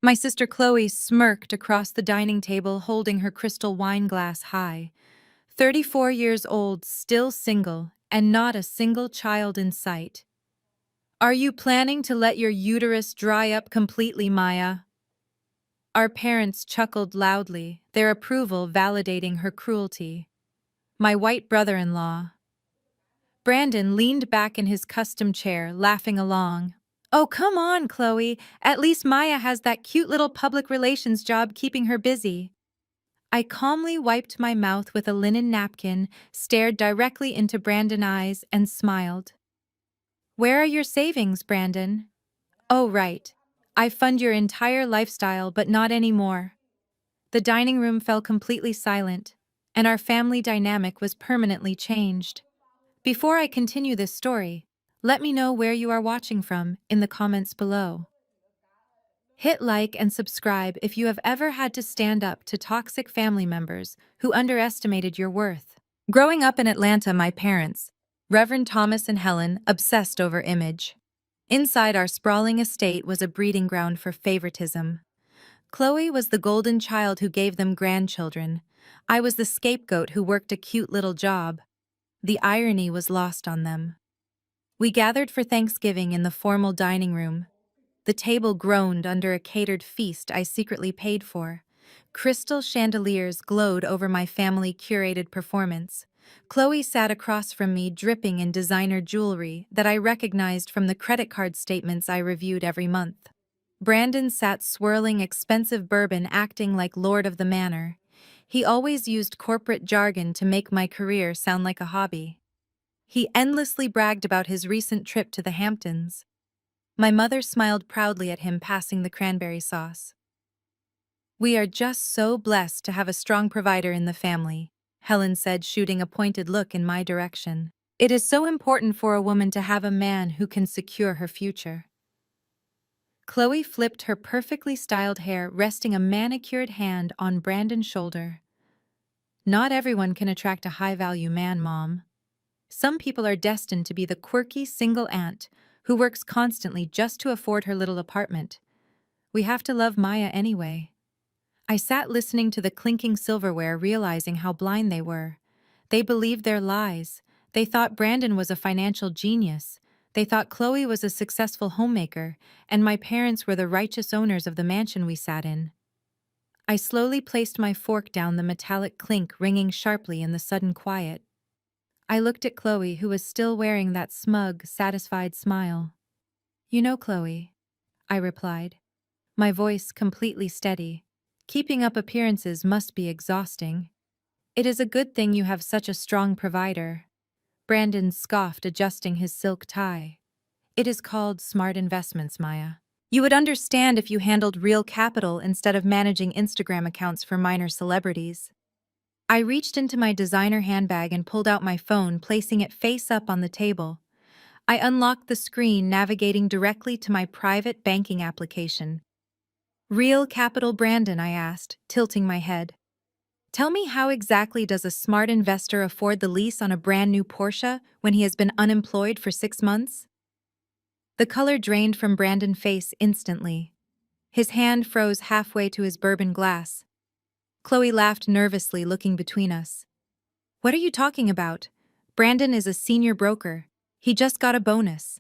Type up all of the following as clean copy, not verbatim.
My sister Chloe smirked across the dining table, holding her crystal wine glass high. 34 years old, still single, and not a single child in sight. Are you planning to let your uterus dry up completely, Maya? Our parents chuckled loudly, their approval validating her cruelty. My white brother-in-law, Brandon, leaned back in his custom chair, laughing along. Oh, come on, Chloe. At least Maya has that cute little public relations job keeping her busy. I calmly wiped my mouth with a linen napkin, stared directly into Brandon's eyes, and smiled. Where are your savings, Brandon? Oh, right. I fund your entire lifestyle, but not anymore. The dining room fell completely silent, and our family dynamic was permanently changed. Before I continue this story, let me know where you are watching from in the comments below. Hit like and subscribe if you have ever had to stand up to toxic family members who underestimated your worth. Growing up in Atlanta, my parents, Reverend Thomas and Helen, obsessed over image. Inside our sprawling estate was a breeding ground for favoritism. Chloe was the golden child who gave them grandchildren. I was the scapegoat who worked a cute little job. The irony was lost on them. We gathered for Thanksgiving in the formal dining room. The table groaned under a catered feast I secretly paid for. Crystal chandeliers glowed over my family-curated performance. Chloe sat across from me, dripping in designer jewelry that I recognized from the credit card statements I reviewed every month. Brandon sat swirling expensive bourbon, acting like Lord of the Manor. He always used corporate jargon to make my career sound like a hobby. He endlessly bragged about his recent trip to the Hamptons. My mother smiled proudly at him, passing the cranberry sauce. We are just so blessed to have a strong provider in the family, Helen said, shooting a pointed look in my direction. It is so important for a woman to have a man who can secure her future. Chloe flipped her perfectly styled hair, resting a manicured hand on Brandon's shoulder. Not everyone can attract a high-value man, Mom. Some people are destined to be the quirky single aunt who works constantly just to afford her little apartment. We have to love Maya anyway. I sat listening to the clinking silverware, realizing how blind they were. They believed their lies. They thought Brandon was a financial genius. They thought Chloe was a successful homemaker, and my parents were the righteous owners of the mansion we sat in. I slowly placed my fork down, the metallic clink ringing sharply in the sudden quiet. I looked at Chloe, who was still wearing that smug, satisfied smile. You know, Chloe, I replied, my voice completely steady. Keeping up appearances must be exhausting. It is a good thing you have such a strong provider. Brandon scoffed, adjusting his silk tie. It is called smart investments, Maya. You would understand if you handled real capital instead of managing Instagram accounts for minor celebrities. I reached into my designer handbag and pulled out my phone, placing it face up on the table. I unlocked the screen, navigating directly to my private banking application. Real capital, Brandon, I asked, tilting my head. Tell me, how exactly does a smart investor afford the lease on a brand new Porsche when he has been unemployed for 6 months? The color drained from Brandon's face instantly. His hand froze halfway to his bourbon glass. Chloe laughed nervously, looking between us. What are you talking about? Brandon is a senior broker. He just got a bonus.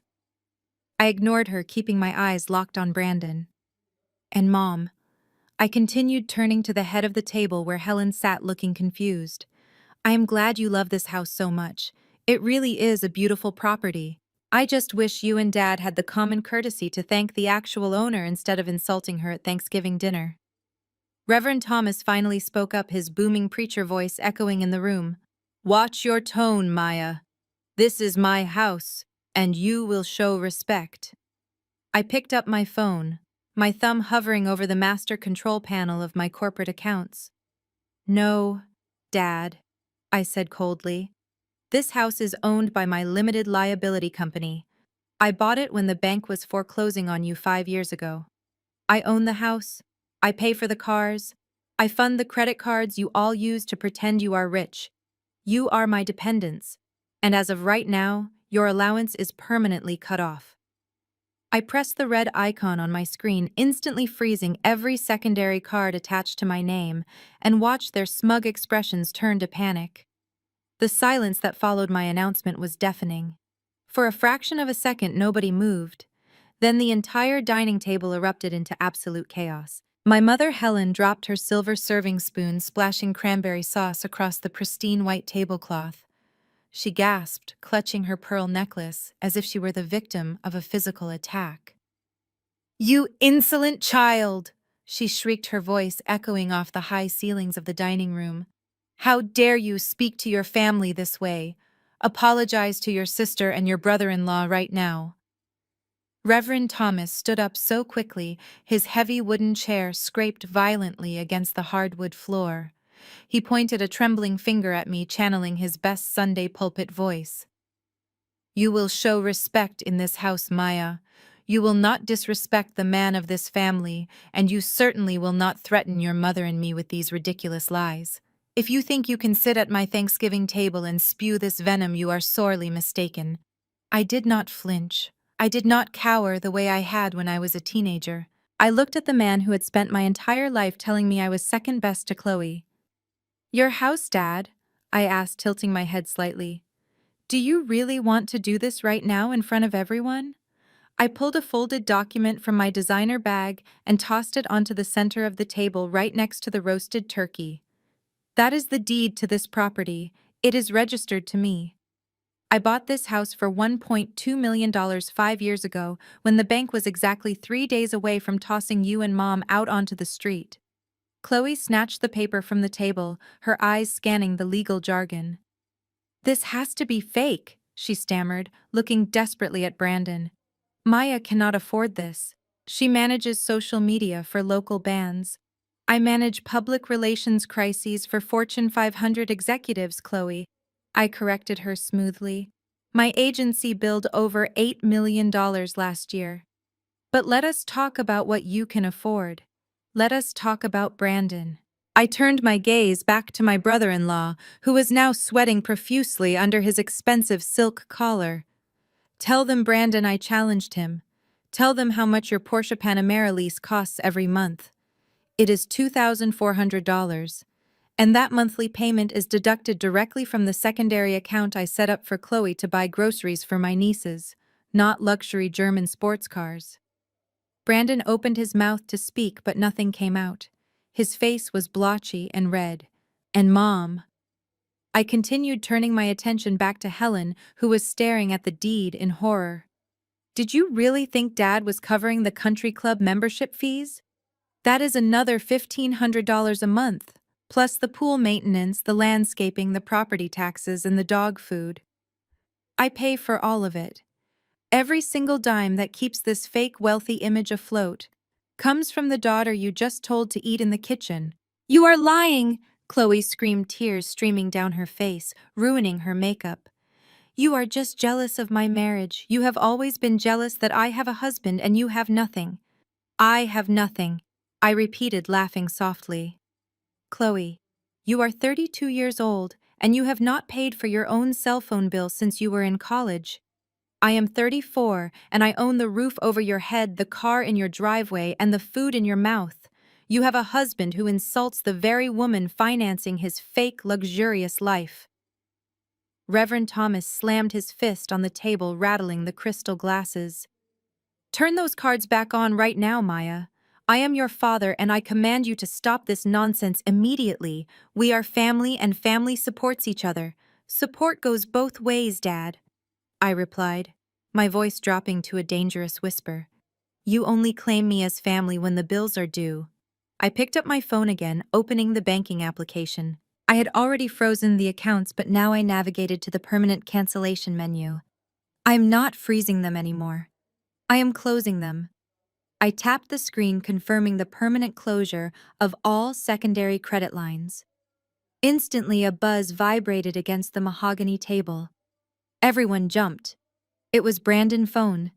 I ignored her, keeping my eyes locked on Brandon. And Mom, I continued, turning to the head of the table where Helen sat, looking confused. I am glad you love this house so much. It really is a beautiful property. I just wish you and Dad had the common courtesy to thank the actual owner instead of insulting her at Thanksgiving dinner. Reverend Thomas finally spoke up, his booming preacher voice echoing in the room. Watch your tone, Maya. This is my house, and you will show respect. I picked up my phone, my thumb hovering over the master control panel of my corporate accounts. No, Dad, I said coldly. This house is owned by my limited liability company. I bought it when the bank was foreclosing on you 5 years ago. I own the house. I pay for the cars. I fund the credit cards you all use to pretend you are rich. You are my dependents, and as of right now, your allowance is permanently cut off. I pressed the red icon on my screen, instantly freezing every secondary card attached to my name, and watched their smug expressions turn to panic. The silence that followed my announcement was deafening. For a fraction of a second, nobody moved. Then the entire dining table erupted into absolute chaos. My mother Helen dropped her silver serving spoon, splashing cranberry sauce across the pristine white tablecloth. She gasped, clutching her pearl necklace, as if she were the victim of a physical attack. "You insolent child!" she shrieked, her voice echoing off the high ceilings of the dining room. "How dare you speak to your family this way? Apologize to your sister and your brother-in-law right now." Reverend Thomas stood up so quickly, his heavy wooden chair scraped violently against the hardwood floor. He pointed a trembling finger at me, channeling his best Sunday pulpit voice. "You will show respect in this house, Maya. You will not disrespect the man of this family, and you certainly will not threaten your mother and me with these ridiculous lies. If you think you can sit at my Thanksgiving table and spew this venom, you are sorely mistaken." I did not flinch. I did not cower the way I had when I was a teenager. I looked at the man who had spent my entire life telling me I was second best to Chloe. "Your house, Dad?" I asked, tilting my head slightly. "Do you really want to do this right now in front of everyone?" I pulled a folded document from my designer bag and tossed it onto the center of the table right next to the roasted turkey. "That is the deed to this property. It is registered to me. I bought this house for $1.2 million 5 years ago, when the bank was exactly 3 days away from tossing you and Mom out onto the street." Chloe snatched the paper from the table, her eyes scanning the legal jargon. "This has to be fake," she stammered, looking desperately at Brandon. "Maya cannot afford this. She manages social media for local bands. I manage public relations crises for Fortune 500 executives, Chloe." I corrected her smoothly. "My agency billed over $8 million last year. But let us talk about what you can afford. Let us talk about Brandon." I turned my gaze back to my brother-in-law, who was now sweating profusely under his expensive silk collar. "Tell them, Brandon," I challenged him. "Tell them how much your Porsche Panamera lease costs every month. It is $2,400. And that monthly payment is deducted directly from the secondary account I set up for Chloe to buy groceries for my nieces, not luxury German sports cars." Brandon opened his mouth to speak, but nothing came out. His face was blotchy and red. "And Mom." I continued, turning my attention back to Helen, who was staring at the deed in horror. "Did you really think Dad was covering the country club membership fees? That is another $1,500 a month, plus the pool maintenance, the landscaping, the property taxes, and the dog food. I pay for all of it. Every single dime that keeps this fake wealthy image afloat comes from the daughter you just told to eat in the kitchen." "You are lying!" Chloe screamed, tears streaming down her face, ruining her makeup. "You are just jealous of my marriage. You have always been jealous that I have a husband and you have nothing." "I have nothing," I repeated, laughing softly. "Chloe, you are 32 years old and you have not paid for your own cell phone bill since you were in college. I am 34 and I own the roof over your head, the car in your driveway, and the food in your mouth. You have a husband who insults the very woman financing his fake, luxurious life." Reverend Thomas slammed his fist on the table, rattling the crystal glasses. "Turn those cards back on right now, Maya. I am your father and I command you to stop this nonsense immediately. We are family and family supports each other. Support goes both ways, Dad," I replied, my voice dropping to a dangerous whisper. "You only claim me as family when the bills are due." I picked up my phone again, opening the banking application. I had already frozen the accounts, but now I navigated to the permanent cancellation menu. I am not freezing them anymore. I am closing them. I tapped the screen, confirming the permanent closure of all secondary credit lines. Instantly, a buzz vibrated against the mahogany table. Everyone jumped. It was Brandon's phone.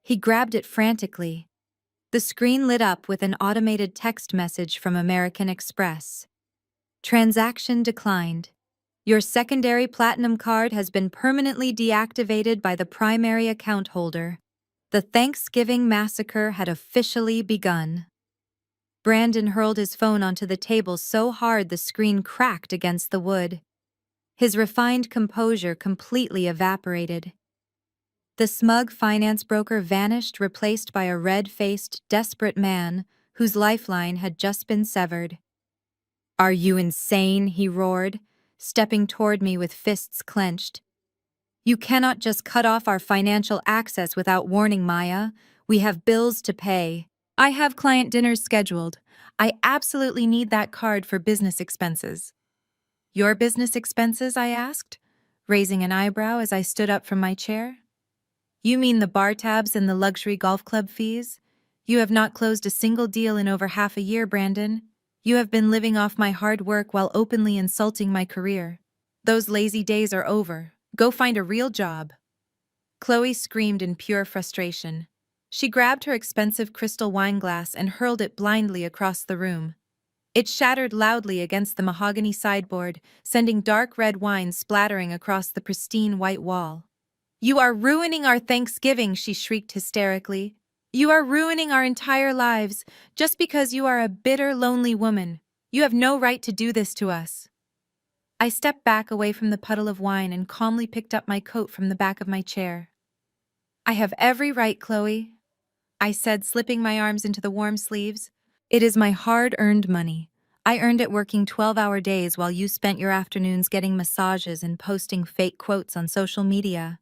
He grabbed it frantically. The screen lit up with an automated text message from American Express. "Transaction declined. Your secondary platinum card has been permanently deactivated by the primary account holder." The Thanksgiving massacre had officially begun. Brandon hurled his phone onto the table so hard the screen cracked against the wood. His refined composure completely evaporated. The smug finance broker vanished, replaced by a red-faced, desperate man whose lifeline had just been severed. "Are you insane?" he roared, stepping toward me with fists clenched. "You cannot just cut off our financial access without warning, Maya. We have bills to pay. I have client dinners scheduled. I absolutely need that card for business expenses." "Your business expenses?" I asked, raising an eyebrow as I stood up from my chair. "You mean the bar tabs and the luxury golf club fees? You have not closed a single deal in over half a year, Brandon. You have been living off my hard work while openly insulting my career. Those lazy days are over. Go find a real job." Chloe screamed in pure frustration. She grabbed her expensive crystal wine glass and hurled it blindly across the room. It shattered loudly against the mahogany sideboard, sending dark red wine splattering across the pristine white wall. "You are ruining our Thanksgiving," she shrieked hysterically. "You are ruining our entire lives, just because you are a bitter, lonely woman. You have no right to do this to us." I stepped back away from the puddle of wine and calmly picked up my coat from the back of my chair. "I have every right, Chloe," I said, slipping my arms into the warm sleeves. "It is my hard-earned money. I earned it working 12-hour days while you spent your afternoons getting massages and posting fake quotes on social media.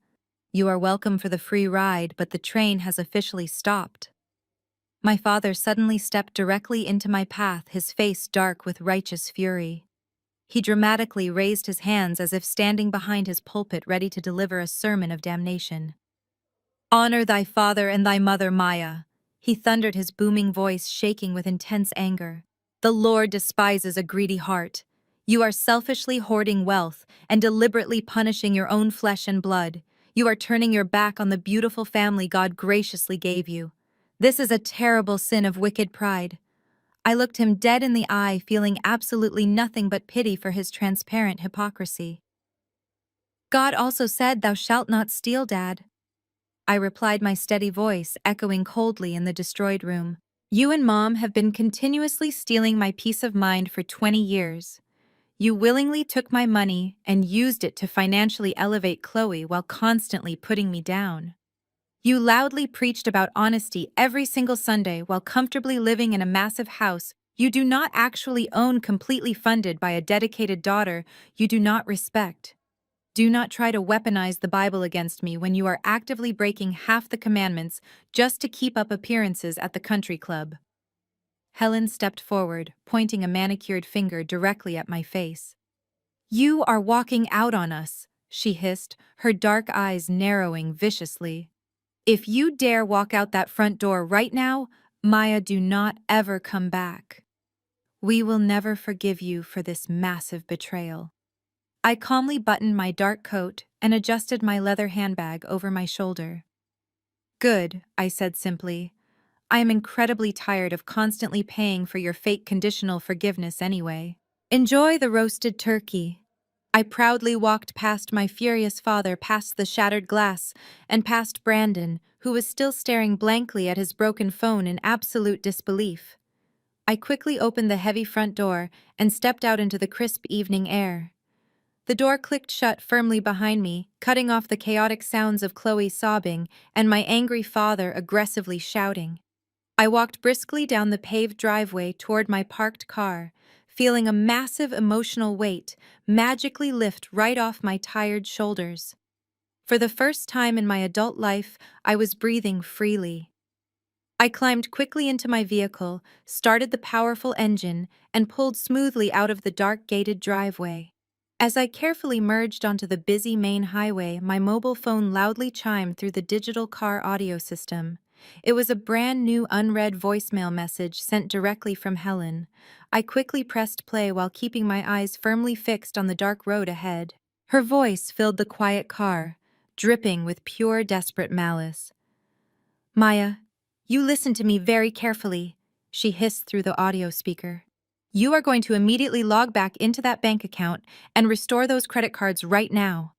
You are welcome for the free ride, but the train has officially stopped." My father suddenly stepped directly into my path, his face dark with righteous fury. He dramatically raised his hands as if standing behind his pulpit ready to deliver a sermon of damnation. "Honor thy father and thy mother, Maya," he thundered, his booming voice shaking with intense anger. "The Lord despises a greedy heart. You are selfishly hoarding wealth and deliberately punishing your own flesh and blood. You are turning your back on the beautiful family God graciously gave you. This is a terrible sin of wicked pride." I looked him dead in the eye, feeling absolutely nothing but pity for his transparent hypocrisy. "God also said, 'Thou shalt not steal,' Dad," I replied, my steady voice echoing coldly in the destroyed room. "You and Mom have been continuously stealing my peace of mind for 20 years. You willingly took my money and used it to financially elevate Chloe while constantly putting me down. You loudly preached about honesty every single Sunday while comfortably living in a massive house you do not actually own, completely funded by a dedicated daughter you do not respect. Do not try to weaponize the Bible against me when you are actively breaking half the commandments just to keep up appearances at the country club." Helen stepped forward, pointing a manicured finger directly at my face. "You are walking out on us," she hissed, her dark eyes narrowing viciously. "If you dare walk out that front door right now, Maya, do not ever come back. We will never forgive you for this massive betrayal." I calmly buttoned my dark coat and adjusted my leather handbag over my shoulder. "Good," I said simply. "I am incredibly tired of constantly paying for your fake conditional forgiveness anyway. Enjoy the roasted turkey." I proudly walked past my furious father, past the shattered glass, and past Brandon, who was still staring blankly at his broken phone in absolute disbelief. I quickly opened the heavy front door and stepped out into the crisp evening air. The door clicked shut firmly behind me, cutting off the chaotic sounds of Chloe sobbing and my angry father aggressively shouting. I walked briskly down the paved driveway toward my parked car, feeling a massive emotional weight magically lift right off my tired shoulders. For the first time in my adult life, I was breathing freely. I climbed quickly into my vehicle, started the powerful engine, and pulled smoothly out of the dark gated driveway. As I carefully merged onto the busy main highway, my mobile phone loudly chimed through the digital car audio system. It was a brand new unread voicemail message sent directly from Helen. I quickly pressed play while keeping my eyes firmly fixed on the dark road ahead. Her voice filled the quiet car, dripping with pure, desperate malice. "Maya, you listen to me very carefully," she hissed through the audio speaker. "You are going to immediately log back into that bank account and restore those credit cards right now."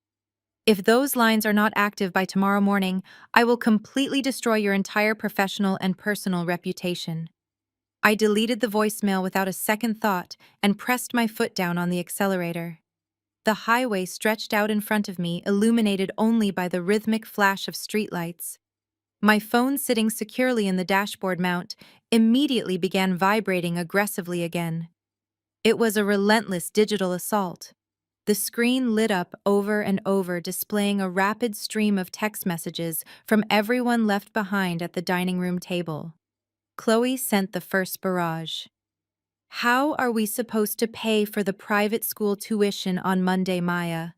If those lines are not active by tomorrow morning, I will completely destroy your entire professional and personal reputation. I deleted the voicemail without a second thought and pressed my foot down on the accelerator. The highway stretched out in front of me, illuminated only by the rhythmic flash of streetlights. My phone, sitting securely in the dashboard mount, immediately began vibrating aggressively again. It was a relentless digital assault. The screen lit up over and over, displaying a rapid stream of text messages from everyone left behind at the dining room table. Chloe sent the first barrage. How are we supposed to pay for the private school tuition on Monday, Maya?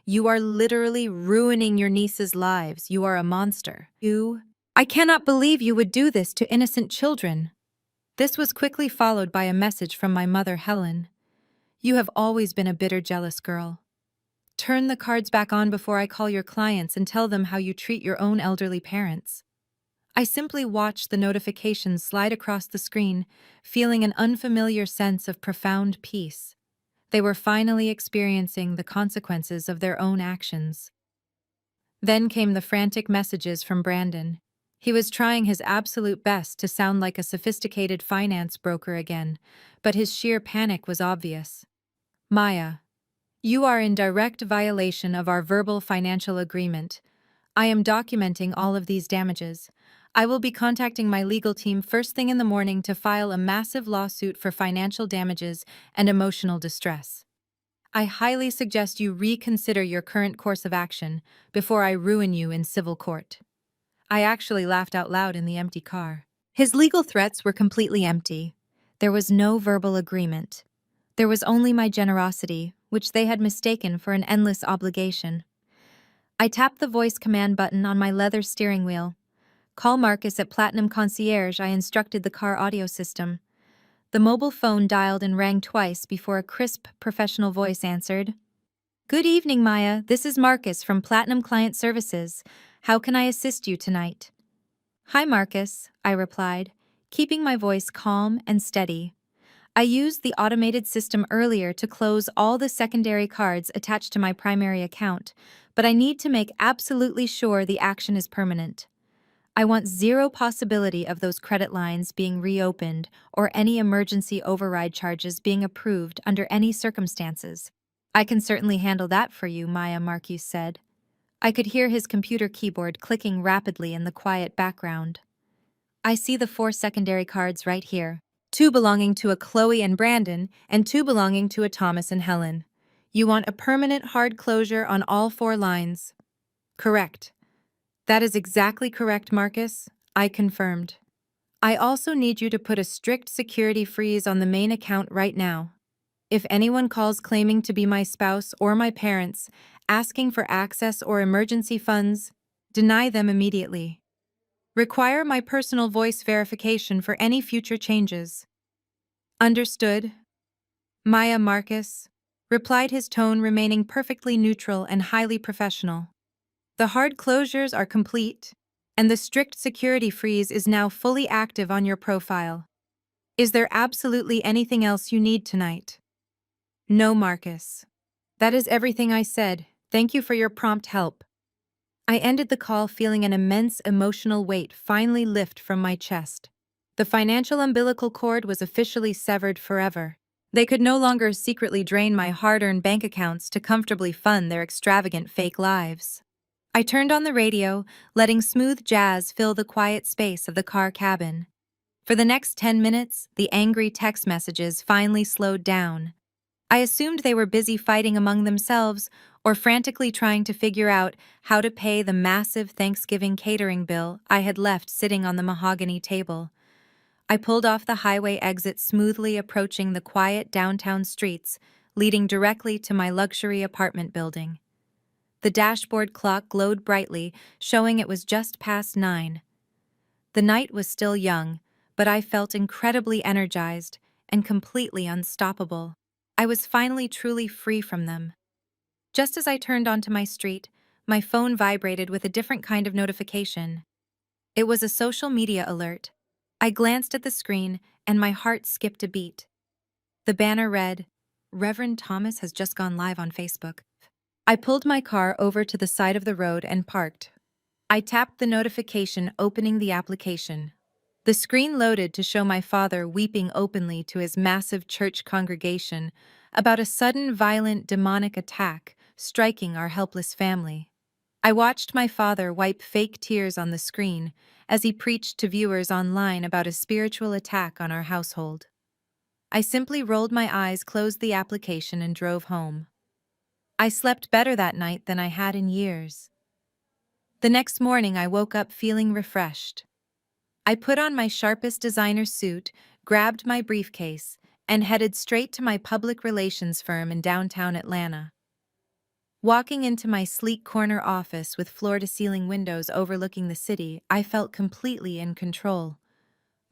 You are literally ruining your niece's lives. You are a monster. I cannot believe you would do this to innocent children. This was quickly followed by a message from my mother, Helen. You have always been a bitter, jealous girl. Turn the cards back on before I call your clients and tell them how you treat your own elderly parents. I simply watched the notifications slide across the screen, feeling an unfamiliar sense of profound peace. They were finally experiencing the consequences of their own actions. Then came the frantic messages from Brandon. He was trying his absolute best to sound like a sophisticated finance broker again, but his sheer panic was obvious. Maya, you are in direct violation of our verbal financial agreement. I am documenting all of these damages. I will be contacting my legal team first thing in the morning to file a massive lawsuit for financial damages and emotional distress. I highly suggest you reconsider your current course of action before I ruin you in civil court. I actually laughed out loud in the empty car. His legal threats were completely empty. There was no verbal agreement. There was only my generosity, which they had mistaken for an endless obligation. I tapped the voice command button on my leather steering wheel. Call Marcus at Platinum Concierge, I instructed the car audio system. The mobile phone dialed and rang twice before a crisp, professional voice answered. Good evening, Maya. This is Marcus from Platinum Client Services. How can I assist you tonight? Hi, Marcus, I replied, keeping my voice calm and steady. I used the automated system earlier to close all the secondary cards attached to my primary account, but I need to make absolutely sure the action is permanent. I want zero possibility of those credit lines being reopened or any emergency override charges being approved under any circumstances. I can certainly handle that for you, Maya, Marcus said. I could hear his computer keyboard clicking rapidly in the quiet background. I see the 4 secondary cards right here. 2 belonging to a Chloe and Brandon, and 2 belonging to a Thomas and Helen. You want a permanent hard closure on all 4 lines. Correct. That is exactly correct, Marcus. I confirmed. I also need you to put a strict security freeze on the main account right now. If anyone calls claiming to be my spouse or my parents, asking for access or emergency funds, deny them immediately. Require my personal voice verification for any future changes. Understood. Maya, Marcus, replied, his tone remaining perfectly neutral and highly professional. The hard closures are complete, and the strict security freeze is now fully active on your profile. Is there absolutely anything else you need tonight? No, Marcus. That is everything I said. Thank you for your prompt help. I ended the call feeling an immense emotional weight finally lift from my chest. The financial umbilical cord was officially severed forever. They could no longer secretly drain my hard-earned bank accounts to comfortably fund their extravagant fake lives. I turned on the radio, letting smooth jazz fill the quiet space of the car cabin. For the next 10 minutes, the angry text messages finally slowed down. I assumed they were busy fighting among themselves or frantically trying to figure out how to pay the massive Thanksgiving catering bill I had left sitting on the mahogany table. I pulled off the highway exit, smoothly approaching the quiet downtown streets, leading directly to my luxury apartment building. The dashboard clock glowed brightly, showing it was just past 9. The night was still young, but I felt incredibly energized and completely unstoppable. I was finally truly free from them. Just as I turned onto my street, my phone vibrated with a different kind of notification. It was a social media alert. I glanced at the screen, and my heart skipped a beat. The banner read, Reverend Thomas has just gone live on Facebook. I pulled my car over to the side of the road and parked. I tapped the notification opening the application. The screen loaded to show my father weeping openly to his massive church congregation about a sudden violent demonic attack striking our helpless family. I watched my father wipe fake tears on the screen as he preached to viewers online about a spiritual attack on our household. I simply rolled my eyes, closed the application, and drove home. I slept better that night than I had in years. The next morning, I woke up feeling refreshed. I put on my sharpest designer suit, grabbed my briefcase, and headed straight to my public relations firm in downtown Atlanta. Walking into my sleek corner office with floor-to-ceiling windows overlooking the city, I felt completely in control.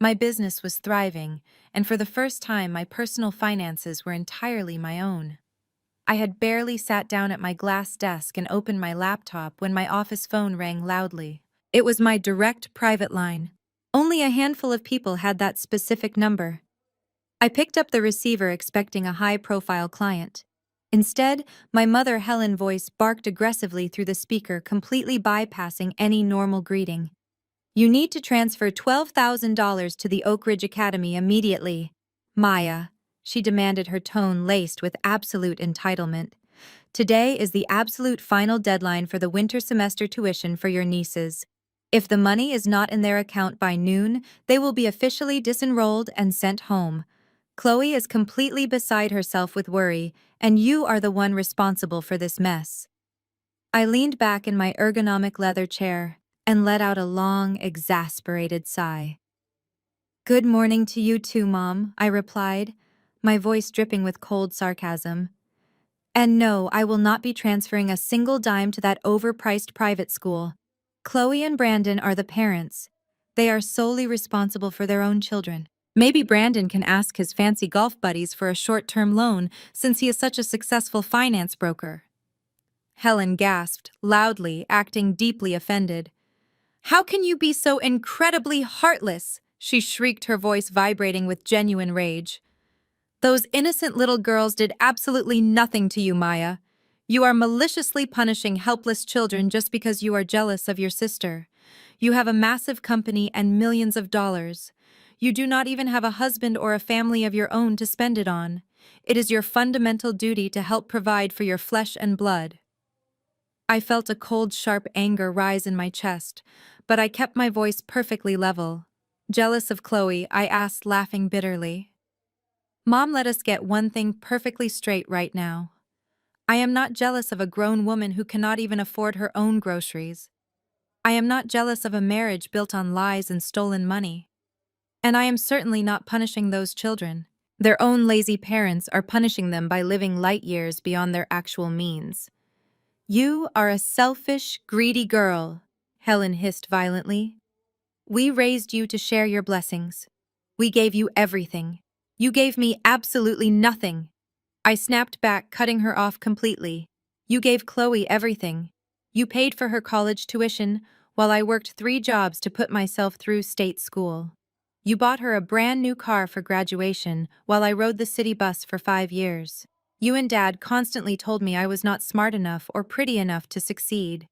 My business was thriving, and for the first time, my personal finances were entirely my own. I had barely sat down at my glass desk and opened my laptop when my office phone rang loudly. It was my direct private line. Only a handful of people had that specific number. I picked up the receiver expecting a high-profile client. Instead, my mother Helen's voice barked aggressively through the speaker, completely bypassing any normal greeting. "You need to transfer $12,000 to the Oak Ridge Academy immediately. Maya," she demanded, her tone laced with absolute entitlement. "Today is the absolute final deadline for the winter semester tuition for your nieces. If the money is not in their account by noon, they will be officially disenrolled and sent home. Chloe is completely beside herself with worry, and you are the one responsible for this mess." I leaned back in my ergonomic leather chair and let out a long, exasperated sigh. "Good morning to you too, Mom," I replied, my voice dripping with cold sarcasm. "And no, I will not be transferring a single dime to that overpriced private school. Chloe and Brandon are the parents. They are solely responsible for their own children. Maybe Brandon can ask his fancy golf buddies for a short-term loan since he is such a successful finance broker." Helen gasped, loudly, acting deeply offended. "How can you be so incredibly heartless?" she shrieked, her voice vibrating with genuine rage. "Those innocent little girls did absolutely nothing to you, Maya. You are maliciously punishing helpless children just because you are jealous of your sister. You have a massive company and millions of dollars. You do not even have a husband or a family of your own to spend it on. It is your fundamental duty to help provide for your flesh and blood." I felt a cold, sharp anger rise in my chest, but I kept my voice perfectly level. Jealous of Chloe, I asked, laughing bitterly. "Mom, let us get one thing perfectly straight right now. I am not jealous of a grown woman who cannot even afford her own groceries. I am not jealous of a marriage built on lies and stolen money. And I am certainly not punishing those children. Their own lazy parents are punishing them by living light years beyond their actual means." "You are a selfish, greedy girl," Helen hissed violently. "We raised you to share your blessings. We gave you everything. You gave me absolutely nothing." I snapped back, cutting her off completely. "You gave Chloe everything. You paid for her college tuition, while I worked 3 jobs to put myself through state school. You bought her a brand new car for graduation, while I rode the city bus for 5 years. You and Dad constantly told me I was not smart enough or pretty enough to succeed.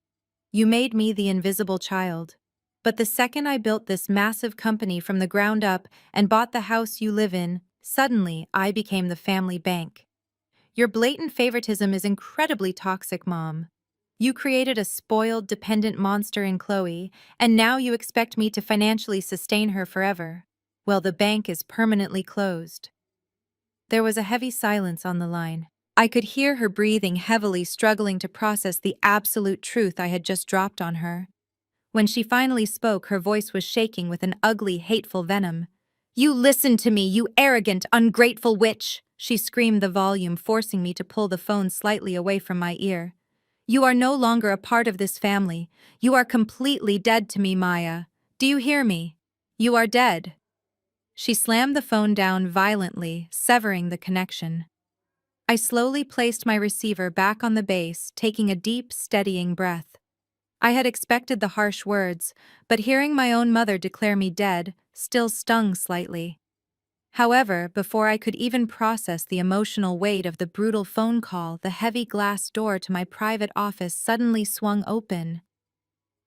You made me the invisible child. But the second I built this massive company from the ground up and bought the house you live in, suddenly I became the family bank. Your blatant favoritism is incredibly toxic, Mom. You created a spoiled, dependent monster in Chloe, and now you expect me to financially sustain her forever. Well, the bank is permanently closed." There was a heavy silence on the line. I could hear her breathing heavily, struggling to process the absolute truth I had just dropped on her. When she finally spoke, her voice was shaking with an ugly, hateful venom. "You listen to me, you arrogant, ungrateful witch!" she screamed, the volume forcing me to pull the phone slightly away from my ear. "You are no longer a part of this family. You are completely dead to me, Maya. Do you hear me? You are dead." She slammed the phone down violently, severing the connection. I slowly placed my receiver back on the base, taking a deep, steadying breath. I had expected the harsh words, but hearing my own mother declare me dead still stung slightly. However, before I could even process the emotional weight of the brutal phone call, the heavy glass door to my private office suddenly swung open.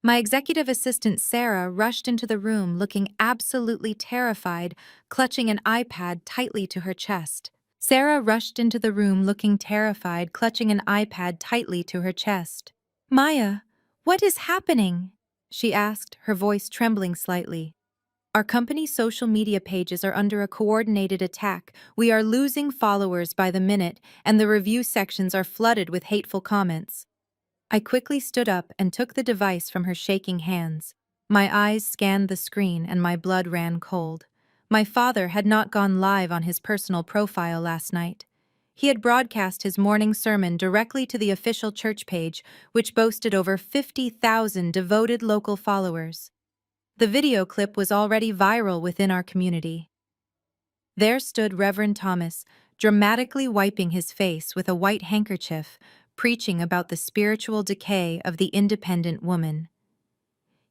My executive assistant Sarah rushed into the room looking absolutely terrified, clutching an iPad tightly to her chest. Sarah rushed into the room looking terrified, clutching an iPad tightly to her chest. "Maya, what is happening?" she asked, her voice trembling slightly. "Our company's social media pages are under a coordinated attack. We are losing followers by the minute, and the review sections are flooded with hateful comments." I quickly stood up and took the device from her shaking hands. My eyes scanned the screen and my blood ran cold. My father had not gone live on his personal profile last night. He had broadcast his morning sermon directly to the official church page, which boasted over 50,000 devoted local followers. The video clip was already viral within our community. There stood Reverend Thomas, dramatically wiping his face with a white handkerchief, preaching about the spiritual decay of the independent woman.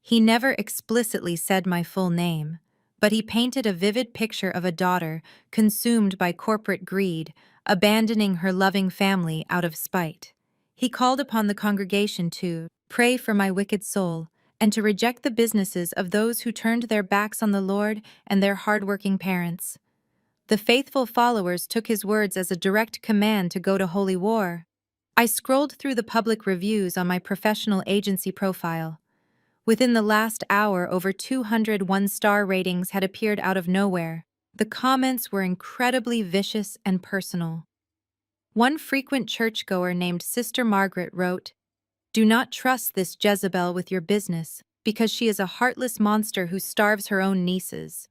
He never explicitly said my full name, but he painted a vivid picture of a daughter consumed by corporate greed, abandoning her loving family out of spite. He called upon the congregation to pray for my wicked soul and to reject the businesses of those who turned their backs on the Lord and their hardworking parents. The faithful followers took his words as a direct command to go to holy war. I scrolled through the public reviews on my professional agency profile. Within the last hour, over 200 one-star ratings had appeared out of nowhere. The comments were incredibly vicious and personal. One frequent churchgoer named Sister Margaret wrote, "Do not trust this Jezebel with your business, because she is a heartless monster who starves her own nieces."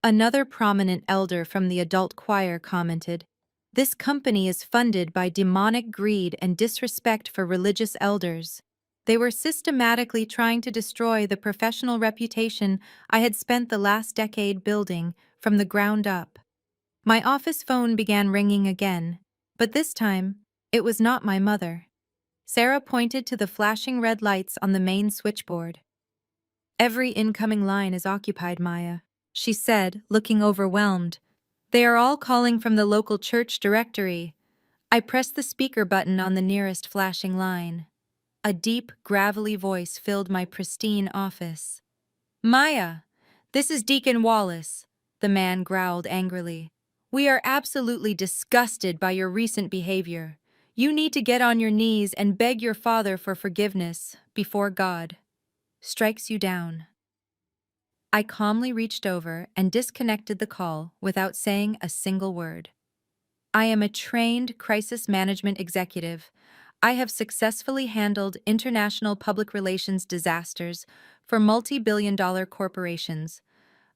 Another prominent elder from the adult choir commented, "This company is funded by demonic greed and disrespect for religious elders." They were systematically trying to destroy the professional reputation I had spent the last decade building from the ground up. My office phone began ringing again, but this time, it was not my mother. Sarah pointed to the flashing red lights on the main switchboard. "Every incoming line is occupied, Maya," she said, looking overwhelmed. "They are all calling from the local church directory." I pressed the speaker button on the nearest flashing line. A deep, gravelly voice filled my pristine office. "Maya, this is Deacon Wallace," the man growled angrily. "We are absolutely disgusted by your recent behavior. You need to get on your knees and beg your father for forgiveness before God strikes you down." I calmly reached over and disconnected the call without saying a single word. I am a trained crisis management executive. I have successfully handled international public relations disasters for multi-billion-dollar corporations.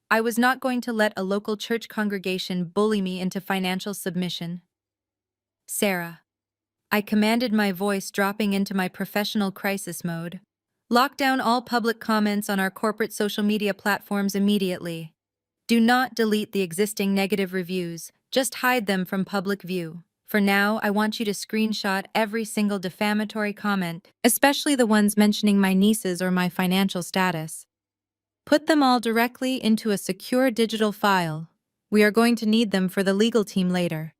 I was not going to let a local church congregation bully me into financial submission. "Sarah," I commanded, my voice dropping into my professional crisis mode, "lock down all public comments on our corporate social media platforms immediately. Do not delete the existing negative reviews, just hide them from public view. For now, I want you to screenshot every single defamatory comment, especially the ones mentioning my nieces or my financial status. Put them all directly into a secure digital file. We are going to need them for the legal team later."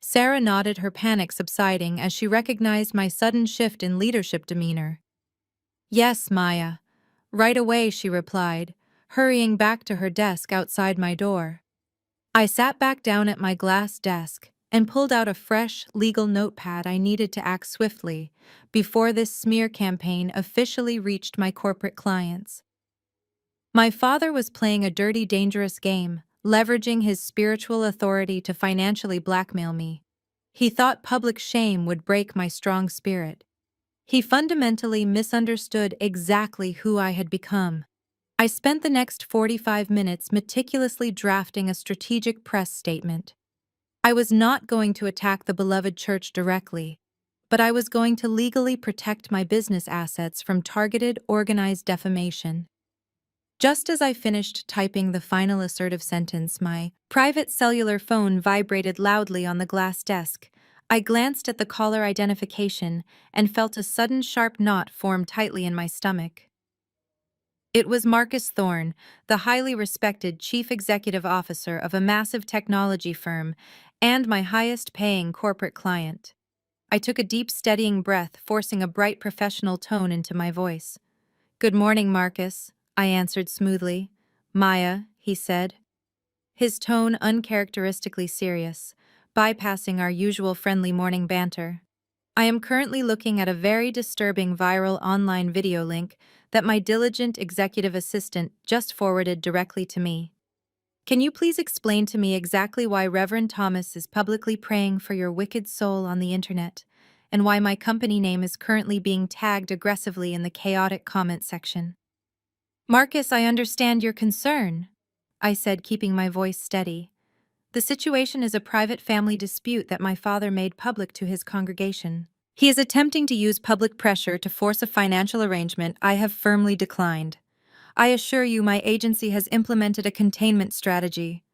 Sarah nodded, her panic subsiding as she recognized my sudden shift in leadership demeanor. "Yes, Maya." Right away, she replied, hurrying back to her desk outside my door. I sat back down at my glass desk and pulled out a fresh, legal notepad. I needed to act swiftly before this smear campaign officially reached my corporate clients. My father was playing a dirty, dangerous game, leveraging his spiritual authority to financially blackmail me. He thought public shame would break my strong spirit. He fundamentally misunderstood exactly who I had become. I spent the next 45 minutes meticulously drafting a strategic press statement. I was not going to attack the beloved church directly, but I was going to legally protect my business assets from targeted, organized defamation. Just as I finished typing the final assertive sentence, my private cellular phone vibrated loudly on the glass desk. I glanced at the caller identification and felt a sudden sharp knot form tightly in my stomach. It was Marcus Thorne, the highly respected chief executive officer of a massive technology firm and my highest-paying corporate client. I took a deep, steadying breath, forcing a bright professional tone into my voice. "Good morning, Marcus," I answered smoothly. "Maya," he said, his tone uncharacteristically serious, bypassing our usual friendly morning banter. "I am currently looking at a very disturbing viral online video link that my diligent executive assistant just forwarded directly to me. Can you please explain to me exactly why Reverend Thomas is publicly praying for your wicked soul on the internet, and why my company name is currently being tagged aggressively in the chaotic comment section?" "Marcus, I understand your concern," I said, keeping my voice steady. "The situation is a private family dispute that my father made public to his congregation. He is attempting to use public pressure to force a financial arrangement I have firmly declined. I assure you my agency has implemented a containment strategy.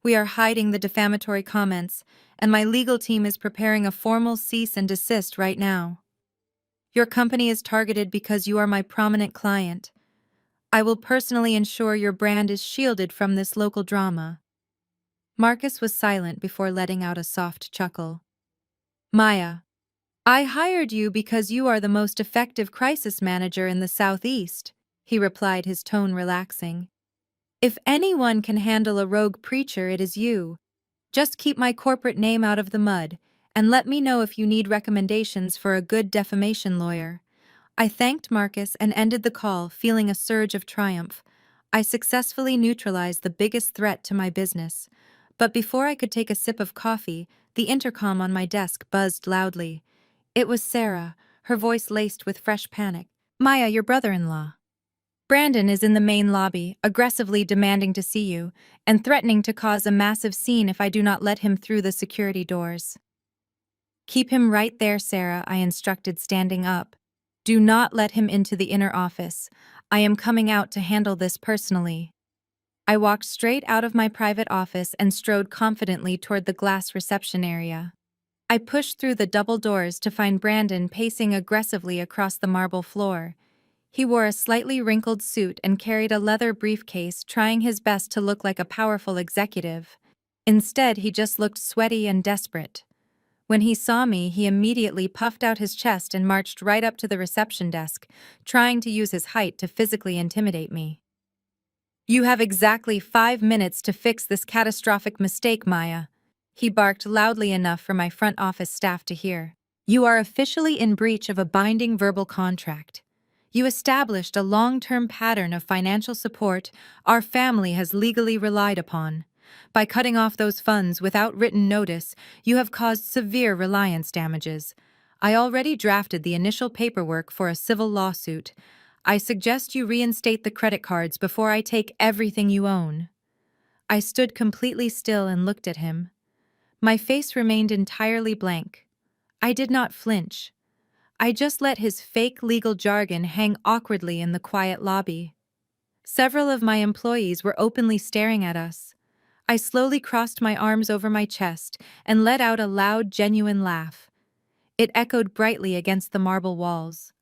We are hiding the defamatory comments, and my legal team is preparing a formal cease and desist right now. Your company is targeted because you are my prominent client. I will personally ensure your brand is shielded from this local drama." Marcus was silent before letting out a soft chuckle. "Maya, I hired you because you are the most effective crisis manager in the Southeast," he replied, his tone relaxing. "If anyone can handle a rogue preacher, it is you. Just keep my corporate name out of the mud, and let me know if you need recommendations for a good defamation lawyer." I thanked Marcus and ended the call, feeling a surge of triumph. I successfully neutralized the biggest threat to my business. But before I could take a sip of coffee, the intercom on my desk buzzed loudly. It was Sarah, her voice laced with fresh panic. "Maya, your brother-in-law. Brandon is in the main lobby, aggressively demanding to see you, and threatening to cause a massive scene if I do not let him through the security doors." "Keep him right there, Sarah," I instructed, standing up. "Do not let him into the inner office. I am coming out to handle this personally." I walked straight out of my private office and strode confidently toward the glass reception area. I pushed through the double doors to find Brandon pacing aggressively across the marble floor. He wore a slightly wrinkled suit and carried a leather briefcase, trying his best to look like a powerful executive. Instead, he just looked sweaty and desperate. When he saw me, he immediately puffed out his chest and marched right up to the reception desk, trying to use his height to physically intimidate me. "You have exactly 5 minutes to fix this catastrophic mistake, Maya," he barked loudly enough for my front office staff to hear. "You are officially in breach of a binding verbal contract. You established a long-term pattern of financial support our family has legally relied upon. By cutting off those funds without written notice, you have caused severe reliance damages. I already drafted the initial paperwork for a civil lawsuit. I suggest you reinstate the credit cards before I take everything you own." I stood completely still and looked at him. My face remained entirely blank. I did not flinch. I just let his fake legal jargon hang awkwardly in the quiet lobby. Several of my employees were openly staring at us. I slowly crossed my arms over my chest and let out a loud, genuine laugh. It echoed brightly against the marble walls.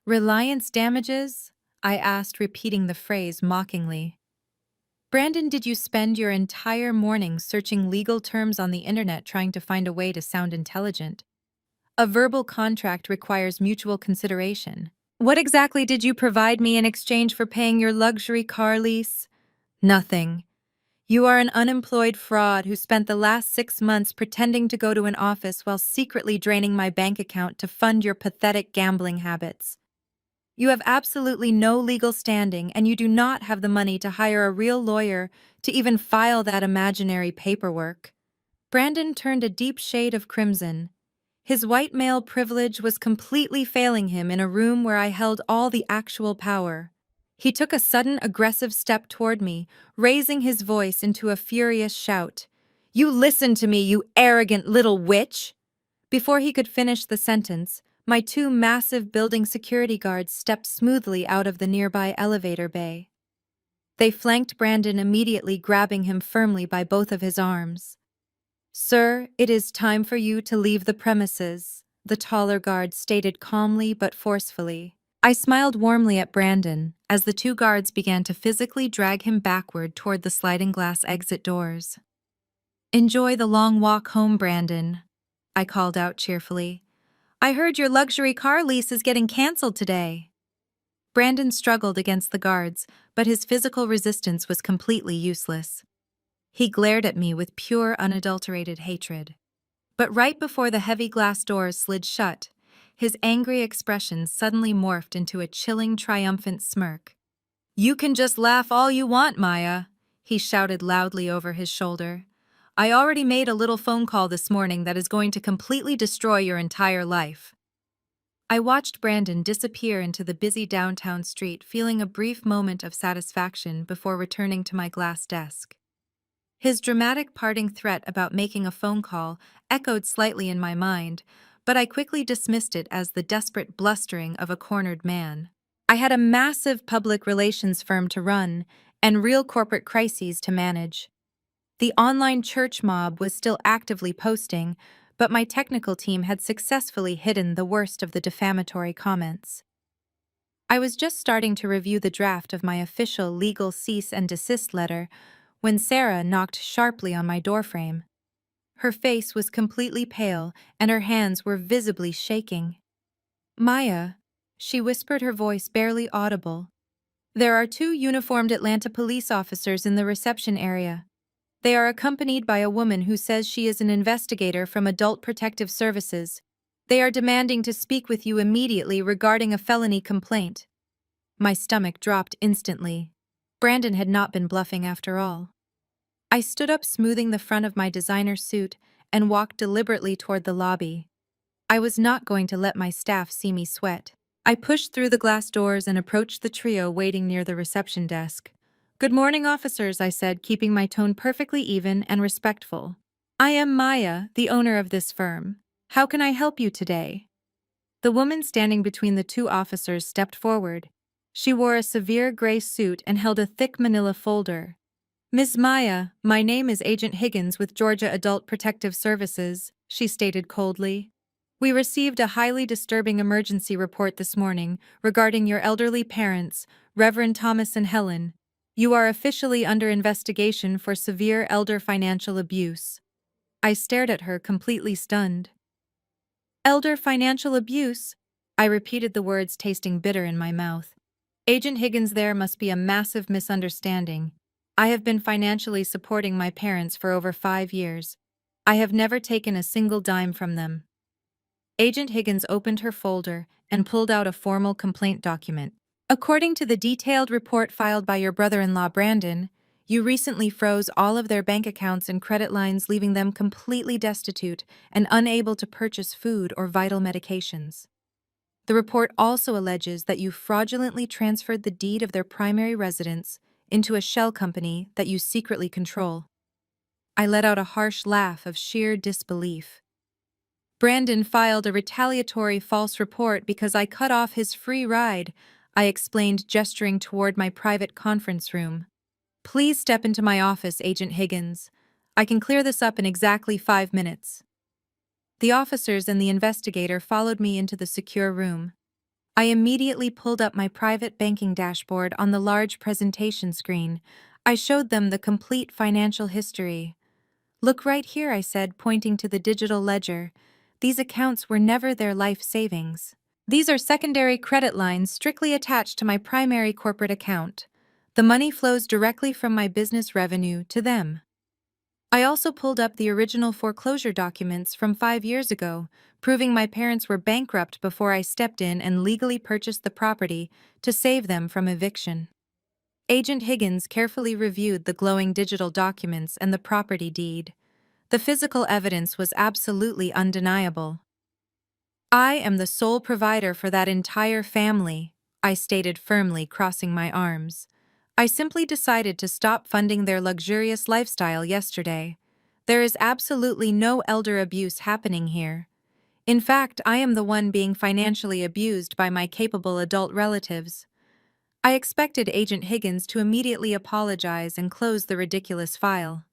"Reliance damages?" I asked, repeating the phrase mockingly. "Brandon, did you spend your entire morning searching legal terms on the internet trying to find a way to sound intelligent? A verbal contract requires mutual consideration. What exactly did you provide me in exchange for paying your luxury car lease?" "Nothing. You are an unemployed fraud who spent the last 6 months pretending to go to an office while secretly draining my bank account to fund your pathetic gambling habits. You have absolutely no legal standing, and you do not have the money to hire a real lawyer to even file that imaginary paperwork." Brandon turned a deep shade of crimson. His white male privilege was completely failing him in a room where I held all the actual power. He took a sudden aggressive step toward me, raising his voice into a furious shout. "You listen to me, you arrogant little witch!" Before he could finish the sentence, my 2 massive building security guards stepped smoothly out of the nearby elevator bay. They flanked Brandon, immediately grabbing him firmly by both of his arms. "Sir, it is time for you to leave the premises," the taller guard stated calmly but forcefully. I smiled warmly at Brandon as the two guards began to physically drag him backward toward the sliding glass exit doors. "Enjoy the long walk home, Brandon," I called out cheerfully. "I heard your luxury car lease is getting canceled today." Brandon struggled against the guards, but his physical resistance was completely useless. He glared at me with pure, unadulterated hatred. But right before the heavy glass doors slid shut, his angry expression suddenly morphed into a chilling, triumphant smirk. "You can just laugh all you want, Maya," he shouted loudly over his shoulder. "I already made a little phone call this morning that is going to completely destroy your entire life." I watched Brandon disappear into the busy downtown street, feeling a brief moment of satisfaction before returning to my glass desk. His dramatic parting threat about making a phone call echoed slightly in my mind, but I quickly dismissed it as the desperate blustering of a cornered man. I had a massive public relations firm to run and real corporate crises to manage. The online church mob was still actively posting, but my technical team had successfully hidden the worst of the defamatory comments. I was just starting to review the draft of my official legal cease and desist letter when Sarah knocked sharply on my doorframe. Her face was completely pale and her hands were visibly shaking. "Maya," she whispered, her voice barely audible. "There are two uniformed Atlanta police officers in the reception area. They are accompanied by a woman who says she is an investigator from Adult Protective Services. They are demanding to speak with you immediately regarding a felony complaint." My stomach dropped instantly. Brandon had not been bluffing after all. I stood up, smoothing the front of my designer suit, and walked deliberately toward the lobby. I was not going to let my staff see me sweat. I pushed through the glass doors and approached the trio waiting near the reception desk. "Good morning, officers," I said, keeping my tone perfectly even and respectful. "I am Maya, the owner of this firm. How can I help you today?" The woman standing between the two officers stepped forward. She wore a severe gray suit and held a thick manila folder. "Ms. Maya, my name is Agent Higgins with Georgia Adult Protective Services," she stated coldly. "We received a highly disturbing emergency report this morning regarding your elderly parents, Reverend Thomas and Helen. You are officially under investigation for severe elder financial abuse." I stared at her, completely stunned. "Elder financial abuse?" I repeated the words, tasting bitter in my mouth. "Agent Higgins, there must be a massive misunderstanding. I have been financially supporting my parents for over 5 years. I have never taken a single dime from them." Agent Higgins opened her folder and pulled out a formal complaint document. "According to the detailed report filed by your brother-in-law Brandon, you recently froze all of their bank accounts and credit lines, leaving them completely destitute and unable to purchase food or vital medications. The report also alleges that you fraudulently transferred the deed of their primary residence into a shell company that you secretly control." I let out a harsh laugh of sheer disbelief. "Brandon filed a retaliatory false report because I cut off his free ride," I explained, gesturing toward my private conference room. "Please step into my office, Agent Higgins. I can clear this up in exactly 5 minutes." The officers and the investigator followed me into the secure room. I immediately pulled up my private banking dashboard on the large presentation screen. I showed them the complete financial history. "Look right here," I said, pointing to the digital ledger. "These accounts were never their life savings. These are secondary credit lines strictly attached to my primary corporate account. The money flows directly from my business revenue to them." I also pulled up the original foreclosure documents from 5 years ago, proving my parents were bankrupt before I stepped in and legally purchased the property to save them from eviction. Agent Higgins carefully reviewed the glowing digital documents and the property deed. The physical evidence was absolutely undeniable. "I am the sole provider for that entire family," I stated firmly, crossing my arms. "I simply decided to stop funding their luxurious lifestyle yesterday. There is absolutely no elder abuse happening here. In fact, I am the one being financially abused by my capable adult relatives." I expected Agent Higgins to immediately apologize and close the ridiculous file.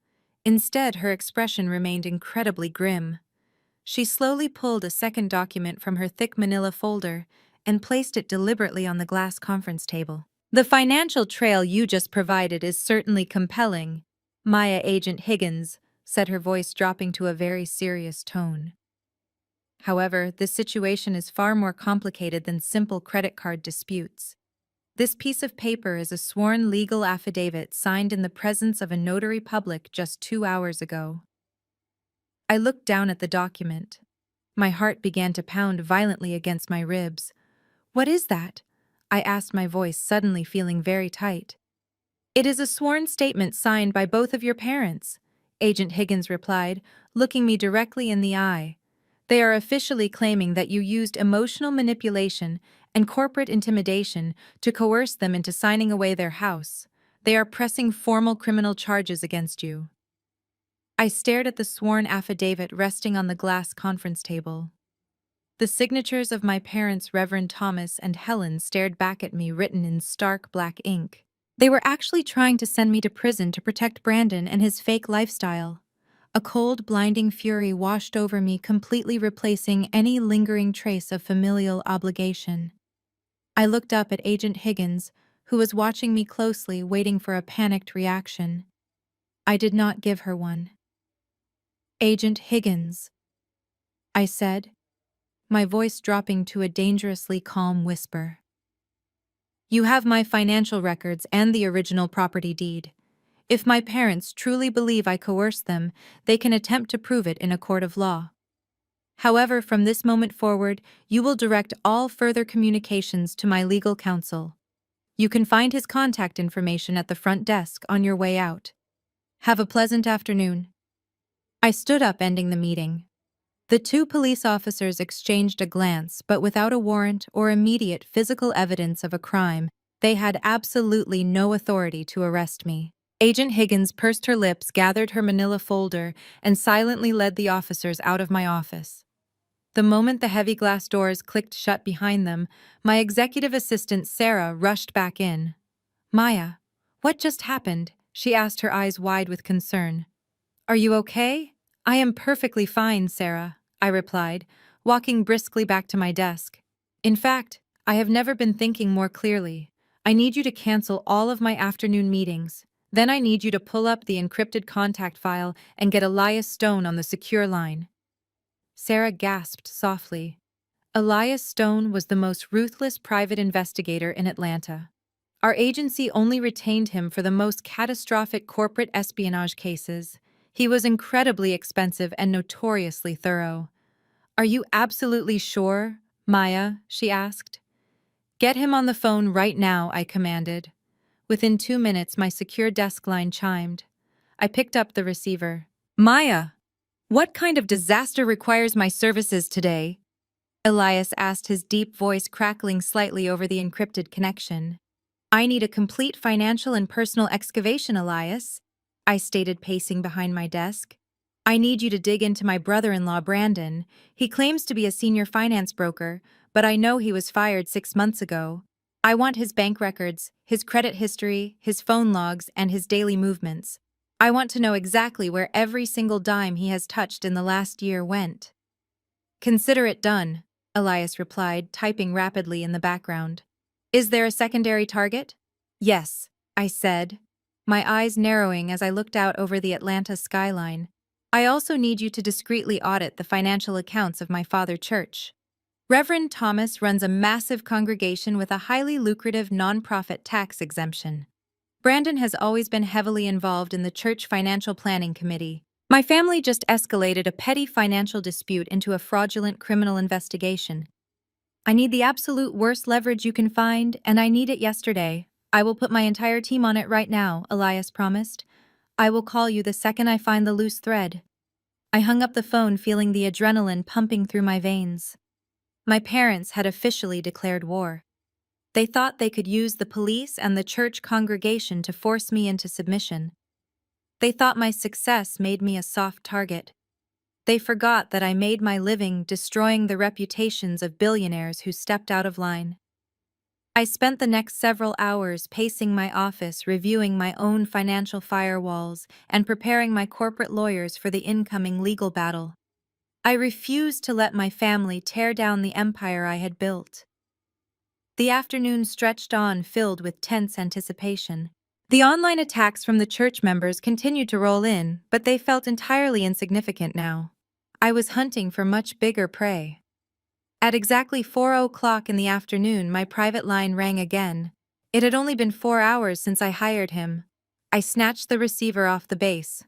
Instead, her expression remained incredibly grim. She slowly pulled a second document from her thick manila folder and placed it deliberately on the glass conference table. The financial trail you just provided is certainly compelling, Maya Agent Higgins, said, her voice dropping to a very serious tone. However, this situation is far more complicated than simple credit card disputes. This piece of paper is a sworn legal affidavit signed in the presence of a notary public just 2 hours ago. I looked down at the document. My heart began to pound violently against my ribs. "What is that?" I asked, my voice suddenly feeling very tight. "It is a sworn statement signed by both of your parents," Agent Higgins replied, looking me directly in the eye. "They are officially claiming that you used emotional manipulation and corporate intimidation to coerce them into signing away their house. They are pressing formal criminal charges against you." I stared at the sworn affidavit resting on the glass conference table. The signatures of my parents, Reverend Thomas and Helen, stared back at me, written in stark black ink. They were actually trying to send me to prison to protect Brandon and his fake lifestyle. A cold, blinding fury washed over me, completely replacing any lingering trace of familial obligation. I looked up at Agent Higgins, who was watching me closely, waiting for a panicked reaction. I did not give her one. "Agent Higgins," I said, my voice dropping to a dangerously calm whisper. "You have my financial records and the original property deed. If my parents truly believe I coerced them, they can attempt to prove it in a court of law. However, from this moment forward, you will direct all further communications to my legal counsel. You can find his contact information at the front desk on your way out. Have a pleasant afternoon." I stood up, ending the meeting. The two police officers exchanged a glance, but without a warrant or immediate physical evidence of a crime, they had absolutely no authority to arrest me. Agent Higgins pursed her lips, gathered her manila folder, and silently led the officers out of my office. The moment the heavy glass doors clicked shut behind them, my executive assistant Sarah rushed back in. "Maya, what just happened?" she asked, her eyes wide with concern. "Are you okay?" "I am perfectly fine, Sarah," I replied, walking briskly back to my desk. "In fact, I have never been thinking more clearly. I need you to cancel all of my afternoon meetings. Then I need you to pull up the encrypted contact file and get Elias Stone on the secure line." Sarah gasped softly. Elias Stone was the most ruthless private investigator in Atlanta. Our agency only retained him for the most catastrophic corporate espionage cases. He was incredibly expensive and notoriously thorough. "Are you absolutely sure, Maya?" she asked. "Get him on the phone right now," I commanded. Within 2 minutes, my secure desk line chimed. I picked up the receiver. "Maya, what kind of disaster requires my services today?" Elias asked, his deep voice crackling slightly over the encrypted connection. "I need a complete financial and personal excavation, Elias," I stated, pacing behind my desk. "I need you to dig into my brother-in-law, Brandon. He claims to be a senior finance broker, but I know he was fired 6 months ago. I want his bank records, his credit history, his phone logs, and his daily movements. I want to know exactly where every single dime he has touched in the last year went." "Consider it done," Elias replied, typing rapidly in the background. "Is there a secondary target?" "Yes," I said, my eyes narrowing as I looked out over the Atlanta skyline. "I also need you to discreetly audit the financial accounts of my father church. Reverend Thomas runs a massive congregation with a highly lucrative nonprofit tax exemption. Brandon has always been heavily involved in the church financial planning committee. My family just escalated a petty financial dispute into a fraudulent criminal investigation. I need the absolute worst leverage you can find, and I need it yesterday. I will put my entire team on it right now," Elias promised. "I will call you the second I find the loose thread." I hung up the phone, feeling the adrenaline pumping through my veins. My parents had officially declared war. They thought they could use the police and the church congregation to force me into submission. They thought my success made me a soft target. They forgot that I made my living destroying the reputations of billionaires who stepped out of line. I spent the next several hours pacing my office, reviewing my own financial firewalls, and preparing my corporate lawyers for the incoming legal battle. I refused to let my family tear down the empire I had built. The afternoon stretched on, filled with tense anticipation. The online attacks from the church members continued to roll in, but they felt entirely insignificant now. I was hunting for much bigger prey. At exactly 4 o'clock in the afternoon, my private line rang again. It had only been 4 hours since I hired him. I snatched the receiver off the base.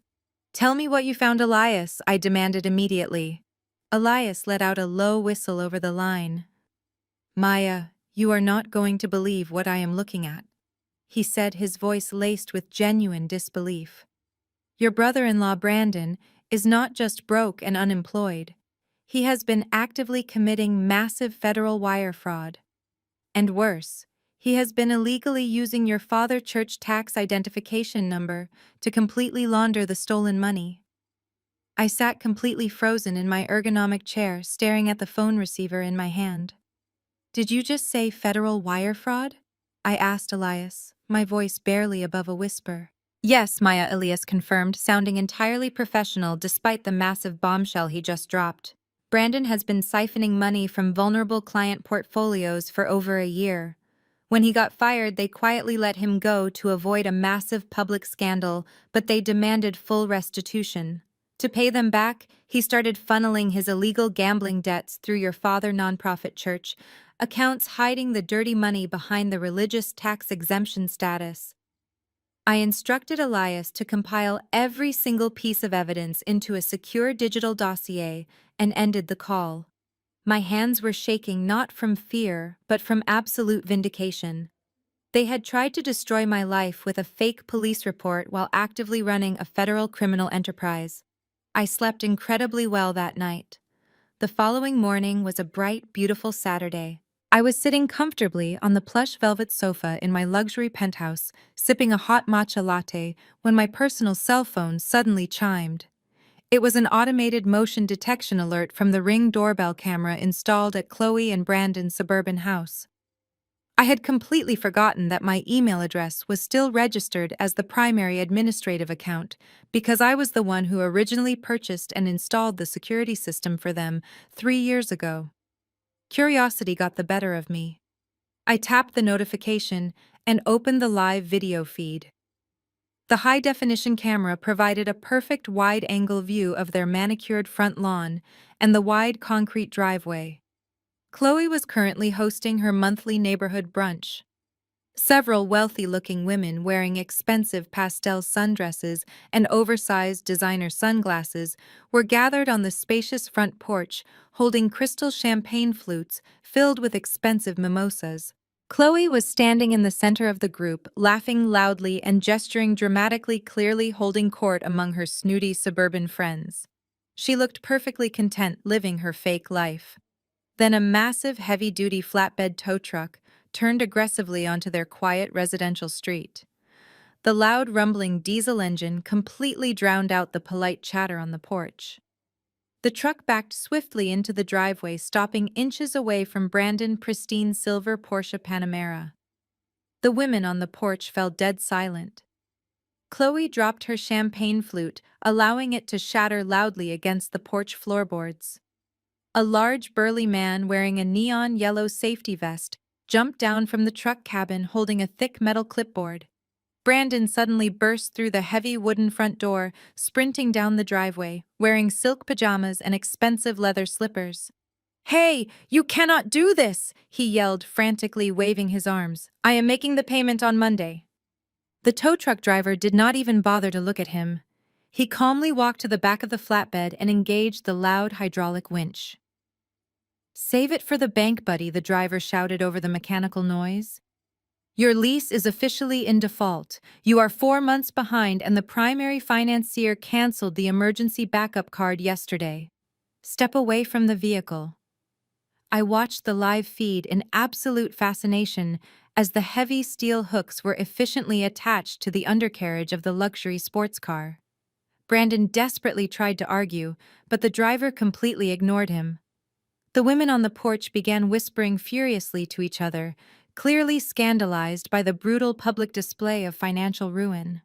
"Tell me what you found, Elias," I demanded immediately. Elias let out a low whistle over the line. "Maya, you are not going to believe what I am looking at," he said, his voice laced with genuine disbelief. "Your brother-in-law Brandon is not just broke and unemployed. He has been actively committing massive federal wire fraud. And worse, he has been illegally using your father church tax identification number to completely launder the stolen money." I sat completely frozen in my ergonomic chair, staring at the phone receiver in my hand. "Did you just say federal wire fraud?" I asked Elias, my voice barely above a whisper. "Yes," Maya Elias confirmed, sounding entirely professional despite the massive bombshell he just dropped. "Brandon has been siphoning money from vulnerable client portfolios for over a year. When he got fired, they quietly let him go to avoid a massive public scandal, but they demanded full restitution. To pay them back, he started funneling his illegal gambling debts through your father nonprofit church, accounts hiding the dirty money behind the religious tax exemption status." I instructed Elias to compile every single piece of evidence into a secure digital dossier and ended the call. My hands were shaking not from fear, but from absolute vindication. They had tried to destroy my life with a fake police report while actively running a federal criminal enterprise. I slept incredibly well that night. The following morning was a bright, beautiful Saturday. I was sitting comfortably on the plush velvet sofa in my luxury penthouse, sipping a hot matcha latte, when my personal cell phone suddenly chimed. It was an automated motion detection alert from the Ring doorbell camera installed at Chloe and Brandon's suburban house. I had completely forgotten that my email address was still registered as the primary administrative account, because I was the one who originally purchased and installed the security system for them 3 years ago. Curiosity got the better of me. I tapped the notification and opened the live video feed. The high-definition camera provided a perfect wide-angle view of their manicured front lawn and the wide concrete driveway. Chloe was currently hosting her monthly neighborhood brunch. Several wealthy-looking women wearing expensive pastel sundresses and oversized designer sunglasses were gathered on the spacious front porch, holding crystal champagne flutes filled with expensive mimosas. Chloe was standing in the center of the group, laughing loudly and gesturing dramatically, clearly holding court among her snooty suburban friends. She looked perfectly content living her fake life. Then a massive, heavy-duty flatbed tow truck turned aggressively onto their quiet residential street. The loud, rumbling diesel engine completely drowned out the polite chatter on the porch. The truck backed swiftly into the driveway, stopping inches away from Brandon's pristine silver Porsche Panamera. The women on the porch fell dead silent. Chloe dropped her champagne flute, allowing it to shatter loudly against the porch floorboards. A large, burly man wearing a neon yellow safety vest jumped down from the truck cabin holding a thick metal clipboard. Brandon suddenly burst through the heavy wooden front door, sprinting down the driveway, wearing silk pajamas and expensive leather slippers. "Hey, you cannot do this!" he yelled, frantically waving his arms. "I am making the payment on Monday." The tow truck driver did not even bother to look at him. He calmly walked to the back of the flatbed and engaged the loud hydraulic winch. "Save it for the bank, buddy," the driver shouted over the mechanical noise. "Your lease is officially in default. You are 4 months behind and the primary financier canceled the emergency backup card yesterday. Step away from the vehicle." I watched the live feed in absolute fascination as the heavy steel hooks were efficiently attached to the undercarriage of the luxury sports car. Brandon desperately tried to argue, but the driver completely ignored him. The women on the porch began whispering furiously to each other, clearly scandalized by the brutal public display of financial ruin.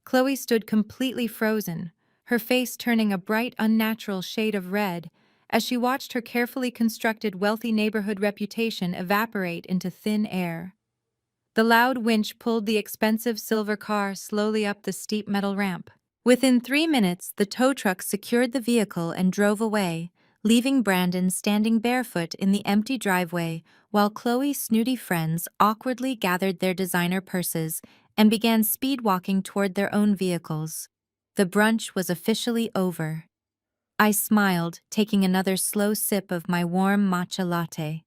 Chloe stood completely frozen, her face turning a bright, unnatural shade of red, as she watched her carefully constructed wealthy neighborhood reputation evaporate into thin air. The loud winch pulled the expensive silver car slowly up the steep metal ramp. Within 3 minutes, the tow truck secured the vehicle and drove away, leaving Brandon standing barefoot in the empty driveway while Chloe's snooty friends awkwardly gathered their designer purses and began speed-walking toward their own vehicles. The brunch was officially over. I smiled, taking another slow sip of my warm matcha latte.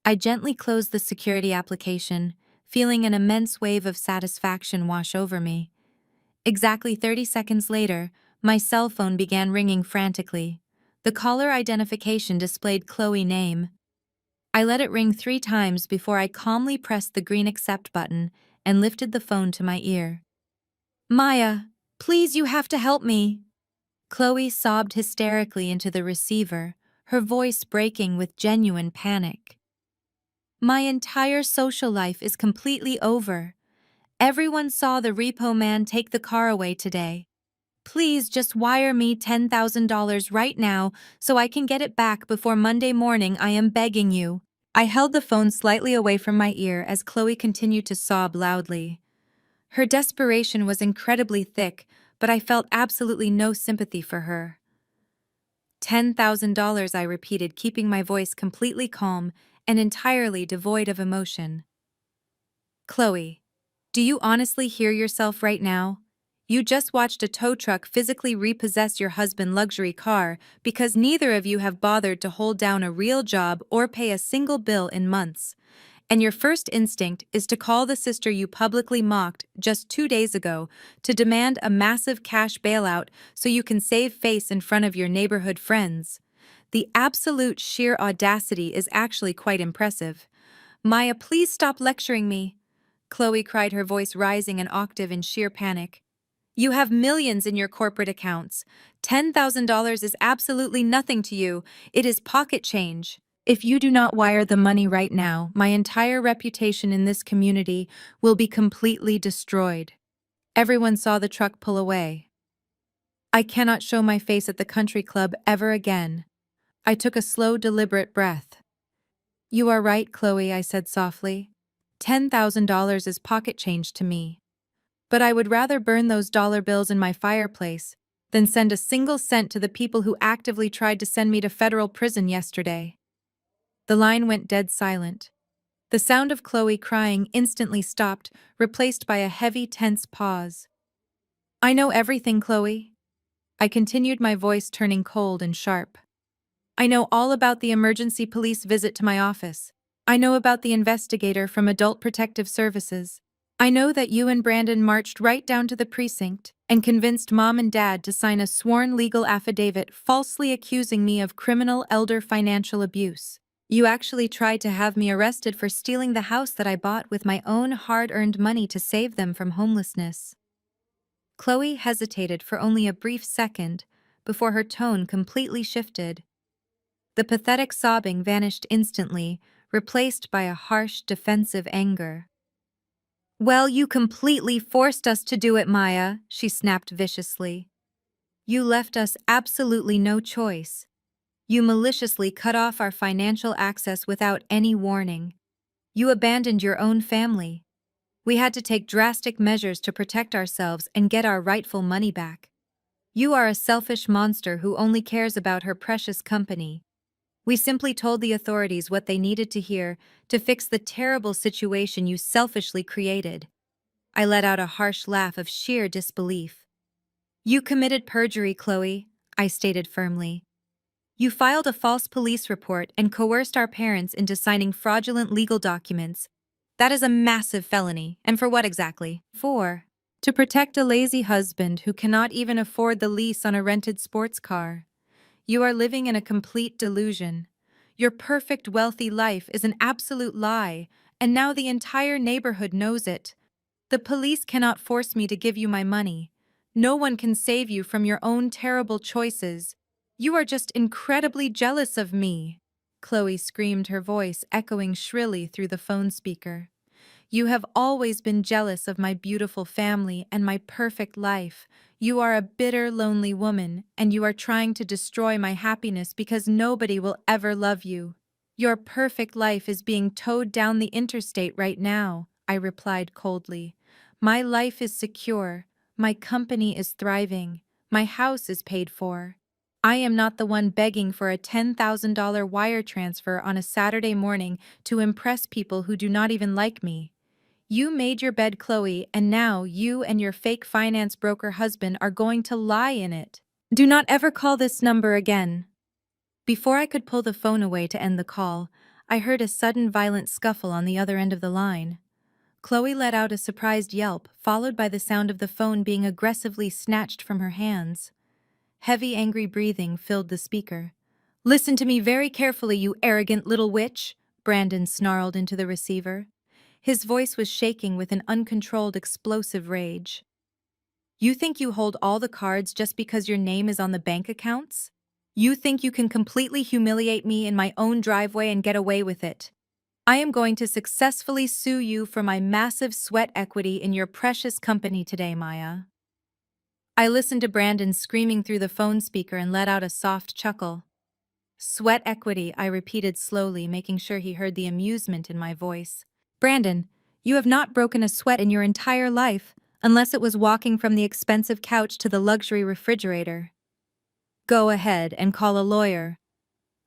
I gently closed the security application, feeling an immense wave of satisfaction wash over me. Exactly 30 seconds later, my cell phone began ringing frantically. The caller identification displayed Chloe's name. I let it ring 3 times before I calmly pressed the green accept button and lifted the phone to my ear. "Maya, please, you have to help me." Chloe sobbed hysterically into the receiver, her voice breaking with genuine panic. "My entire social life is completely over. Everyone saw the repo man take the car away today. Please just wire me $10,000 right now so I can get it back before Monday morning. I am begging you." I held the phone slightly away from my ear as Chloe continued to sob loudly. Her desperation was incredibly thick, but I felt absolutely no sympathy for her. $10,000, I repeated, keeping my voice completely calm and entirely devoid of emotion. "Chloe, do you honestly hear yourself right now? You just watched a tow truck physically repossess your husband's luxury car because neither of you have bothered to hold down a real job or pay a single bill in months. And your first instinct is to call the sister you publicly mocked just 2 days ago to demand a massive cash bailout so you can save face in front of your neighborhood friends. The absolute sheer audacity is actually quite impressive. Maya, please stop lecturing me," Chloe cried, her voice rising an octave in sheer panic. "You have millions in your corporate accounts. $10,000 is absolutely nothing to you. It is pocket change. If you do not wire the money right now, my entire reputation in this community will be completely destroyed." Everyone saw the truck pull away. I cannot show my face at the country club ever again. I took a slow, deliberate breath. "You are right, Chloe," I said softly. $10,000 is pocket change to me. But I would rather burn those dollar bills in my fireplace than send a single cent to the people who actively tried to send me to federal prison yesterday. The line went dead silent. The sound of Chloe crying instantly stopped, replaced by a heavy, tense pause. "I know everything, Chloe," I continued, my voice turning cold and sharp. "I know all about the emergency police visit to my office. I know about the investigator from Adult Protective Services. I know that you and Brandon marched right down to the precinct and convinced Mom and Dad to sign a sworn legal affidavit falsely accusing me of criminal elder financial abuse. You actually tried to have me arrested for stealing the house that I bought with my own hard-earned money to save them from homelessness." Chloe hesitated for only a brief second before her tone completely shifted. The pathetic sobbing vanished instantly, replaced by a harsh, defensive anger. "Well, you completely forced us to do it, Maya," she snapped viciously. "You left us absolutely no choice. You maliciously cut off our financial access without any warning. You abandoned your own family. We had to take drastic measures to protect ourselves and get our rightful money back. You are a selfish monster who only cares about her precious company. We simply told the authorities what they needed to hear to fix the terrible situation you selfishly created." I let out a harsh laugh of sheer disbelief. "You committed perjury, Chloe," I stated firmly. "You filed a false police report and coerced our parents into signing fraudulent legal documents. That is a massive felony, and for what exactly? For to protect a lazy husband who cannot even afford the lease on a rented sports car. You are living in a complete delusion. Your perfect wealthy life is an absolute lie, and now the entire neighborhood knows it. The police cannot force me to give you my money. No one can save you from your own terrible choices. You are just incredibly jealous of me," Chloe screamed, her voice echoing shrilly through the phone speaker. You have always been jealous of my beautiful family and my perfect life. You are a bitter, lonely woman, and you are trying to destroy my happiness because nobody will ever love you. Your perfect life is being towed down the interstate right now, I replied coldly. My life is secure. My company is thriving. My house is paid for. I am not the one begging for a $10,000 wire transfer on a Saturday morning to impress people who do not even like me. You made your bed, Chloe, and now you and your fake finance broker husband are going to lie in it. Do not ever call this number again. Before I could pull the phone away to end the call, I heard a sudden violent scuffle on the other end of the line. Chloe let out a surprised yelp, followed by the sound of the phone being aggressively snatched from her hands. Heavy, angry breathing filled the speaker. "Listen to me very carefully, you arrogant little witch," Brandon snarled into the receiver. His voice was shaking with an uncontrolled, explosive rage. "You think you hold all the cards just because your name is on the bank accounts? You think you can completely humiliate me in my own driveway and get away with it? I am going to successfully sue you for my massive sweat equity in your precious company today, Maya." I listened to Brandon screaming through the phone speaker and let out a soft chuckle. "Sweat equity," I repeated slowly, making sure he heard the amusement in my voice. "Brandon, you have not broken a sweat in your entire life, unless it was walking from the expensive couch to the luxury refrigerator. Go ahead and call a lawyer.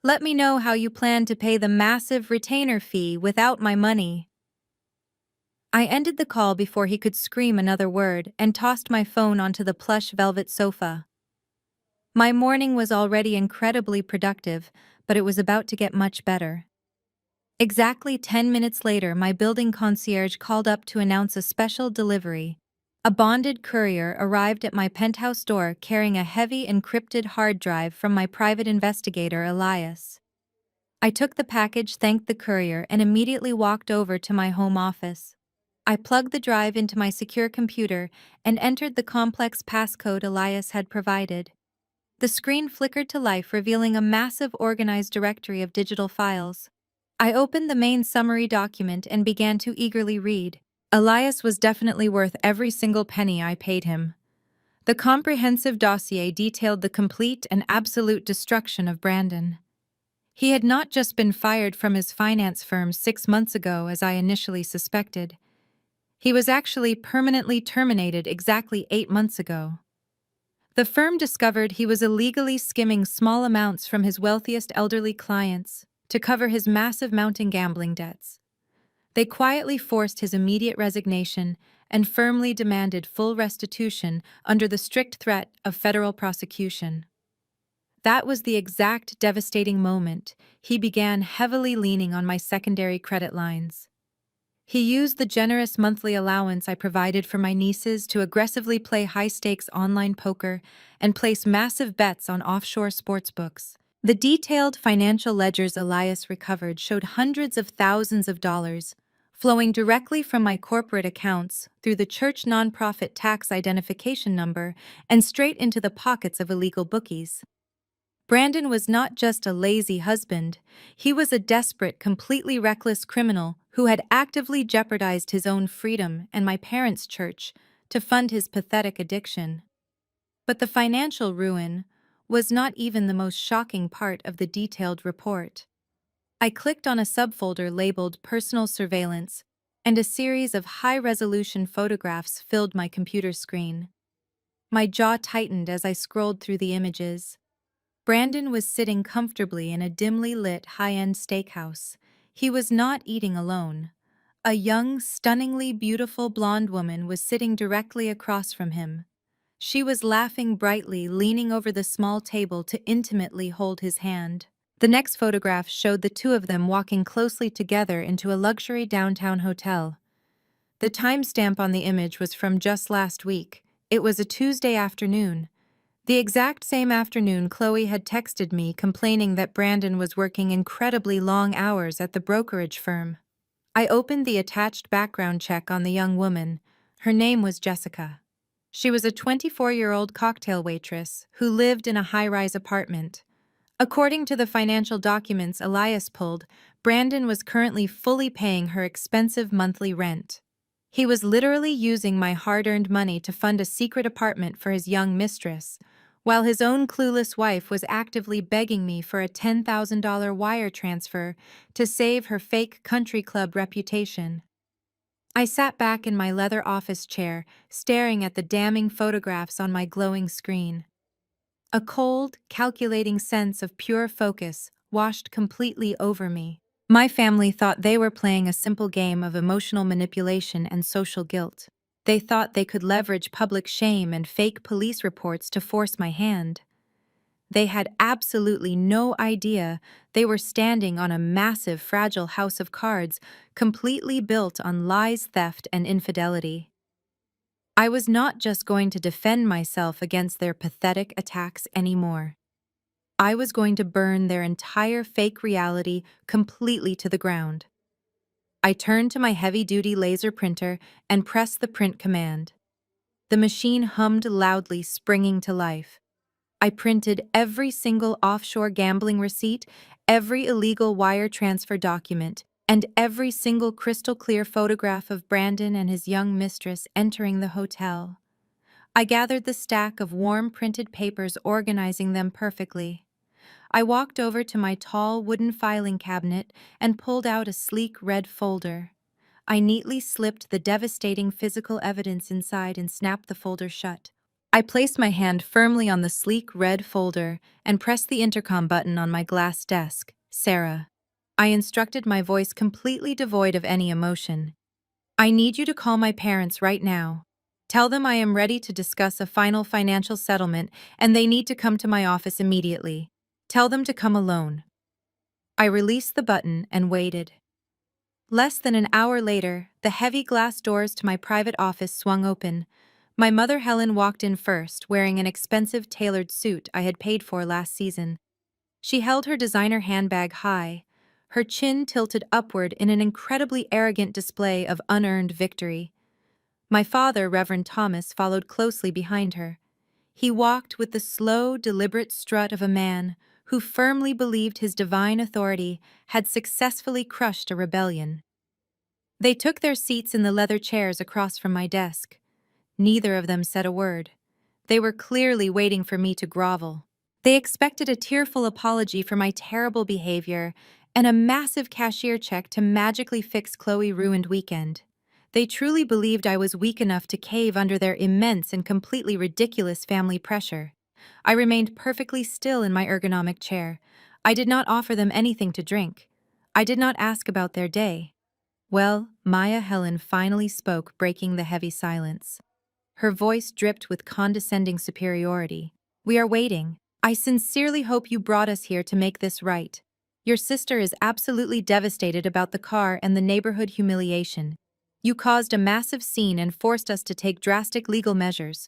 Let me know how you plan to pay the massive retainer fee without my money." I ended the call before he could scream another word and tossed my phone onto the plush velvet sofa. My morning was already incredibly productive, but it was about to get much better. Exactly 10 minutes later, my building concierge called up to announce a special delivery. A bonded courier arrived at my penthouse door carrying a heavy encrypted hard drive from my private investigator, Elias. I took the package, thanked the courier, and immediately walked over to my home office. I plugged the drive into my secure computer and entered the complex passcode Elias had provided. The screen flickered to life, revealing a massive organized directory of digital files. I opened the main summary document and began to eagerly read. Elias was definitely worth every single penny I paid him. The comprehensive dossier detailed the complete and absolute destruction of Brandon. He had not just been fired from his finance firm 6 months ago, as I initially suspected. He was actually permanently terminated exactly 8 months ago. The firm discovered he was illegally skimming small amounts from his wealthiest elderly clients to cover his massive mounting gambling debts. They quietly forced his immediate resignation and firmly demanded full restitution under the strict threat of federal prosecution. That was the exact devastating moment he began heavily leaning on my secondary credit lines. He used the generous monthly allowance I provided for my nieces to aggressively play high-stakes online poker and place massive bets on offshore sportsbooks. The detailed financial ledgers Elias recovered showed hundreds of thousands of dollars flowing directly from my corporate accounts through the church nonprofit tax identification number and straight into the pockets of illegal bookies. Brandon was not just a lazy husband, he was a desperate, completely reckless criminal who had actively jeopardized his own freedom and my parents' church to fund his pathetic addiction. But the financial ruin was not even the most shocking part of the detailed report. I clicked on a subfolder labeled Personal Surveillance, and a series of high-resolution photographs filled my computer screen. My jaw tightened as I scrolled through the images. Brandon was sitting comfortably in a dimly lit high-end steakhouse. He was not eating alone. A young, stunningly beautiful blonde woman was sitting directly across from him. She was laughing brightly, leaning over the small table to intimately hold his hand. The next photograph showed the two of them walking closely together into a luxury downtown hotel. The timestamp on the image was from just last week. It was a Tuesday afternoon. The exact same afternoon Chloe had texted me complaining that Brandon was working incredibly long hours at the brokerage firm. I opened the attached background check on the young woman. Her name was Jessica. She was a 24-year-old cocktail waitress who lived in a high-rise apartment. According to the financial documents Elias pulled, Brandon was currently fully paying her expensive monthly rent. He was literally using my hard-earned money to fund a secret apartment for his young mistress, while his own clueless wife was actively begging me for a $10,000 wire transfer to save her fake country club reputation. I sat back in my leather office chair, staring at the damning photographs on my glowing screen. A cold, calculating sense of pure focus washed completely over me. My family thought they were playing a simple game of emotional manipulation and social guilt. They thought they could leverage public shame and fake police reports to force my hand. They had absolutely no idea they were standing on a massive, fragile house of cards completely built on lies, theft, and infidelity. I was not just going to defend myself against their pathetic attacks anymore. I was going to burn their entire fake reality completely to the ground. I turned to my heavy-duty laser printer and pressed the print command. The machine hummed loudly, springing to life. I printed every single offshore gambling receipt, every illegal wire transfer document, and every single crystal-clear photograph of Brandon and his young mistress entering the hotel. I gathered the stack of warm printed papers, organizing them perfectly. I walked over to my tall wooden filing cabinet and pulled out a sleek red folder. I neatly slipped the devastating physical evidence inside and snapped the folder shut. I placed my hand firmly on the sleek red folder and pressed the intercom button on my glass desk. "Sarah," I instructed, my voice completely devoid of any emotion. "I need you to call my parents right now. Tell them I am ready to discuss a final financial settlement and they need to come to my office immediately. Tell them to come alone." I released the button and waited. Less than an hour later, the heavy glass doors to my private office swung open. My mother Helen walked in first, wearing an expensive tailored suit I had paid for last season. She held her designer handbag high, her chin tilted upward in an incredibly arrogant display of unearned victory. My father, Reverend Thomas, followed closely behind her. He walked with the slow, deliberate strut of a man who firmly believed his divine authority had successfully crushed a rebellion. They took their seats in the leather chairs across from my desk. Neither of them said a word. They were clearly waiting for me to grovel. They expected a tearful apology for my terrible behavior and a massive cashier check to magically fix Chloe's ruined weekend. They truly believed I was weak enough to cave under their immense and completely ridiculous family pressure. I remained perfectly still in my ergonomic chair. I did not offer them anything to drink. I did not ask about their day. Well, Maya Helen finally spoke, breaking the heavy silence. Her voice dripped with condescending superiority. "We are waiting. I sincerely hope you brought us here to make this right. Your sister is absolutely devastated about the car and the neighborhood humiliation. You caused a massive scene and forced us to take drastic legal measures.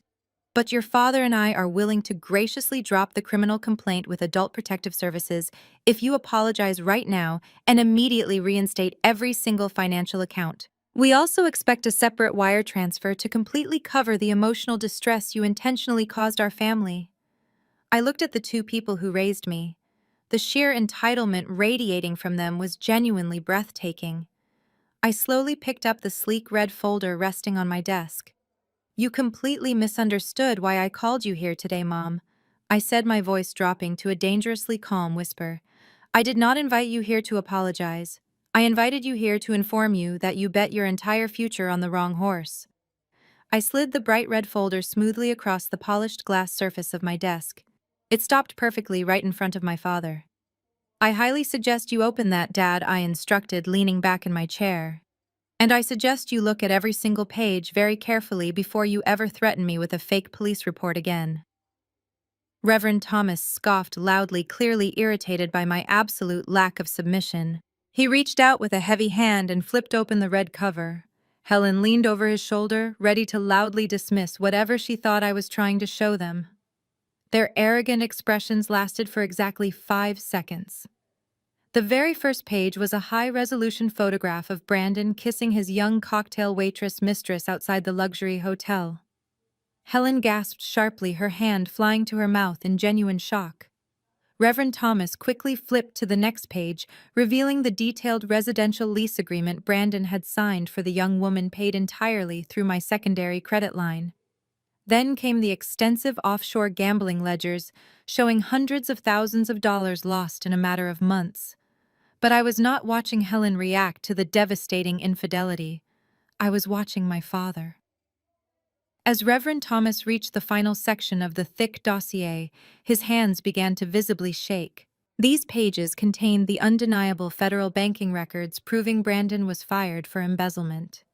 But your father and I are willing to graciously drop the criminal complaint with Adult Protective Services if you apologize right now and immediately reinstate every single financial account. We also expect a separate wire transfer to completely cover the emotional distress you intentionally caused our family." I looked at the two people who raised me. The sheer entitlement radiating from them was genuinely breathtaking. I slowly picked up the sleek red folder resting on my desk. "You completely misunderstood why I called you here today, Mom," I said, my voice dropping to a dangerously calm whisper. "I did not invite you here to apologize. I invited you here to inform you that you bet your entire future on the wrong horse." I slid the bright red folder smoothly across the polished glass surface of my desk. It stopped perfectly right in front of my father. "I highly suggest you open that, Dad," I instructed, leaning back in my chair. "And I suggest you look at every single page very carefully before you ever threaten me with a fake police report again." Reverend Thomas scoffed loudly, clearly irritated by my absolute lack of submission. He reached out with a heavy hand and flipped open the red cover. Helen leaned over his shoulder, ready to loudly dismiss whatever she thought I was trying to show them. Their arrogant expressions lasted for exactly 5 seconds. The very first page was a high-resolution photograph of Brandon kissing his young cocktail waitress mistress outside the luxury hotel. Helen gasped sharply, her hand flying to her mouth in genuine shock. Reverend Thomas quickly flipped to the next page, revealing the detailed residential lease agreement Brandon had signed for the young woman paid entirely through my secondary credit line. Then came the extensive offshore gambling ledgers, showing hundreds of thousands of dollars lost in a matter of months. But I was not watching Helen react to the devastating infidelity. I was watching my father. As Reverend Thomas reached the final section of the thick dossier, his hands began to visibly shake. These pages contained the undeniable federal banking records proving Brandon was fired for embezzlement.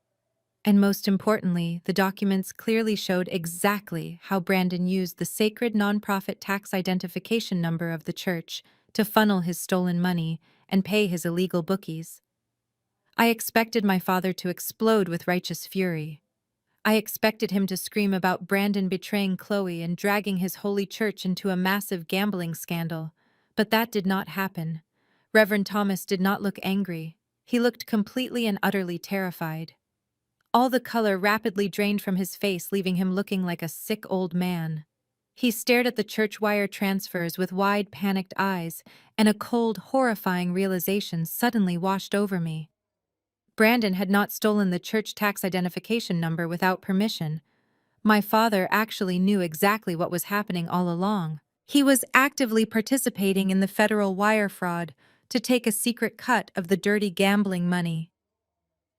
And most importantly, the documents clearly showed exactly how Brandon used the sacred nonprofit tax identification number of the church to funnel his stolen money and pay his illegal bookies. I expected my father to explode with righteous fury. I expected him to scream about Brandon betraying Chloe and dragging his holy church into a massive gambling scandal. But that did not happen. Reverend Thomas did not look angry. He looked completely and utterly terrified. All the color rapidly drained from his face, leaving him looking like a sick old man. He stared at the church wire transfers with wide, panicked eyes, and a cold, horrifying realization suddenly washed over me. Brandon had not stolen the church tax identification number without permission. My father actually knew exactly what was happening all along. He was actively participating in the federal wire fraud to take a secret cut of the dirty gambling money.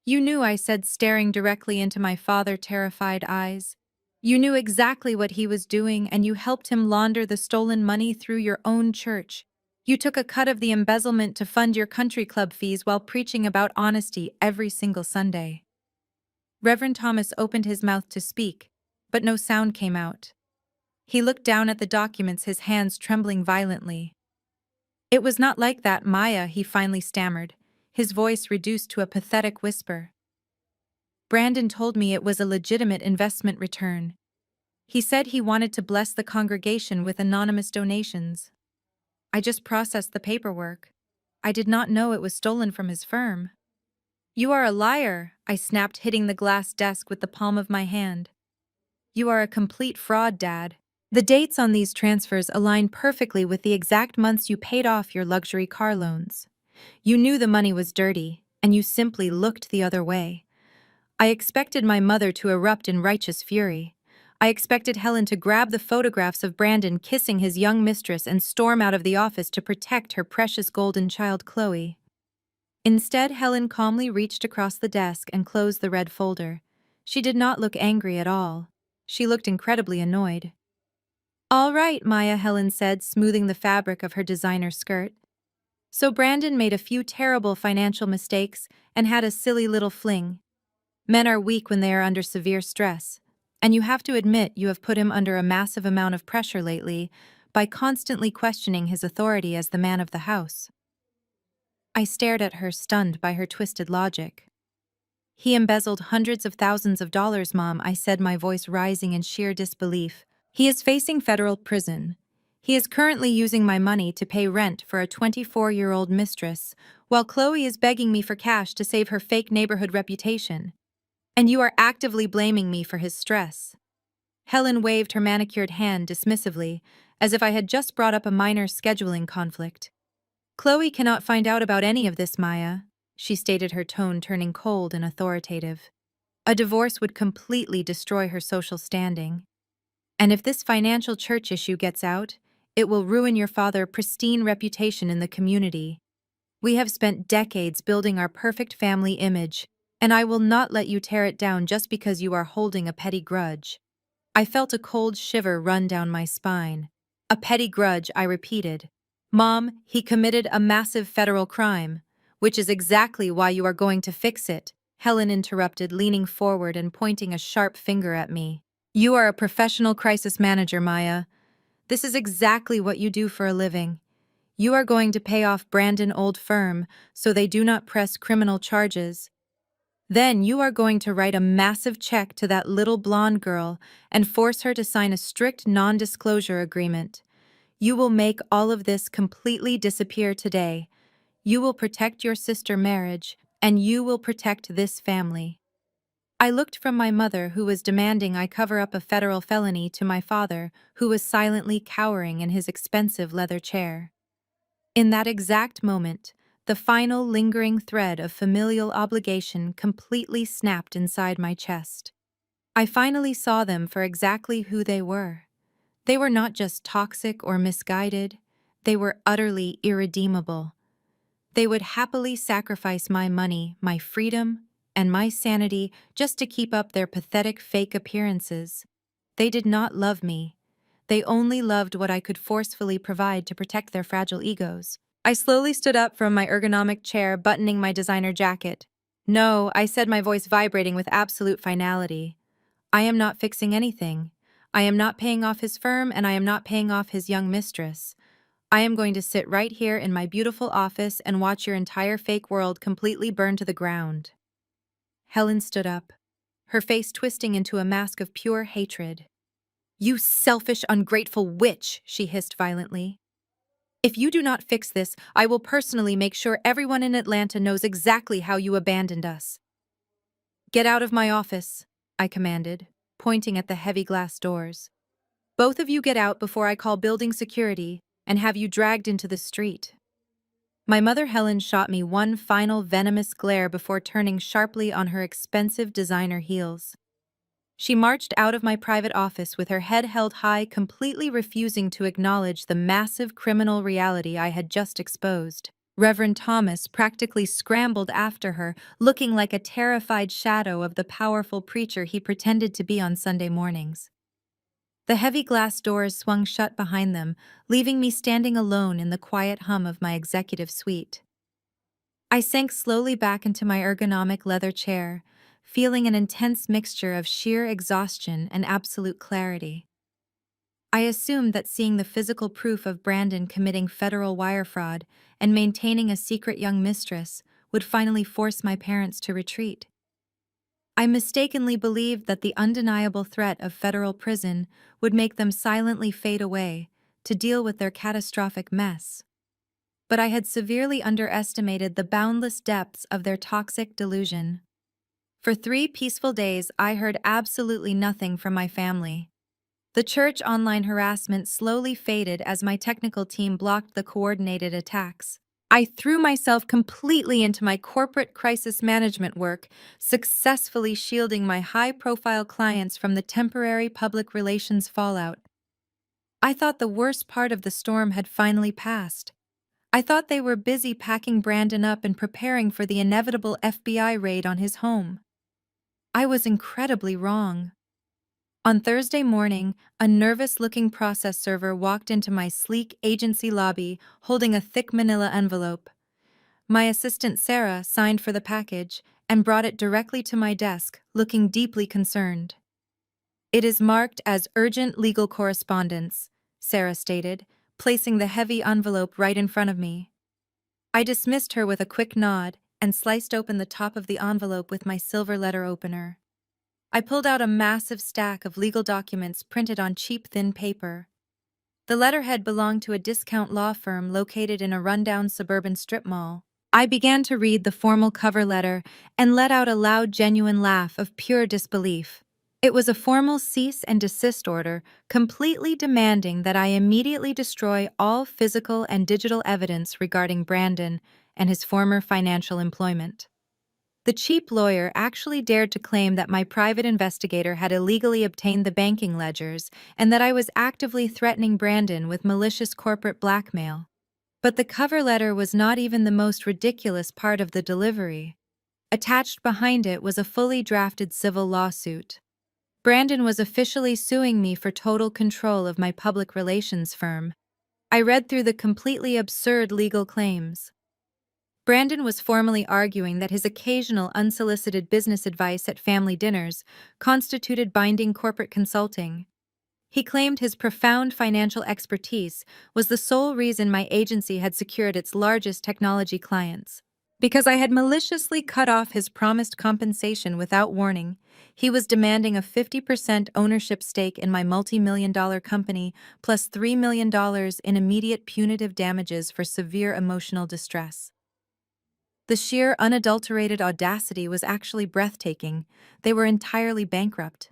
"You knew," I said, staring directly into my father's terrified eyes. "You knew exactly what he was doing, and you helped him launder the stolen money through your own church. You took a cut of the embezzlement to fund your country club fees while preaching about honesty every single Sunday." Reverend Thomas opened his mouth to speak, but no sound came out. He looked down at the documents, his hands trembling violently. "It was not like that, Maya," he finally stammered, his voice reduced to a pathetic whisper. "Brandon told me it was a legitimate investment return. He said he wanted to bless the congregation with anonymous donations. I just processed the paperwork. I did not know it was stolen from his firm." "You are a liar," I snapped, hitting the glass desk with the palm of my hand. "You are a complete fraud, Dad. The dates on these transfers align perfectly with the exact months you paid off your luxury car loans. You knew the money was dirty, and you simply looked the other way." I expected my mother to erupt in righteous fury. I expected Helen to grab the photographs of Brandon kissing his young mistress and storm out of the office to protect her precious golden child Chloe. Instead, Helen calmly reached across the desk and closed the red folder. She did not look angry at all. She looked incredibly annoyed. "All right, Maya," Helen said, smoothing the fabric of her designer skirt. "So Brandon made a few terrible financial mistakes and had a silly little fling. Men are weak when they are under severe stress, and you have to admit you have put him under a massive amount of pressure lately by constantly questioning his authority as the man of the house." I stared at her, stunned by her twisted logic. "He embezzled hundreds of thousands of dollars, Mom," I said, my voice rising in sheer disbelief. "He is facing federal prison. He is currently using my money to pay rent for a 24-year-old mistress, while Chloe is begging me for cash to save her fake neighborhood reputation. And you are actively blaming me for his stress." Helen waved her manicured hand dismissively, as if I had just brought up a minor scheduling conflict. "Chloe cannot find out about any of this, Maya," she stated, her tone turning cold and authoritative. "A divorce would completely destroy her social standing. And if this financial church issue gets out, it will ruin your father's pristine reputation in the community. We have spent decades building our perfect family image, and I will not let you tear it down just because you are holding a petty grudge." I felt a cold shiver run down my spine. "A petty grudge," I repeated. "Mom, he committed a massive federal crime, which is exactly why you are going to fix it," Helen interrupted, leaning forward and pointing a sharp finger at me. "You are a professional crisis manager, Maya. This is exactly what you do for a living. You are going to pay off Brandon's old firm so they do not press criminal charges. Then you are going to write a massive check to that little blonde girl and force her to sign a strict non-disclosure agreement. You will make all of this completely disappear today. You will protect your sister's marriage, and you will protect this family." I looked from my mother, who was demanding I cover up a federal felony, to my father, who was silently cowering in his expensive leather chair. In that exact moment, the final lingering thread of familial obligation completely snapped inside my chest. I finally saw them for exactly who they were. They were not just toxic or misguided, they were utterly irredeemable. They would happily sacrifice my money, my freedom, and my sanity just to keep up their pathetic fake appearances. They did not love me. They only loved what I could forcefully provide to protect their fragile egos. I slowly stood up from my ergonomic chair, buttoning my designer jacket. "No," I said, my voice vibrating with absolute finality. "I am not fixing anything. I am not paying off his firm, and I am not paying off his young mistress. I am going to sit right here in my beautiful office and watch your entire fake world completely burn to the ground." Helen stood up, her face twisting into a mask of pure hatred. "You selfish, ungrateful witch," she hissed violently. "If you do not fix this, I will personally make sure everyone in Atlanta knows exactly how you abandoned us." "Get out of my office," I commanded, pointing at the heavy glass doors. "Both of you get out before I call building security and have you dragged into the street." My mother Helen shot me one final venomous glare before turning sharply on her expensive designer heels. She marched out of my private office with her head held high, completely refusing to acknowledge the massive criminal reality I had just exposed. Reverend Thomas practically scrambled after her, looking like a terrified shadow of the powerful preacher he pretended to be on Sunday mornings. The heavy glass doors swung shut behind them, leaving me standing alone in the quiet hum of my executive suite. I sank slowly back into my ergonomic leather chair, feeling an intense mixture of sheer exhaustion and absolute clarity. I assumed that seeing the physical proof of Brandon committing federal wire fraud and maintaining a secret young mistress would finally force my parents to retreat. I mistakenly believed that the undeniable threat of federal prison would make them silently fade away to deal with their catastrophic mess. But I had severely underestimated the boundless depths of their toxic delusion. For 3 peaceful days, I heard absolutely nothing from my family. The church online harassment slowly faded as my technical team blocked the coordinated attacks. I threw myself completely into my corporate crisis management work, successfully shielding my high-profile clients from the temporary public relations fallout. I thought the worst part of the storm had finally passed. I thought they were busy packing Brandon up and preparing for the inevitable FBI raid on his home. I was incredibly wrong. On Thursday morning, a nervous-looking process server walked into my sleek agency lobby holding a thick manila envelope. My assistant Sarah signed for the package and brought it directly to my desk, looking deeply concerned. "It is marked as urgent legal correspondence," Sarah stated, placing the heavy envelope right in front of me. I dismissed her with a quick nod and sliced open the top of the envelope with my silver letter opener. I pulled out a massive stack of legal documents printed on cheap, thin paper. The letterhead belonged to a discount law firm located in a rundown suburban strip mall. I began to read the formal cover letter and let out a loud, genuine laugh of pure disbelief. It was a formal cease and desist order, completely demanding that I immediately destroy all physical and digital evidence regarding Brandon and his former financial employment. The cheap lawyer actually dared to claim that my private investigator had illegally obtained the banking ledgers and that I was actively threatening Brandon with malicious corporate blackmail. But the cover letter was not even the most ridiculous part of the delivery. Attached behind it was a fully drafted civil lawsuit. Brandon was officially suing me for total control of my public relations firm. I read through the completely absurd legal claims. Brandon was formally arguing that his occasional unsolicited business advice at family dinners constituted binding corporate consulting. He claimed his profound financial expertise was the sole reason my agency had secured its largest technology clients. Because I had maliciously cut off his promised compensation without warning, he was demanding a 50% ownership stake in my multi-million-dollar company plus $3 million in immediate punitive damages for severe emotional distress. The sheer, unadulterated audacity was actually breathtaking. They were entirely bankrupt.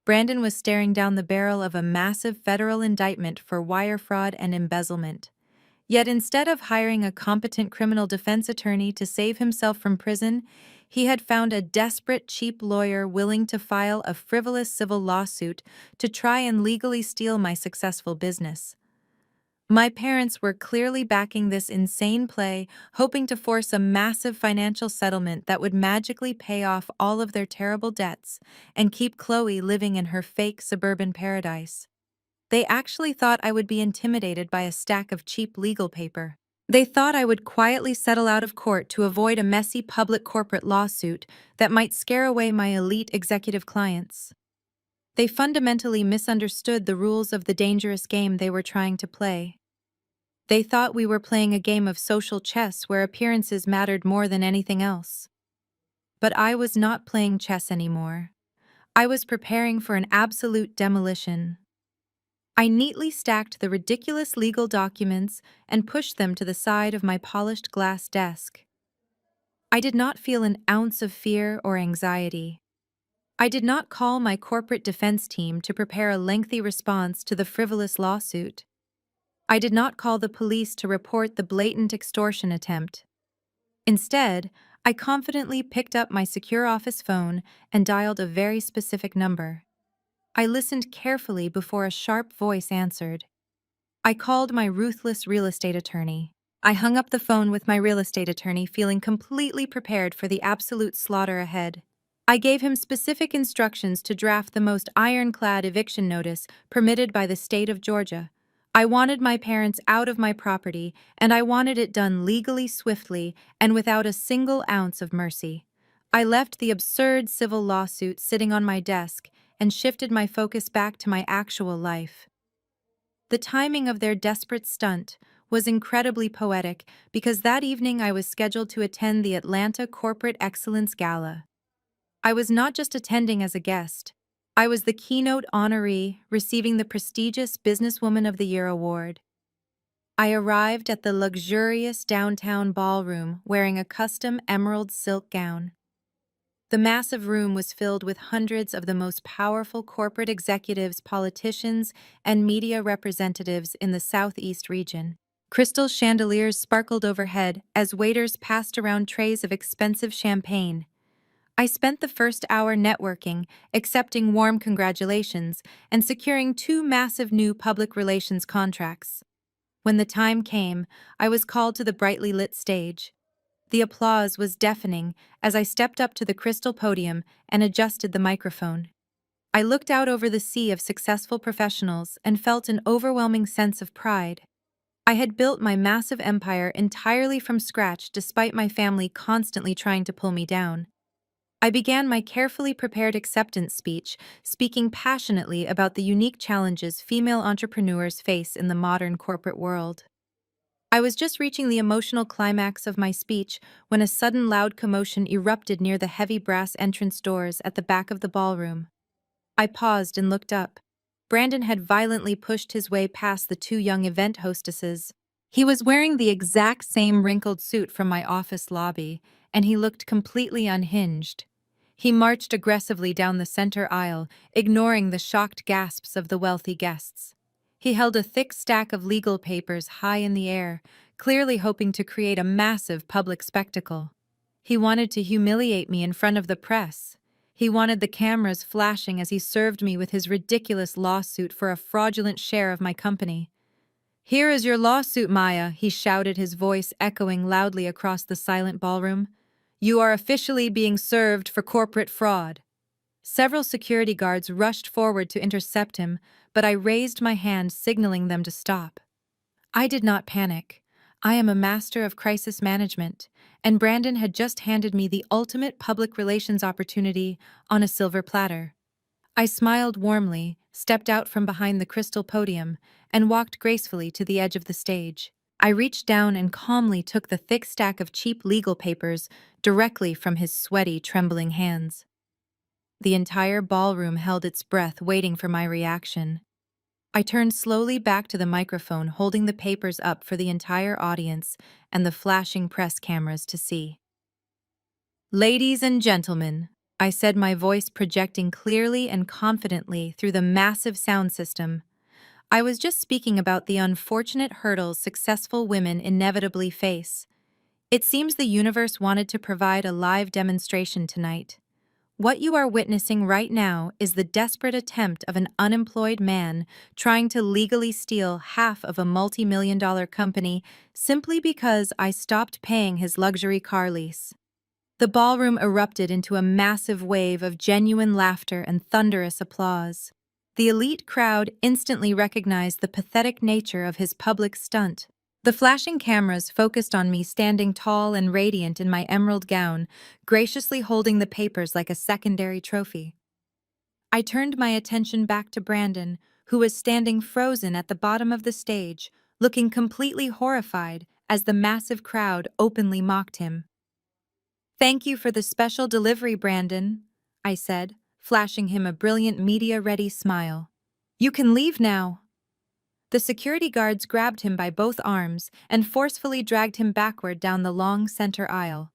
Brandon was staring down the barrel of a massive federal indictment for wire fraud and embezzlement. Yet instead of hiring a competent criminal defense attorney to save himself from prison, he had found a desperate, cheap lawyer willing to file a frivolous civil lawsuit to try and legally steal my successful business. My parents were clearly backing this insane play, hoping to force a massive financial settlement that would magically pay off all of their terrible debts and keep Chloe living in her fake suburban paradise. They actually thought I would be intimidated by a stack of cheap legal paper. They thought I would quietly settle out of court to avoid a messy public corporate lawsuit that might scare away my elite executive clients. They fundamentally misunderstood the rules of the dangerous game they were trying to play. They thought we were playing a game of social chess where appearances mattered more than anything else. But I was not playing chess anymore. I was preparing for an absolute demolition. I neatly stacked the ridiculous legal documents and pushed them to the side of my polished glass desk. I did not feel an ounce of fear or anxiety. I did not call my corporate defense team to prepare a lengthy response to the frivolous lawsuit. I did not call the police to report the blatant extortion attempt. Instead, I confidently picked up my secure office phone and dialed a very specific number. I listened carefully before a sharp voice answered. I called my ruthless real estate attorney. I hung up the phone with my real estate attorney, feeling completely prepared for the absolute slaughter ahead. I gave him specific instructions to draft the most ironclad eviction notice permitted by the state of Georgia. I wanted my parents out of my property, and I wanted it done legally, swiftly, and without a single ounce of mercy. I left the absurd civil lawsuit sitting on my desk and shifted my focus back to my actual life. The timing of their desperate stunt was incredibly poetic because that evening I was scheduled to attend the Atlanta Corporate Excellence Gala. I was not just attending as a guest. I was the keynote honoree receiving the prestigious Businesswoman of the Year award. I arrived at the luxurious downtown ballroom wearing a custom emerald silk gown. The massive room was filled with hundreds of the most powerful corporate executives, politicians, and media representatives in the Southeast region. Crystal chandeliers sparkled overhead as waiters passed around trays of expensive champagne. I spent the first hour networking, accepting warm congratulations, and securing 2 massive new public relations contracts. When the time came, I was called to the brightly lit stage. The applause was deafening as I stepped up to the crystal podium and adjusted the microphone. I looked out over the sea of successful professionals and felt an overwhelming sense of pride. I had built my massive empire entirely from scratch despite my family constantly trying to pull me down. I began my carefully prepared acceptance speech, speaking passionately about the unique challenges female entrepreneurs face in the modern corporate world. I was just reaching the emotional climax of my speech when a sudden loud commotion erupted near the heavy brass entrance doors at the back of the ballroom. I paused and looked up. Brandon had violently pushed his way past the 2 young event hostesses. He was wearing the exact same wrinkled suit from my office lobby, and he looked completely unhinged. He marched aggressively down the center aisle, ignoring the shocked gasps of the wealthy guests. He held a thick stack of legal papers high in the air, clearly hoping to create a massive public spectacle. He wanted to humiliate me in front of the press. He wanted the cameras flashing as he served me with his ridiculous lawsuit for a fraudulent share of my company. "Here is your lawsuit, Maya," he shouted, his voice echoing loudly across the silent ballroom. "You are officially being served for corporate fraud." Several security guards rushed forward to intercept him, but I raised my hand, signaling them to stop. I did not panic. I am a master of crisis management, and Brandon had just handed me the ultimate public relations opportunity on a silver platter. I smiled warmly, stepped out from behind the crystal podium, and walked gracefully to the edge of the stage. I reached down and calmly took the thick stack of cheap legal papers directly from his sweaty, trembling hands. The entire ballroom held its breath, waiting for my reaction. I turned slowly back to the microphone, holding the papers up for the entire audience and the flashing press cameras to see. "Ladies and gentlemen," I said, my voice projecting clearly and confidently through the massive sound system, I was just speaking about the unfortunate hurdles successful women inevitably face. It seems the universe wanted to provide a live demonstration tonight. What you are witnessing right now is the desperate attempt of an unemployed man trying to legally steal half of a multi-million-dollar company simply because I stopped paying his luxury car lease. The ballroom erupted into a massive wave of genuine laughter and thunderous applause. The elite crowd instantly recognized the pathetic nature of his public stunt. The flashing cameras focused on me standing tall and radiant in my emerald gown, graciously holding the papers like a secondary trophy. I turned my attention back to Brandon, who was standing frozen at the bottom of the stage, looking completely horrified as the massive crowd openly mocked him. "Thank you for the special delivery, Brandon," I said, flashing him a brilliant media-ready smile. "You can leave now." The security guards grabbed him by both arms and forcefully dragged him backward down the long center aisle.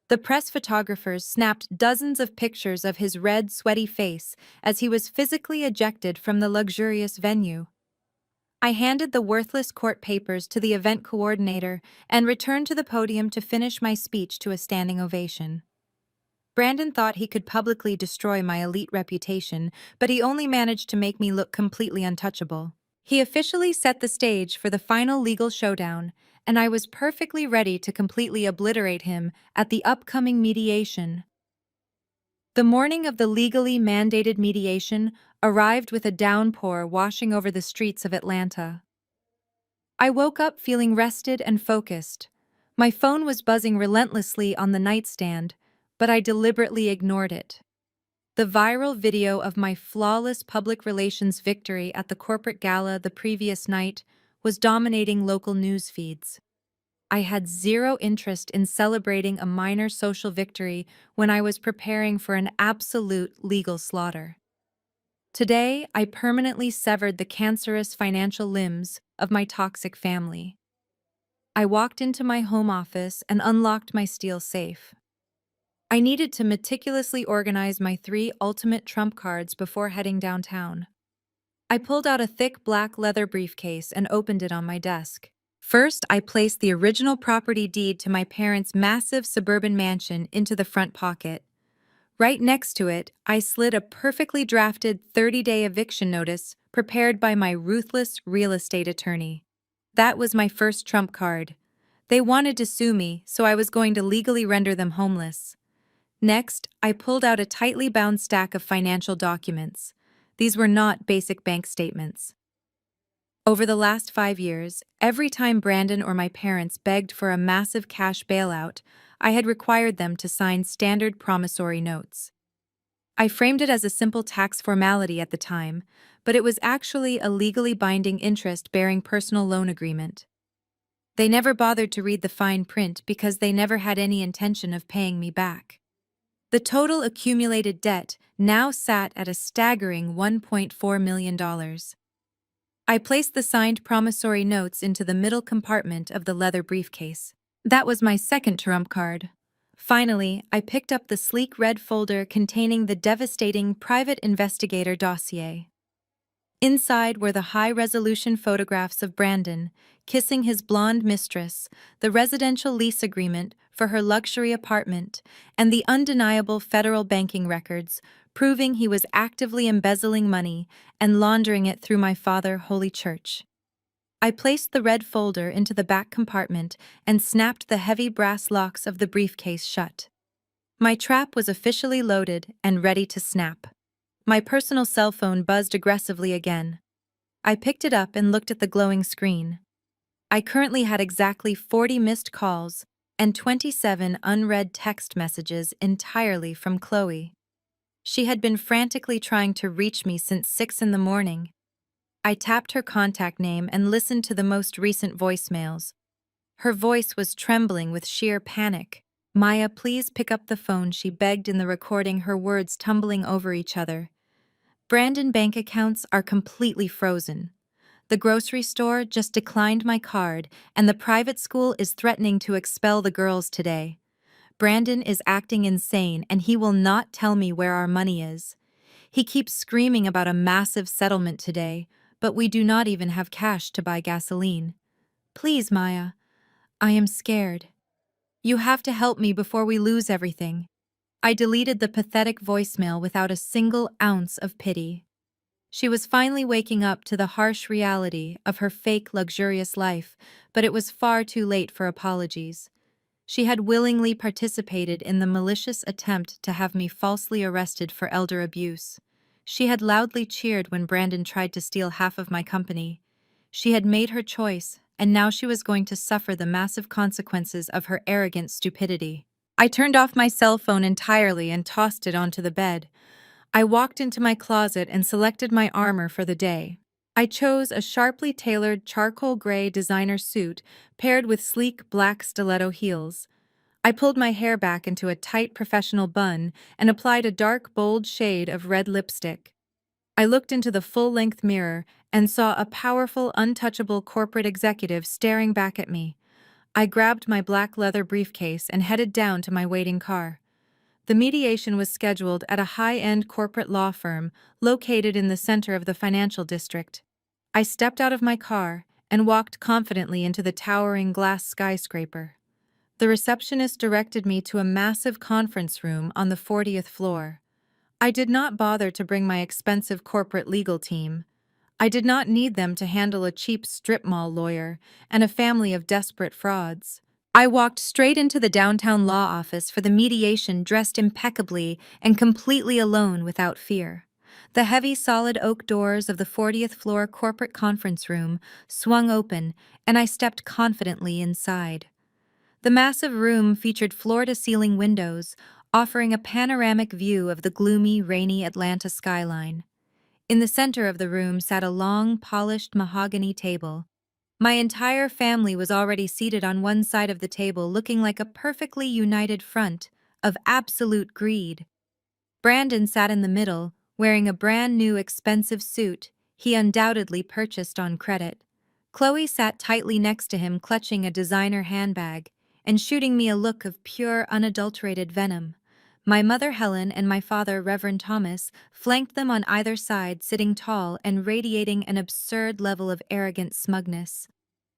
The press photographers snapped dozens of pictures of his red, sweaty face as he was physically ejected from the luxurious venue. I handed the worthless court papers to the event coordinator and returned to the podium to finish my speech to a standing ovation. Brandon thought he could publicly destroy my elite reputation, but he only managed to make me look completely untouchable. He officially set the stage for the final legal showdown, and I was perfectly ready to completely obliterate him at the upcoming mediation. The morning of the legally mandated mediation arrived with a downpour washing over the streets of Atlanta. I woke up feeling rested and focused. My phone was buzzing relentlessly on the nightstand, but I deliberately ignored it. The viral video of my flawless public relations victory at the corporate gala the previous night was dominating local news feeds. I had zero interest in celebrating a minor social victory when I was preparing for an absolute legal slaughter. Today, I permanently severed the cancerous financial limbs of my toxic family. I walked into my home office and unlocked my steel safe. I needed to meticulously organize my 3 ultimate trump cards before heading downtown. I pulled out a thick black leather briefcase and opened it on my desk. First, I placed the original property deed to my parents' massive suburban mansion into the front pocket. Right next to it, I slid a perfectly drafted 30-day eviction notice prepared by my ruthless real estate attorney. That was my first trump card. They wanted to sue me, so I was going to legally render them homeless. Next, I pulled out a tightly bound stack of financial documents. These were not basic bank statements. Over the last 5 years, every time Brandon or my parents begged for a massive cash bailout, I had required them to sign standard promissory notes. I framed it as a simple tax formality at the time, but it was actually a legally binding interest-bearing personal loan agreement. They never bothered to read the fine print because they never had any intention of paying me back. The total accumulated debt now sat at a staggering $1.4 million. I placed the signed promissory notes into the middle compartment of the leather briefcase. That was my second trump card. Finally, I picked up the sleek red folder containing the devastating private investigator dossier. Inside were the high-resolution photographs of Brandon, kissing his blonde mistress, the residential lease agreement for her luxury apartment, and the undeniable federal banking records, proving he was actively embezzling money and laundering it through my father, Holy Church. I placed the red folder into the back compartment and snapped the heavy brass locks of the briefcase shut. My trap was officially loaded and ready to snap. My personal cell phone buzzed aggressively again. I picked it up and looked at the glowing screen. I currently had exactly 40 missed calls and 27 unread text messages entirely from Chloe. She had been frantically trying to reach me since 6 in the morning. I tapped her contact name and listened to the most recent voicemails. Her voice was trembling with sheer panic. "Maya, please pick up the phone," she begged in the recording, her words tumbling over each other. "Brandon bank accounts are completely frozen. The grocery store just declined my card, and the private school is threatening to expel the girls today. Brandon is acting insane, and he will not tell me where our money is. He keeps screaming about a massive settlement today, but we do not even have cash to buy gasoline. Please, Maya, I am scared. You have to help me before we lose everything. I deleted the pathetic voicemail without a single ounce of pity. She was finally waking up to the harsh reality of her fake, luxurious life, but it was far too late for apologies. She had willingly participated in the malicious attempt to have me falsely arrested for elder abuse. She had loudly cheered when Brandon tried to steal half of my company. She had made her choice, and now she was going to suffer the massive consequences of her arrogant stupidity. I turned off my cell phone entirely and tossed it onto the bed. I walked into my closet and selected my armor for the day. I chose a sharply tailored charcoal gray designer suit paired with sleek black stiletto heels. I pulled my hair back into a tight professional bun and applied a dark, bold shade of red lipstick. I looked into the full-length mirror and saw a powerful, untouchable corporate executive staring back at me. I grabbed my black leather briefcase and headed down to my waiting car. The mediation was scheduled at a high-end corporate law firm located in the center of the financial district. I stepped out of my car and walked confidently into the towering glass skyscraper. The receptionist directed me to a massive conference room on the 40th floor. I did not bother to bring my expensive corporate legal team. I did not need them to handle a cheap strip mall lawyer and a family of desperate frauds. I walked straight into the downtown law office for the mediation dressed impeccably and completely alone without fear. The heavy solid oak doors of the 40th floor corporate conference room swung open, and I stepped confidently inside. The massive room featured floor-to-ceiling windows, offering a panoramic view of the gloomy, rainy Atlanta skyline. In the center of the room sat a long, polished mahogany table. My entire family was already seated on one side of the table, looking like a perfectly united front of absolute greed. Brandon sat in the middle, wearing a brand-new expensive suit he undoubtedly purchased on credit. Chloe sat tightly next to him, clutching a designer handbag and shooting me a look of pure, unadulterated venom. My mother Helen and my father Reverend Thomas flanked them on either side, sitting tall and radiating an absurd level of arrogant smugness.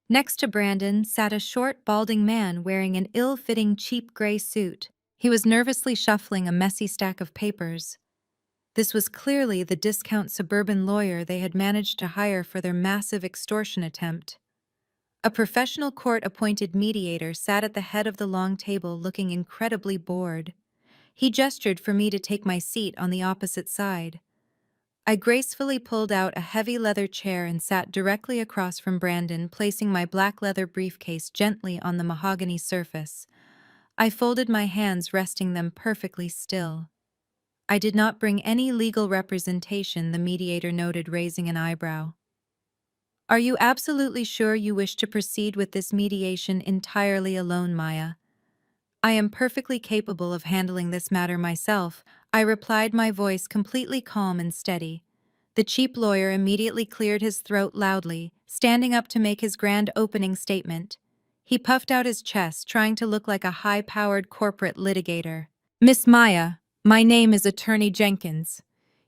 Next to Brandon sat a short, balding man wearing an ill-fitting cheap gray suit. He was nervously shuffling a messy stack of papers. This was clearly the discount suburban lawyer they had managed to hire for their massive extortion attempt. A professional court-appointed mediator sat at the head of the long table, looking incredibly bored. He gestured for me to take my seat on the opposite side. I gracefully pulled out a heavy leather chair and sat directly across from Brandon, placing my black leather briefcase gently on the mahogany surface. I folded my hands, resting them perfectly still. I did not bring any legal representation, the mediator noted, raising an eyebrow. Are you absolutely sure you wish to proceed with this mediation entirely alone, Maya? I am perfectly capable of handling this matter myself, I replied, my voice completely calm and steady. The cheap lawyer immediately cleared his throat loudly, standing up to make his grand opening statement. He puffed out his chest, trying to look like a high-powered corporate litigator. Miss Maya, my name is Attorney Jenkins.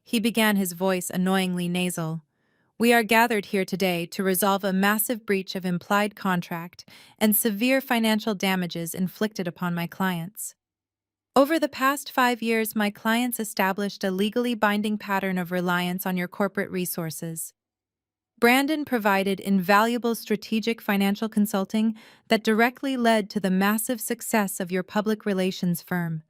He began, his voice annoyingly nasal. We are gathered here today to resolve a massive breach of implied contract and severe financial damages inflicted upon my clients. Over the past 5 years, my clients established a legally binding pattern of reliance on your corporate resources. Brandon provided invaluable strategic financial consulting that directly led to the massive success of your public relations firm.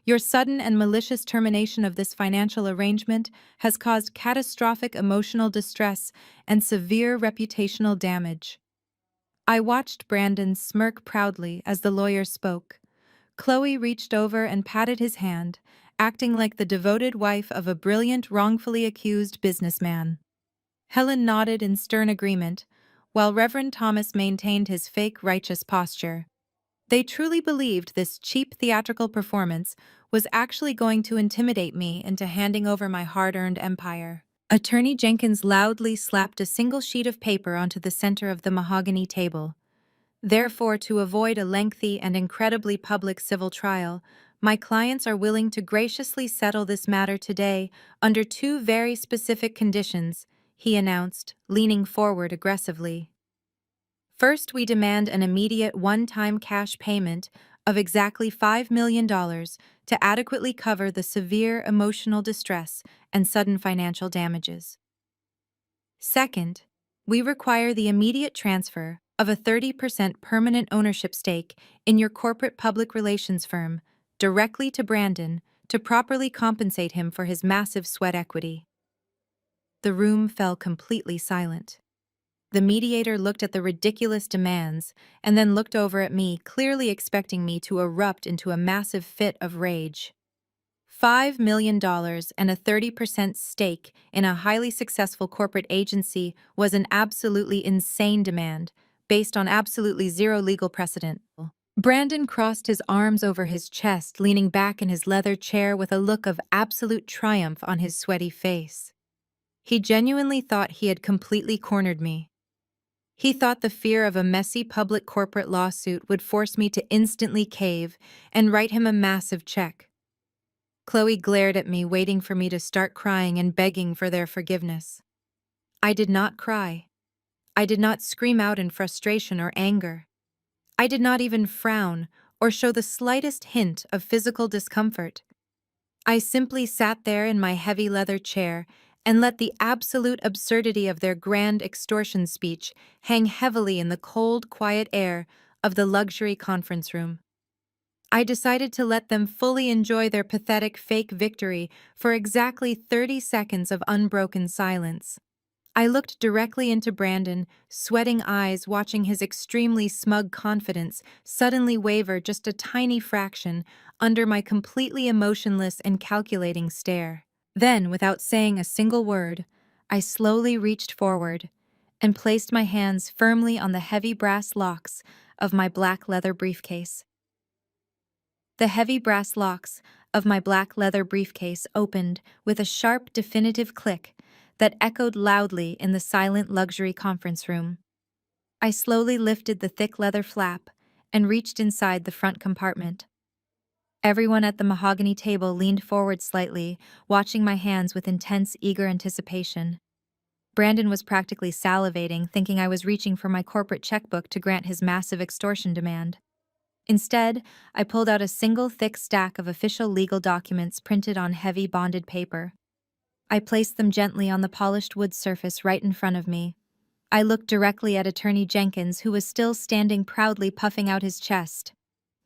Your sudden and malicious termination of this financial arrangement has caused catastrophic emotional distress and severe reputational damage. I watched Brandon smirk proudly as the lawyer spoke. Chloe reached over and patted his hand, acting like the devoted wife of a brilliant, wrongfully accused businessman. Helen nodded in stern agreement, while Reverend Thomas maintained his fake righteous posture. They truly believed this cheap theatrical performance was actually going to intimidate me into handing over my hard-earned empire. Attorney Jenkins loudly slapped a single sheet of paper onto the center of the mahogany table. Therefore, to avoid a lengthy and incredibly public civil trial, my clients are willing to graciously settle this matter today under 2 very specific conditions, he announced, leaning forward aggressively. First, we demand an immediate one-time cash payment of exactly $5 million to adequately cover the severe emotional distress and sudden financial damages. Second, we require the immediate transfer of a 30% permanent ownership stake in your corporate public relations firm directly to Brandon to properly compensate him for his massive sweat equity. The room fell completely silent. The mediator looked at the ridiculous demands and then looked over at me, clearly expecting me to erupt into a massive fit of rage. $5 million and a 30% stake in a highly successful corporate agency was an absolutely insane demand, based on absolutely zero legal precedent. Brandon crossed his arms over his chest, leaning back in his leather chair with a look of absolute triumph on his sweaty face. He genuinely thought he had completely cornered me. He thought the fear of a messy public corporate lawsuit would force me to instantly cave and write him a massive check. Chloe glared at me, waiting for me to start crying and begging for their forgiveness. I did not cry. I did not scream out in frustration or anger. I did not even frown or show the slightest hint of physical discomfort. I simply sat there in my heavy leather chair and let the absolute absurdity of their grand extortion speech hang heavily in the cold, quiet air of the luxury conference room. I decided to let them fully enjoy their pathetic fake victory for exactly 30 seconds of unbroken silence. I looked directly into Brandon, sweating eyes, watching his extremely smug confidence suddenly waver just a tiny fraction under my completely emotionless and calculating stare. Then, without saying a single word, I slowly reached forward and placed my hands firmly on the heavy brass locks of my black leather briefcase. The heavy brass locks of my black leather briefcase opened with a sharp, definitive click that echoed loudly in the silent luxury conference room. I slowly lifted the thick leather flap and reached inside the front compartment. Everyone at the mahogany table leaned forward slightly, watching my hands with intense, eager anticipation. Brandon was practically salivating, thinking I was reaching for my corporate checkbook to grant his massive extortion demand. Instead, I pulled out a single thick stack of official legal documents printed on heavy bonded paper. I placed them gently on the polished wood surface right in front of me. I looked directly at Attorney Jenkins, who was still standing proudly puffing out his chest.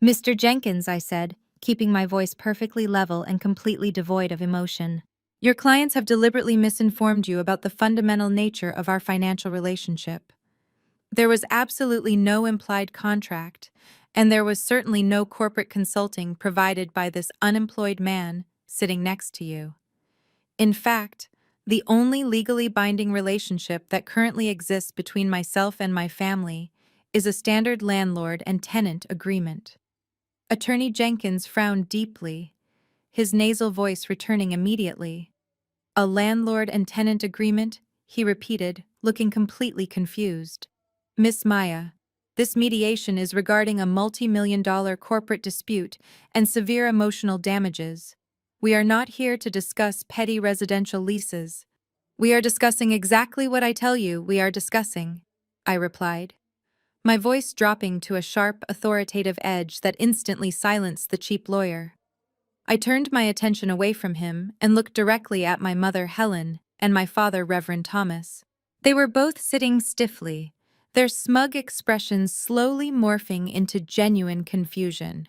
"Mr. Jenkins," I said, keeping my voice perfectly level and completely devoid of emotion. "Your clients have deliberately misinformed you about the fundamental nature of our financial relationship. There was absolutely no implied contract, and there was certainly no corporate consulting provided by this unemployed man sitting next to you. In fact, the only legally binding relationship that currently exists between myself and my family is a standard landlord and tenant agreement." Attorney Jenkins frowned deeply, his nasal voice returning immediately. "A landlord and tenant agreement?" he repeated, looking completely confused. "Miss Maya, this mediation is regarding a multi-million-dollar corporate dispute and severe emotional damages. We are not here to discuss petty residential leases. We are discussing exactly what I tell you we are discussing," I replied, my voice dropping to a sharp, authoritative edge that instantly silenced the cheap lawyer. I turned my attention away from him and looked directly at my mother, Helen, and my father, Reverend Thomas. They were both sitting stiffly, their smug expressions slowly morphing into genuine confusion.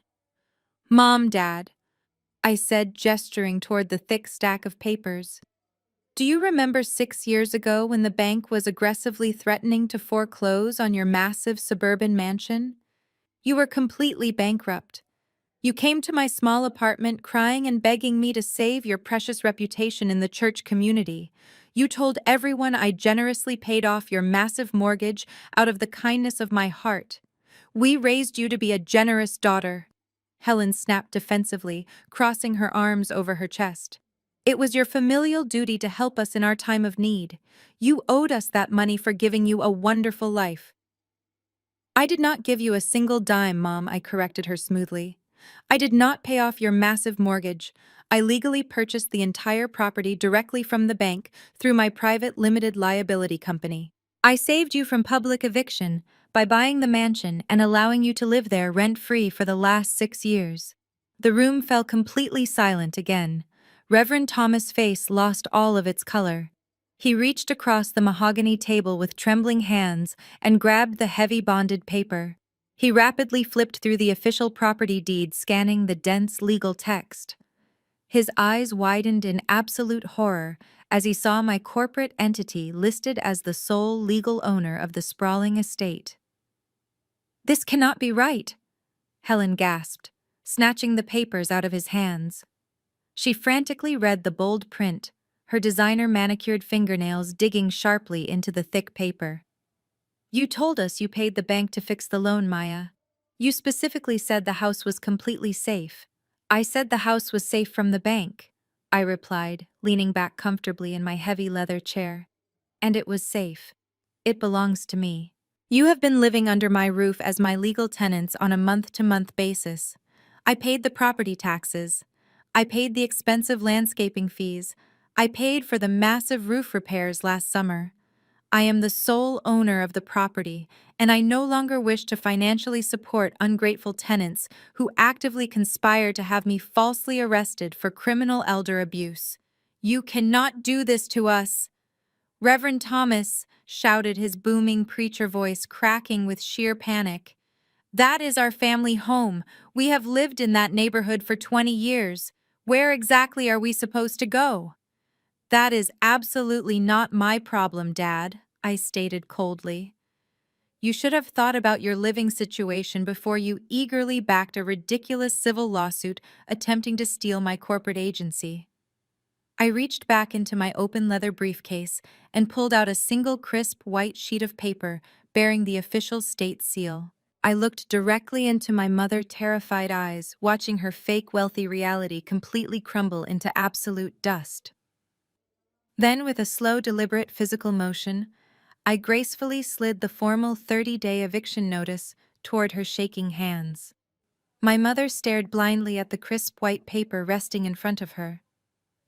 "Mom, Dad," I said, gesturing toward the thick stack of papers. "Do you remember 6 years ago when the bank was aggressively threatening to foreclose on your massive suburban mansion? You were completely bankrupt. You came to my small apartment crying and begging me to save your precious reputation in the church community. You told everyone I generously paid off your massive mortgage out of the kindness of my heart. We raised you to be a generous daughter." Helen snapped defensively, crossing her arms over her chest. "It was your familial duty to help us in our time of need. You owed us that money for giving you a wonderful life." "I did not give you a single dime, Mom," I corrected her smoothly. I did not pay off your massive mortgage. I legally purchased the entire property directly from the bank through my private limited liability company. I saved you from public eviction by buying the mansion and allowing you to live there rent-free for the last 6 years. The room fell completely silent again. Reverend Thomas' face lost all of its color. He reached across the mahogany table with trembling hands and grabbed the heavy bonded paper. He rapidly flipped through the official property deed, scanning the dense legal text. His eyes widened in absolute horror as he saw my corporate entity listed as the sole legal owner of the sprawling estate. "This cannot be right," Helen gasped, snatching the papers out of his hands. She frantically read the bold print, her designer-manicured fingernails digging sharply into the thick paper. "You told us you paid the bank to fix the loan, Maya. You specifically said the house was completely safe." "I said the house was safe from the bank," I replied, leaning back comfortably in my heavy leather chair. "And it was safe. It belongs to me. You have been living under my roof as my legal tenants on a month-to-month basis. I paid the property taxes. I paid the expensive landscaping fees. I paid for the massive roof repairs last summer. I am the sole owner of the property, and I no longer wish to financially support ungrateful tenants who actively conspire to have me falsely arrested for criminal elder abuse. You cannot do this to us." "Reverend Thomas," shouted his booming preacher voice, cracking with sheer panic. "That is our family home. We have lived in that neighborhood for 20 years. Where exactly are we supposed to go?" "That is absolutely not my problem, Dad," I stated coldly. "You should have thought about your living situation before you eagerly backed a ridiculous civil lawsuit attempting to steal my corporate agency." I reached back into my open leather briefcase and pulled out a single crisp white sheet of paper bearing the official state seal. I looked directly into my mother's terrified eyes, watching her fake wealthy reality completely crumble into absolute dust. Then, with a slow, deliberate physical motion, I gracefully slid the formal 30-day eviction notice toward her shaking hands. My mother stared blindly at the crisp white paper resting in front of her.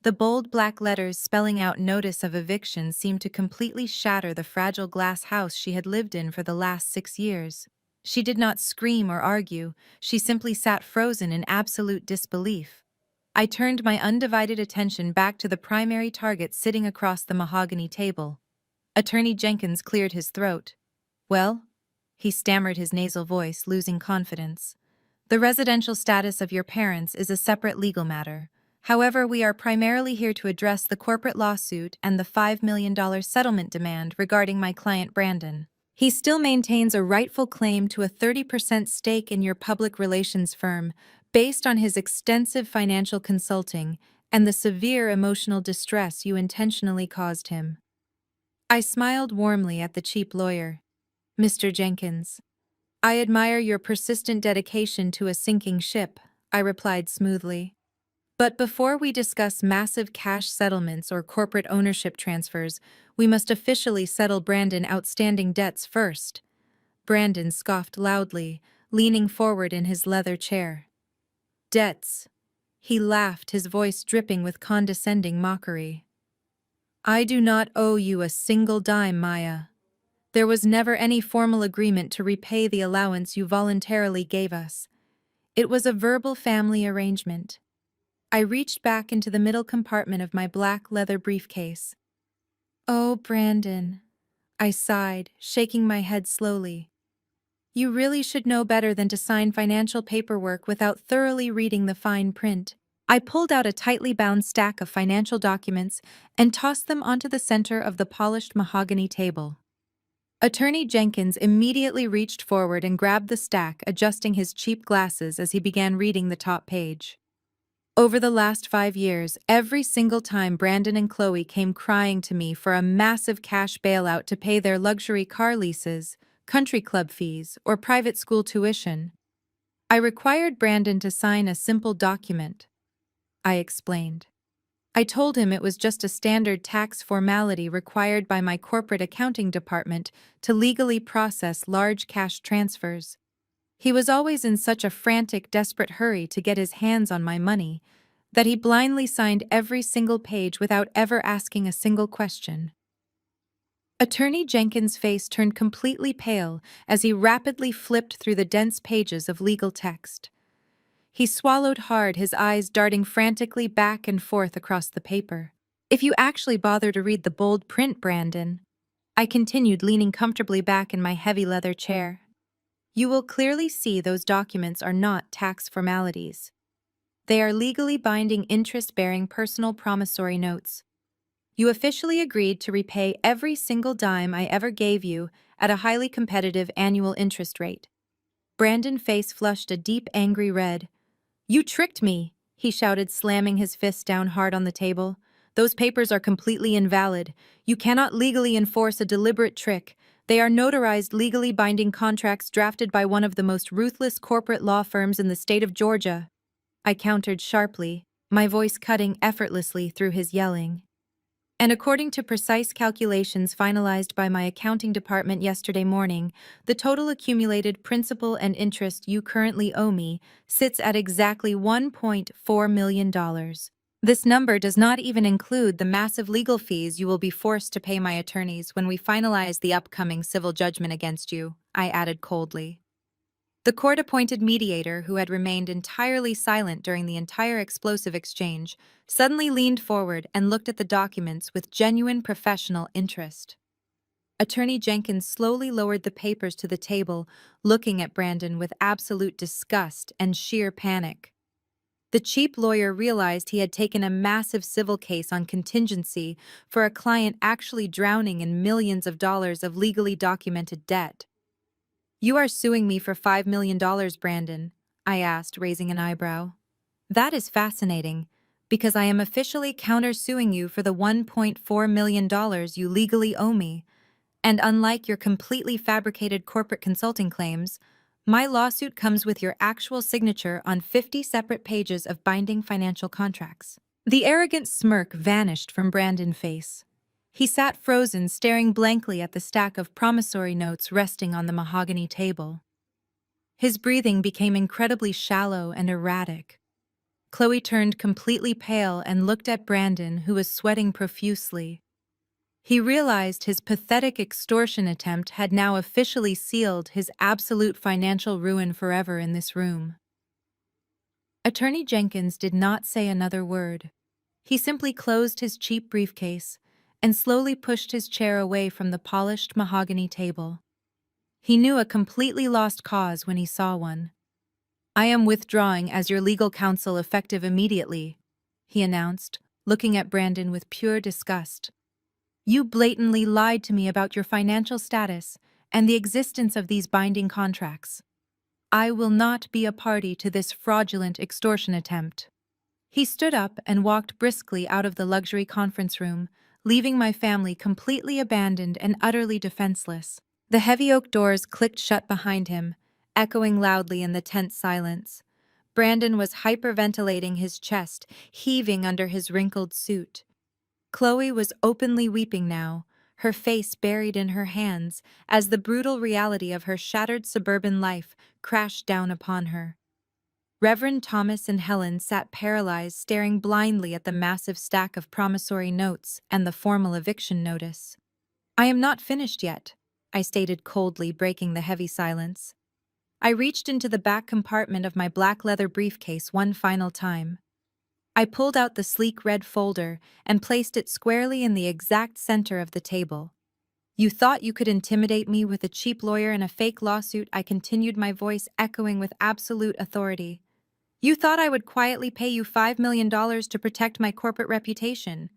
The bold black letters spelling out notice of eviction seemed to completely shatter the fragile glass house she had lived in for the last 6 years. She did not scream or argue, she simply sat frozen in absolute disbelief. I turned my undivided attention back to the primary target sitting across the mahogany table. Attorney Jenkins cleared his throat. "Well?" he stammered, his nasal voice losing confidence. "The residential status of your parents is a separate legal matter. However, we are primarily here to address the corporate lawsuit and the $5 million settlement demand regarding my client Brandon. He still maintains a rightful claim to a 30% stake in your public relations firm based on his extensive financial consulting and the severe emotional distress you intentionally caused him." I smiled warmly at the cheap lawyer. "Mr. Jenkins, I admire your persistent dedication to a sinking ship," I replied smoothly. "But before we discuss massive cash settlements or corporate ownership transfers, we must officially settle Brandon's outstanding debts first." Brandon scoffed loudly, leaning forward in his leather chair. "Debts?" He laughed, his voice dripping with condescending mockery. "I do not owe you a single dime, Maya. There was never any formal agreement to repay the allowance you voluntarily gave us. It was a verbal family arrangement." I reached back into the middle compartment of my black leather briefcase. "Oh, Brandon," I sighed, shaking my head slowly. "You really should know better than to sign financial paperwork without thoroughly reading the fine print." I pulled out a tightly bound stack of financial documents and tossed them onto the center of the polished mahogany table. Attorney Jenkins immediately reached forward and grabbed the stack, adjusting his cheap glasses as he began reading the top page. "Over the last 5 years, every single time Brandon and Chloe came crying to me for a massive cash bailout to pay their luxury car leases, country club fees, or private school tuition, I required Brandon to sign a simple document," I explained. "I told him it was just a standard tax formality required by my corporate accounting department to legally process large cash transfers. He was always in such a frantic, desperate hurry to get his hands on my money that he blindly signed every single page without ever asking a single question. Attorney Jenkins' face turned completely pale as he rapidly flipped through the dense pages of legal text. He swallowed hard, his eyes darting frantically back and forth across the paper. "If you actually bother to read the bold print, Brandon," I continued, leaning comfortably back in my heavy leather chair, "you will clearly see those documents are not tax formalities. They are legally binding interest-bearing personal promissory notes. You officially agreed to repay every single dime I ever gave you at a highly competitive annual interest rate." Brandon's face flushed a deep, angry red. "You tricked me," he shouted, slamming his fist down hard on the table. "Those papers are completely invalid. You cannot legally enforce a deliberate trick. They are notarized, legally binding contracts drafted by one of the most ruthless corporate law firms in the state of Georgia." I countered sharply, my voice cutting effortlessly through his yelling. "And according to precise calculations finalized by my accounting department yesterday morning, the total accumulated principal and interest you currently owe me sits at exactly $1.4 million. This number does not even include the massive legal fees you will be forced to pay my attorneys when we finalize the upcoming civil judgment against you," I added coldly. The court-appointed mediator, who had remained entirely silent during the entire explosive exchange, suddenly leaned forward and looked at the documents with genuine professional interest. Attorney Jenkins slowly lowered the papers to the table, looking at Brandon with absolute disgust and sheer panic. The cheap lawyer realized he had taken a massive civil case on contingency for a client actually drowning in millions of dollars of legally documented debt. "You are suing me for $5 million, Brandon?" I asked, raising an eyebrow. "That is fascinating, because I am officially countersuing you for the $1.4 million you legally owe me. And unlike your completely fabricated corporate consulting claims, my lawsuit comes with your actual signature on 50 separate pages of binding financial contracts." The arrogant smirk vanished from Brandon's face. He sat frozen, staring blankly at the stack of promissory notes resting on the mahogany table. His breathing became incredibly shallow and erratic. Chloe turned completely pale and looked at Brandon, who was sweating profusely. He realized his pathetic extortion attempt had now officially sealed his absolute financial ruin forever in this room. Attorney Jenkins did not say another word. He simply closed his cheap briefcase and slowly pushed his chair away from the polished mahogany table. He knew a completely lost cause when he saw one. "I am withdrawing as your legal counsel effective immediately," he announced, looking at Brandon with pure disgust. "You blatantly lied to me about your financial status and the existence of these binding contracts. I will not be a party to this fraudulent extortion attempt." He stood up and walked briskly out of the luxury conference room, leaving my family completely abandoned and utterly defenseless. The heavy oak doors clicked shut behind him, echoing loudly in the tense silence. Brandon was hyperventilating, his chest heaving under his wrinkled suit. Chloe was openly weeping now, her face buried in her hands as the brutal reality of her shattered suburban life crashed down upon her. Reverend Thomas and Helen sat paralyzed, staring blindly at the massive stack of promissory notes and the formal eviction notice. "I am not finished yet," I stated coldly, breaking the heavy silence. I reached into the back compartment of my black leather briefcase one final time. I pulled out the sleek red folder and placed it squarely in the exact center of the table. "You thought you could intimidate me with a cheap lawyer and a fake lawsuit," I continued, my voice echoing with absolute authority. "You thought I would quietly pay you $5 million to protect my corporate reputation.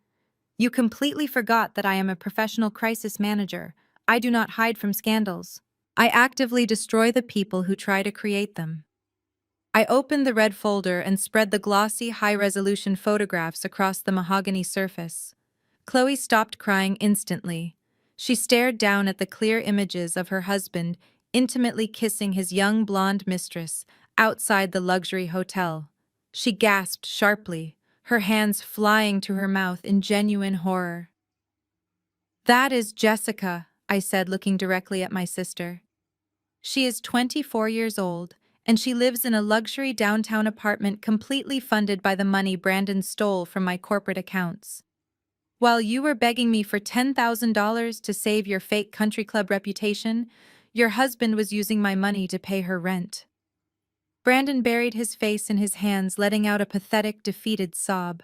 You completely forgot that I am a professional crisis manager. I do not hide from scandals. I actively destroy the people who try to create them." I opened the red folder and spread the glossy, high-resolution photographs across the mahogany surface. Chloe stopped crying instantly. She stared down at the clear images of her husband intimately kissing his young blonde mistress outside the luxury hotel. She gasped sharply, her hands flying to her mouth in genuine horror. "That is Jessica," I said, looking directly at my sister. She is 24 years old, and she lives in a luxury downtown apartment completely funded by the money Brandon stole from my corporate accounts. While you were begging me for $10,000 to save your fake country club reputation, your husband was using my money to pay her rent. Brandon buried his face in his hands, letting out a pathetic, defeated sob.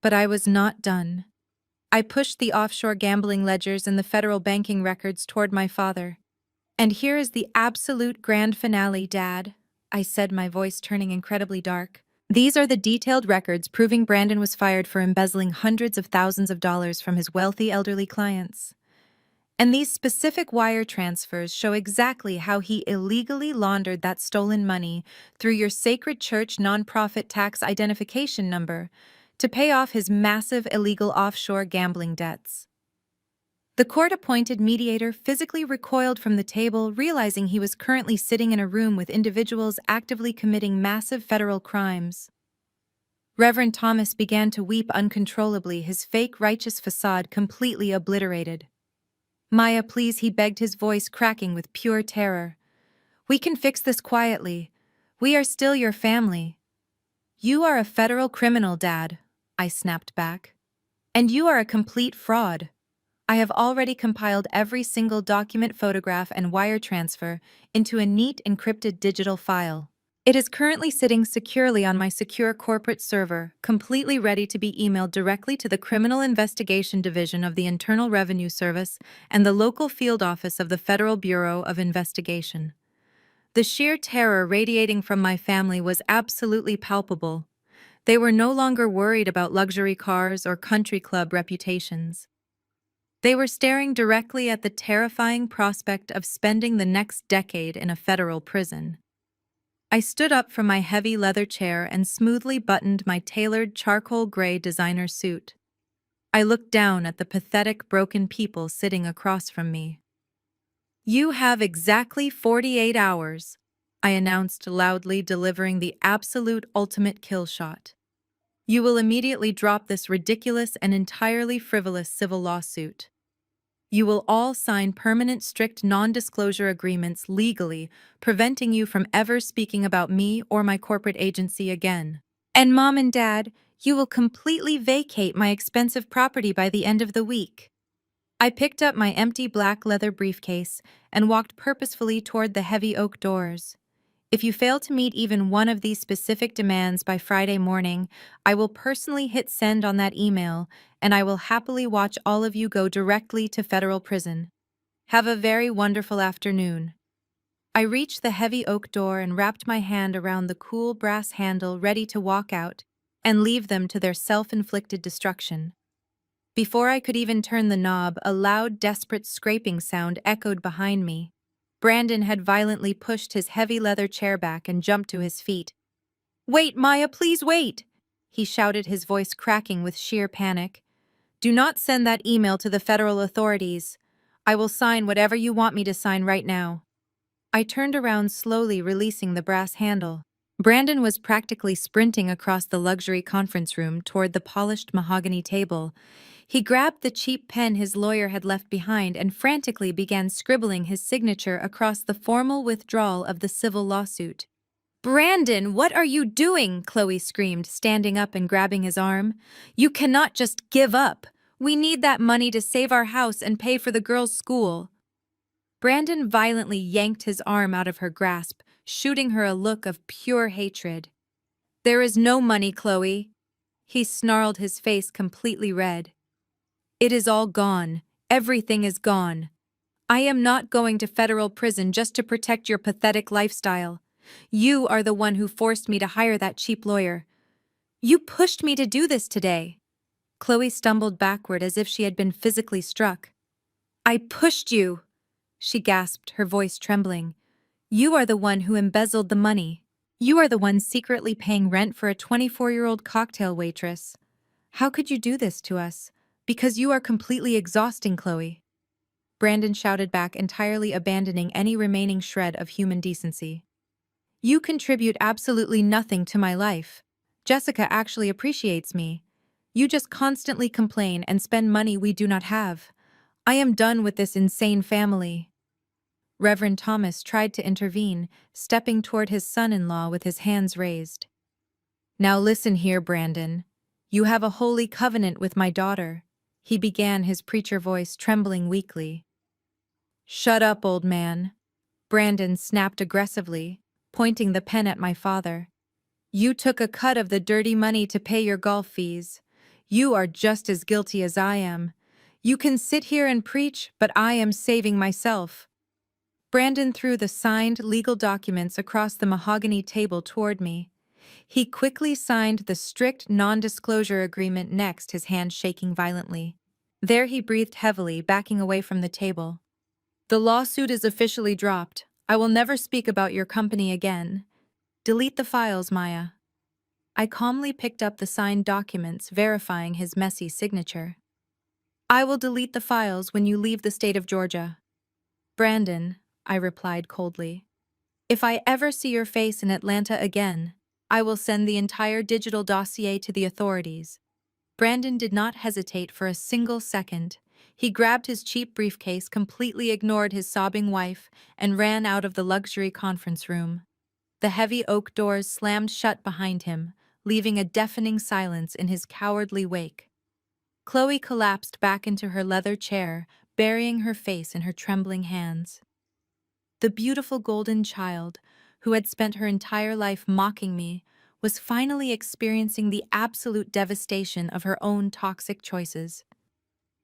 But I was not done. I pushed the offshore gambling ledgers and the federal banking records toward my father. And here is the absolute grand finale, Dad, I said, my voice turning incredibly dark. These are the detailed records proving Brandon was fired for embezzling hundreds of thousands of dollars from his wealthy elderly clients. And these specific wire transfers show exactly how he illegally laundered that stolen money through your Sacred Church nonprofit tax identification number to pay off his massive illegal offshore gambling debts. The court-appointed mediator physically recoiled from the table, realizing he was currently sitting in a room with individuals actively committing massive federal crimes. Reverend Thomas began to weep uncontrollably, his fake righteous facade completely obliterated. Maya, please, he begged, his voice cracking with pure terror. We can fix this quietly. We are still your family. You are a federal criminal, Dad, I snapped back. And you are a complete fraud. I have already compiled every single document, photograph, and wire transfer into a neat encrypted digital file. It is currently sitting securely on my secure corporate server, completely ready to be emailed directly to the Criminal Investigation Division of the Internal Revenue Service and the local field office of the Federal Bureau of Investigation. The sheer terror radiating from my family was absolutely palpable. They were no longer worried about luxury cars or country club reputations. They were staring directly at the terrifying prospect of spending the next decade in a federal prison. I stood up from my heavy leather chair and smoothly buttoned my tailored charcoal gray designer suit. I looked down at the pathetic, broken people sitting across from me. You have exactly 48 hours, I announced loudly, delivering the absolute ultimate kill shot. You will immediately drop this ridiculous and entirely frivolous civil lawsuit. You will all sign permanent strict non-disclosure agreements legally, preventing you from ever speaking about me or my corporate agency again. And Mom and Dad, you will completely vacate my expensive property by the end of the week. I picked up my empty black leather briefcase and walked purposefully toward the heavy oak doors. If you fail to meet even one of these specific demands by Friday morning, I will personally hit send on that email, and I will happily watch all of you go directly to federal prison. Have a very wonderful afternoon. I reached the heavy oak door and wrapped my hand around the cool brass handle, ready to walk out and leave them to their self-inflicted destruction. Before I could even turn the knob, a loud, desperate scraping sound echoed behind me. Brandon had violently pushed his heavy leather chair back and jumped to his feet. "Wait, Maya, please wait!" he shouted, his voice cracking with sheer panic. "Do not send that email to the federal authorities. I will sign whatever you want me to sign right now." I turned around slowly, releasing the brass handle. Brandon was practically sprinting across the luxury conference room toward the polished mahogany table. He grabbed the cheap pen his lawyer had left behind and frantically began scribbling his signature across the formal withdrawal of the civil lawsuit. "Brandon, what are you doing?" Chloe screamed, standing up and grabbing his arm. "You cannot just give up. We need that money to save our house and pay for the girls' school." Brandon violently yanked his arm out of her grasp, shooting her a look of pure hatred. "There is no money, Chloe." He snarled, his face completely red. "It is all gone. Everything is gone. I am not going to federal prison just to protect your pathetic lifestyle. You are the one who forced me to hire that cheap lawyer. You pushed me to do this today." Chloe stumbled backward as if she had been physically struck. "I pushed you," she gasped, her voice trembling. "You are the one who embezzled the money. You are the one secretly paying rent for a 24-year-old cocktail waitress. How could you do this to us? Because you are completely exhausting, Chloe." Brandon shouted back, entirely abandoning any remaining shred of human decency. "You contribute absolutely nothing to my life. Jessica actually appreciates me. You just constantly complain and spend money we do not have. I am done with this insane family." Reverend Thomas tried to intervene, stepping toward his son-in-law with his hands raised. "Now listen here, Brandon. You have a holy covenant with my daughter," he began, his preacher voice trembling weakly. "Shut up, old man," Brandon snapped aggressively, pointing the pen at my father. "You took a cut of the dirty money to pay your golf fees. You are just as guilty as I am. You can sit here and preach, but I am saving myself." Brandon threw the signed legal documents across the mahogany table toward me. He quickly signed the strict non-disclosure agreement next, his hand shaking violently. There he breathed heavily, backing away from the table. "The lawsuit is officially dropped. I will never speak about your company again. Delete the files, Maya." I calmly picked up the signed documents, verifying his messy signature. "I will delete the files when you leave the state of Georgia." "Brandon," I replied coldly, "if I ever see your face in Atlanta again, I will send the entire digital dossier to the authorities." Brandon did not hesitate for a single second. He grabbed his cheap briefcase, completely ignored his sobbing wife, and ran out of the luxury conference room. The heavy oak doors slammed shut behind him, leaving a deafening silence in his cowardly wake. Chloe collapsed back into her leather chair, burying her face in her trembling hands. The beautiful golden child, who had spent her entire life mocking me, was finally experiencing the absolute devastation of her own toxic choices.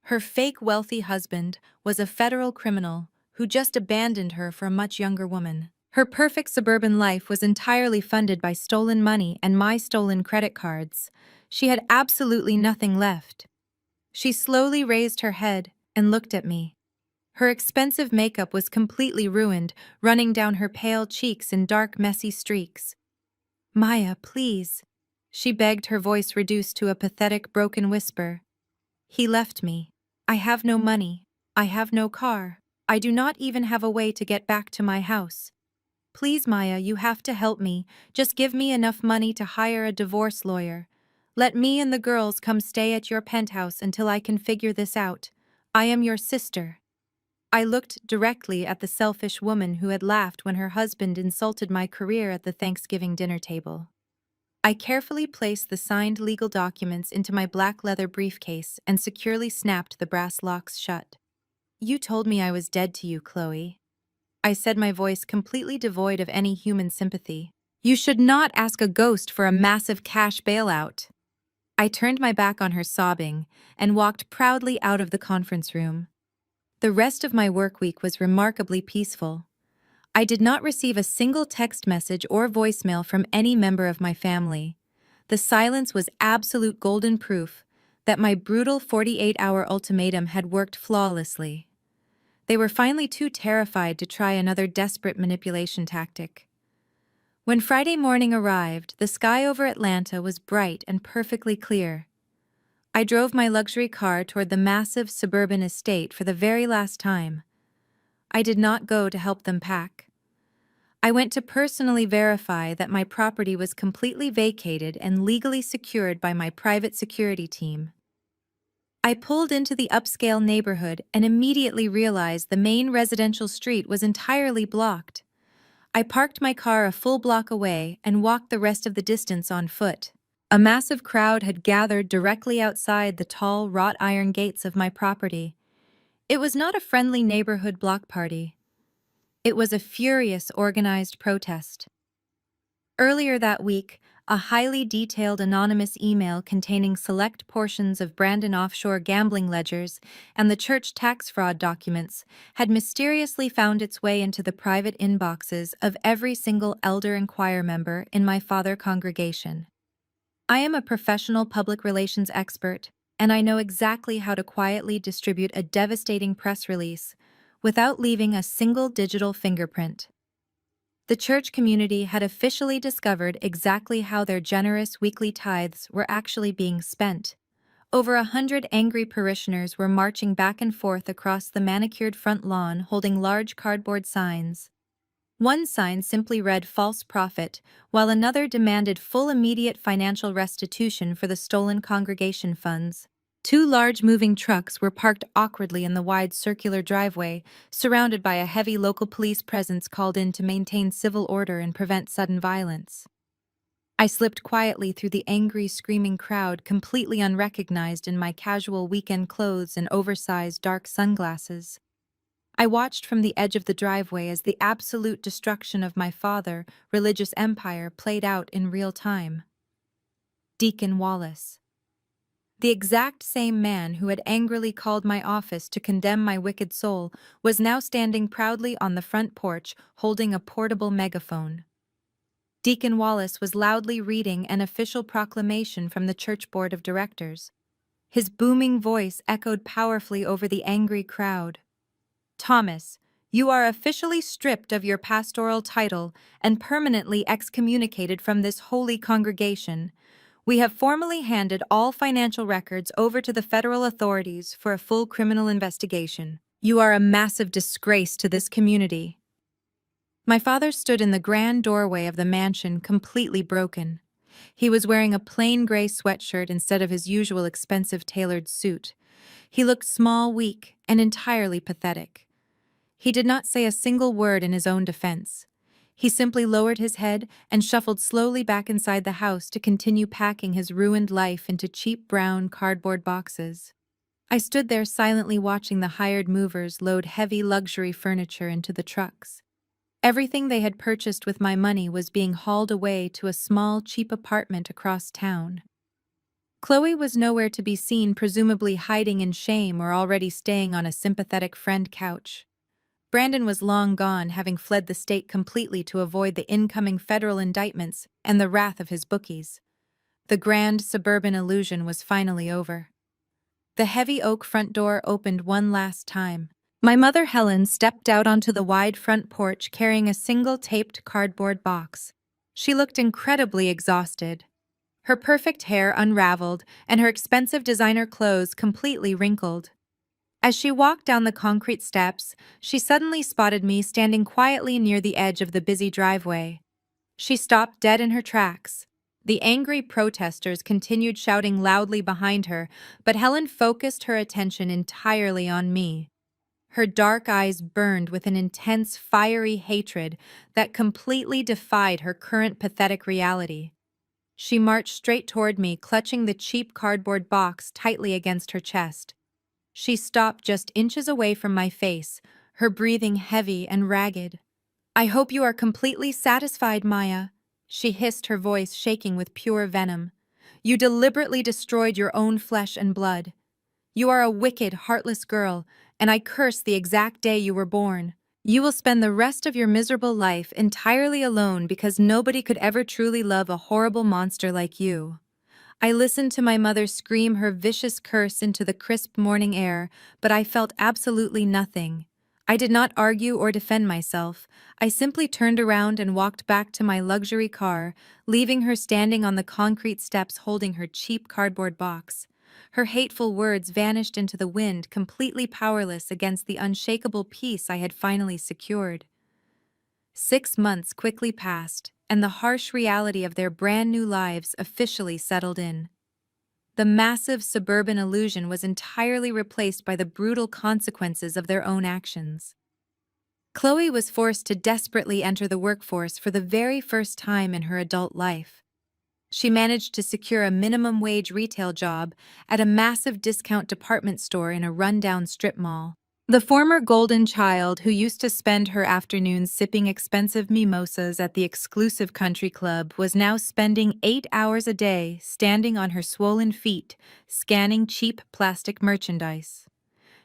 Her fake wealthy husband was a federal criminal who just abandoned her for a much younger woman. Her perfect suburban life was entirely funded by stolen money and my stolen credit cards. She had absolutely nothing left. She slowly raised her head and looked at me. Her expensive makeup was completely ruined, running down her pale cheeks in dark, messy streaks. "Maya, please," she begged, her voice reduced to a pathetic, broken whisper. "He left me. I have no money. I have no car. I do not even have a way to get back to my house. Please, Maya, you have to help me. Just give me enough money to hire a divorce lawyer. Let me and the girls come stay at your penthouse until I can figure this out. I am your sister." I looked directly at the selfish woman who had laughed when her husband insulted my career at the Thanksgiving dinner table. I carefully placed the signed legal documents into my black leather briefcase and securely snapped the brass locks shut. "You told me I was dead to you, Chloe," I said, my voice completely devoid of any human sympathy. "You should not ask a ghost for a massive cash bailout." I turned my back on her, sobbing, and walked proudly out of the conference room. The rest of my work week was remarkably peaceful. I did not receive a single text message or voicemail from any member of my family. The silence was absolute golden proof that my brutal 48-hour ultimatum had worked flawlessly. They were finally too terrified to try another desperate manipulation tactic. When Friday morning arrived, the sky over Atlanta was bright and perfectly clear. I drove my luxury car toward the massive suburban estate for the very last time. I did not go to help them pack. I went to personally verify that my property was completely vacated and legally secured by my private security team. I pulled into the upscale neighborhood and immediately realized the main residential street was entirely blocked. I parked my car a full block away and walked the rest of the distance on foot. A massive crowd had gathered directly outside the tall, wrought iron gates of my property. It was not a friendly neighborhood block party. It was a furious, organized protest. Earlier that week, a highly detailed anonymous email containing select portions of Brandon offshore gambling ledgers and the church tax fraud documents had mysteriously found its way into the private inboxes of every single elder and choir member in my father congregation. I am a professional public relations expert, and I know exactly how to quietly distribute a devastating press release without leaving a single digital fingerprint. The church community had officially discovered exactly how their generous weekly tithes were actually being spent. Over 100 angry parishioners were marching back and forth across the manicured front lawn holding large cardboard signs. One sign simply read "False Prophet," while another demanded full immediate financial restitution for the stolen congregation funds. Two large moving trucks were parked awkwardly in the wide circular driveway, surrounded by a heavy local police presence called in to maintain civil order and prevent sudden violence. I slipped quietly through the angry, screaming crowd, completely unrecognized in my casual weekend clothes and oversized dark sunglasses. I watched from the edge of the driveway as the absolute destruction of my religious empire played out in real time. Deacon Wallace. The exact same man who had angrily called my office to condemn my wicked soul was now standing proudly on the front porch holding a portable megaphone. Deacon Wallace was loudly reading an official proclamation from the church board of directors. His booming voice echoed powerfully over the angry crowd. Thomas, you are officially stripped of your pastoral title and permanently excommunicated from this holy congregation. We have formally handed all financial records over to the federal authorities for a full criminal investigation. You are a massive disgrace to this community. My father stood in the grand doorway of the mansion, completely broken. He was wearing a plain gray sweatshirt instead of his usual expensive tailored suit. He looked small, weak, and entirely pathetic. He did not say a single word in his own defense. He simply lowered his head and shuffled slowly back inside the house to continue packing his ruined life into cheap brown cardboard boxes. I stood there silently watching the hired movers load heavy luxury furniture into the trucks. Everything they had purchased with my money was being hauled away to a small, cheap apartment across town. Chloe was nowhere to be seen, presumably hiding in shame or already staying on a sympathetic friend couch. Brandon was long gone, having fled the state completely to avoid the incoming federal indictments and the wrath of his bookies. The grand suburban illusion was finally over. The heavy oak front door opened one last time. My mother Helen stepped out onto the wide front porch carrying a single taped cardboard box. She looked incredibly exhausted. Her perfect hair unraveled and her expensive designer clothes completely wrinkled. As she walked down the concrete steps, she suddenly spotted me standing quietly near the edge of the busy driveway. She stopped dead in her tracks. The angry protesters continued shouting loudly behind her, but Helen focused her attention entirely on me. Her dark eyes burned with an intense, fiery hatred that completely defied her current pathetic reality. She marched straight toward me, clutching the cheap cardboard box tightly against her chest. She stopped just inches away from my face, her breathing heavy and ragged. "I hope you are completely satisfied, Maya," she hissed, her voice shaking with pure venom. "You deliberately destroyed your own flesh and blood. You are a wicked, heartless girl, and I curse the exact day you were born. You will spend the rest of your miserable life entirely alone because nobody could ever truly love a horrible monster like you." I listened to my mother scream her vicious curse into the crisp morning air, but I felt absolutely nothing. I did not argue or defend myself. I simply turned around and walked back to my luxury car, leaving her standing on the concrete steps holding her cheap cardboard box. Her hateful words vanished into the wind, completely powerless against the unshakable peace I had finally secured. 6 months quickly passed, and the harsh reality of their brand new lives officially settled in. The massive suburban illusion was entirely replaced by the brutal consequences of their own actions. Chloe was forced to desperately enter the workforce for the very first time in her adult life. She managed to secure a minimum wage retail job at a massive discount department store in a rundown strip mall. The former golden child who used to spend her afternoons sipping expensive mimosas at the exclusive country club was now spending 8 hours a day standing on her swollen feet, scanning cheap plastic merchandise.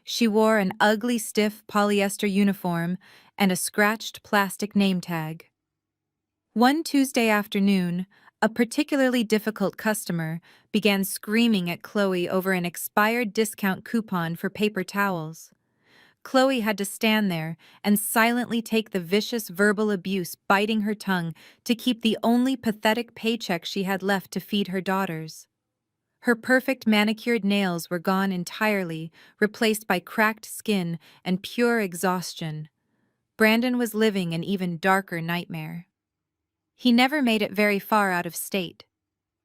She wore an ugly, stiff polyester uniform and a scratched plastic name tag. One Tuesday afternoon, a particularly difficult customer began screaming at Chloe over an expired discount coupon for paper towels. Chloe had to stand there and silently take the vicious verbal abuse, biting her tongue to keep the only pathetic paycheck she had left to feed her daughters. Her perfect manicured nails were gone entirely, replaced by cracked skin and pure exhaustion. Brandon was living an even darker nightmare. He never made it very far out of state.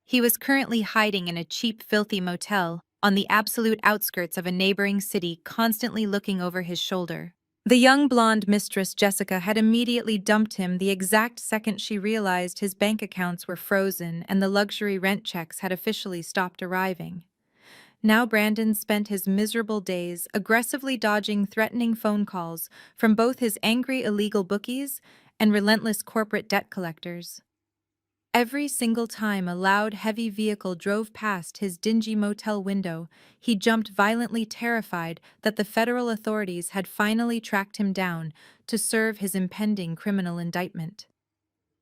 He was currently hiding in a cheap, filthy motel, on the absolute outskirts of a neighboring city, constantly looking over his shoulder. The young blonde mistress Jessica had immediately dumped him the exact second she realized his bank accounts were frozen and the luxury rent checks had officially stopped arriving. Now Brandon spent his miserable days aggressively dodging threatening phone calls from both his angry illegal bookies and relentless corporate debt collectors. Every single time a loud, heavy vehicle drove past his dingy motel window, he jumped violently, terrified that the federal authorities had finally tracked him down to serve his impending criminal indictment.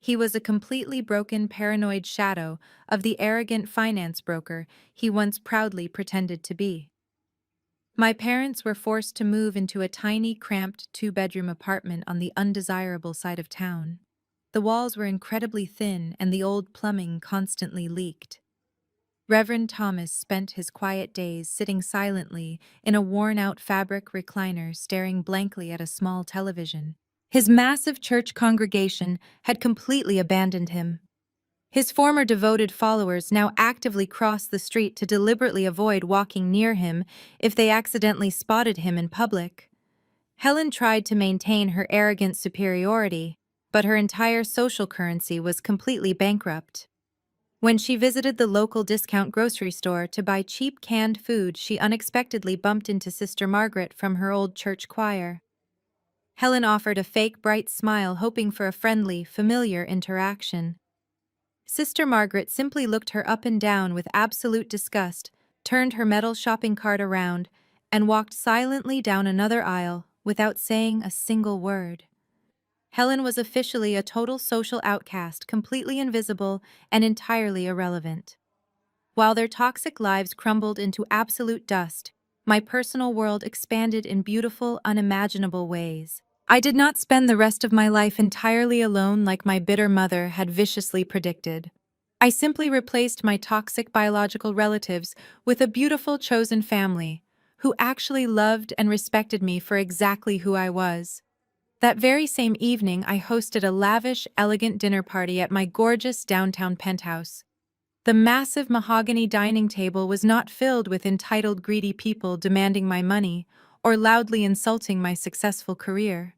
He was a completely broken, paranoid shadow of the arrogant finance broker he once proudly pretended to be. My parents were forced to move into a tiny, cramped two-bedroom apartment on the undesirable side of town. The walls were incredibly thin and the old plumbing constantly leaked. Reverend Thomas spent his quiet days sitting silently in a worn-out fabric recliner, staring blankly at a small television. His massive church congregation had completely abandoned him. His former devoted followers now actively crossed the street to deliberately avoid walking near him if they accidentally spotted him in public. Helen tried to maintain her arrogant superiority, but her entire social currency was completely bankrupt. When she visited the local discount grocery store to buy cheap canned food, she unexpectedly bumped into Sister Margaret from her old church choir. Helen offered a fake bright smile, hoping for a friendly, familiar interaction. Sister Margaret simply looked her up and down with absolute disgust, turned her metal shopping cart around, and walked silently down another aisle without saying a single word. Helen was officially a total social outcast, completely invisible and entirely irrelevant. While their toxic lives crumbled into absolute dust, my personal world expanded in beautiful, unimaginable ways. I did not spend the rest of my life entirely alone like my bitter mother had viciously predicted. I simply replaced my toxic biological relatives with a beautiful chosen family who actually loved and respected me for exactly who I was. That very same evening, I hosted a lavish, elegant dinner party at my gorgeous downtown penthouse. The massive mahogany dining table was not filled with entitled, greedy people demanding my money or loudly insulting my successful career.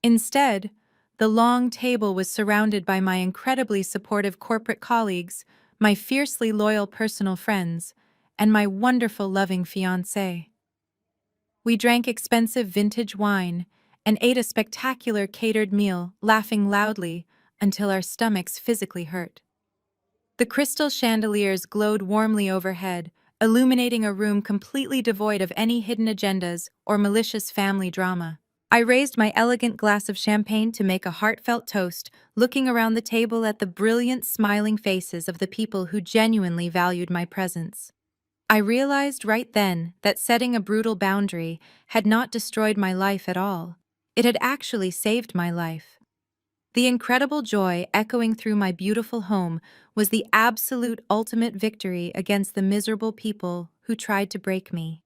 Instead, the long table was surrounded by my incredibly supportive corporate colleagues, my fiercely loyal personal friends, and my wonderful, loving fiancé. We drank expensive vintage wine and ate a spectacular catered meal, laughing loudly until our stomachs physically hurt. The crystal chandeliers glowed warmly overhead, illuminating a room completely devoid of any hidden agendas or malicious family drama. I raised my elegant glass of champagne to make a heartfelt toast, looking around the table at the brilliant, smiling faces of the people who genuinely valued my presence. I realized right then that setting a brutal boundary had not destroyed my life at all. It had actually saved my life. The incredible joy echoing through my beautiful home was the absolute ultimate victory against the miserable people who tried to break me.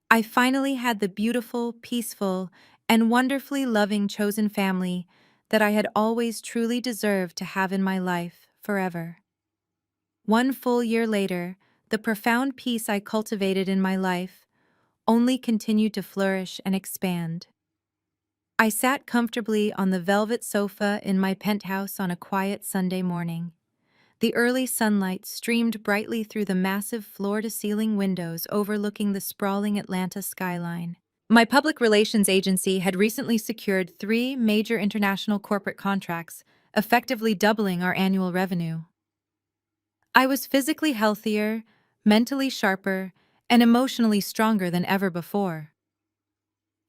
I finally had the beautiful, peaceful, and wonderfully loving chosen family that I had always truly deserved to have in my life forever. 1 full year later, the profound peace I cultivated in my life only continued to flourish and expand. I sat comfortably on the velvet sofa in my penthouse on a quiet Sunday morning. The early sunlight streamed brightly through the massive floor-to-ceiling windows overlooking the sprawling Atlanta skyline. My public relations agency had recently secured 3 major international corporate contracts, effectively doubling our annual revenue. I was physically healthier, mentally sharper, and emotionally stronger than ever before.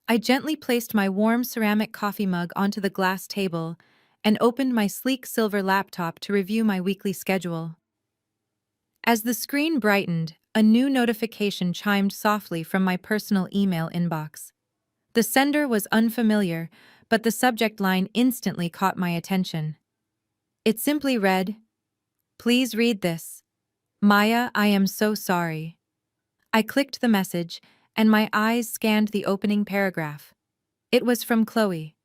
I gently placed my warm ceramic coffee mug onto the glass table and opened my sleek silver laptop to review my weekly schedule. As the screen brightened, a new notification chimed softly from my personal email inbox. The sender was unfamiliar, but the subject line instantly caught my attention. It simply read, "Please read this. Maya, I am so sorry." I clicked the message, and my eyes scanned the opening paragraph. It was from Chloe.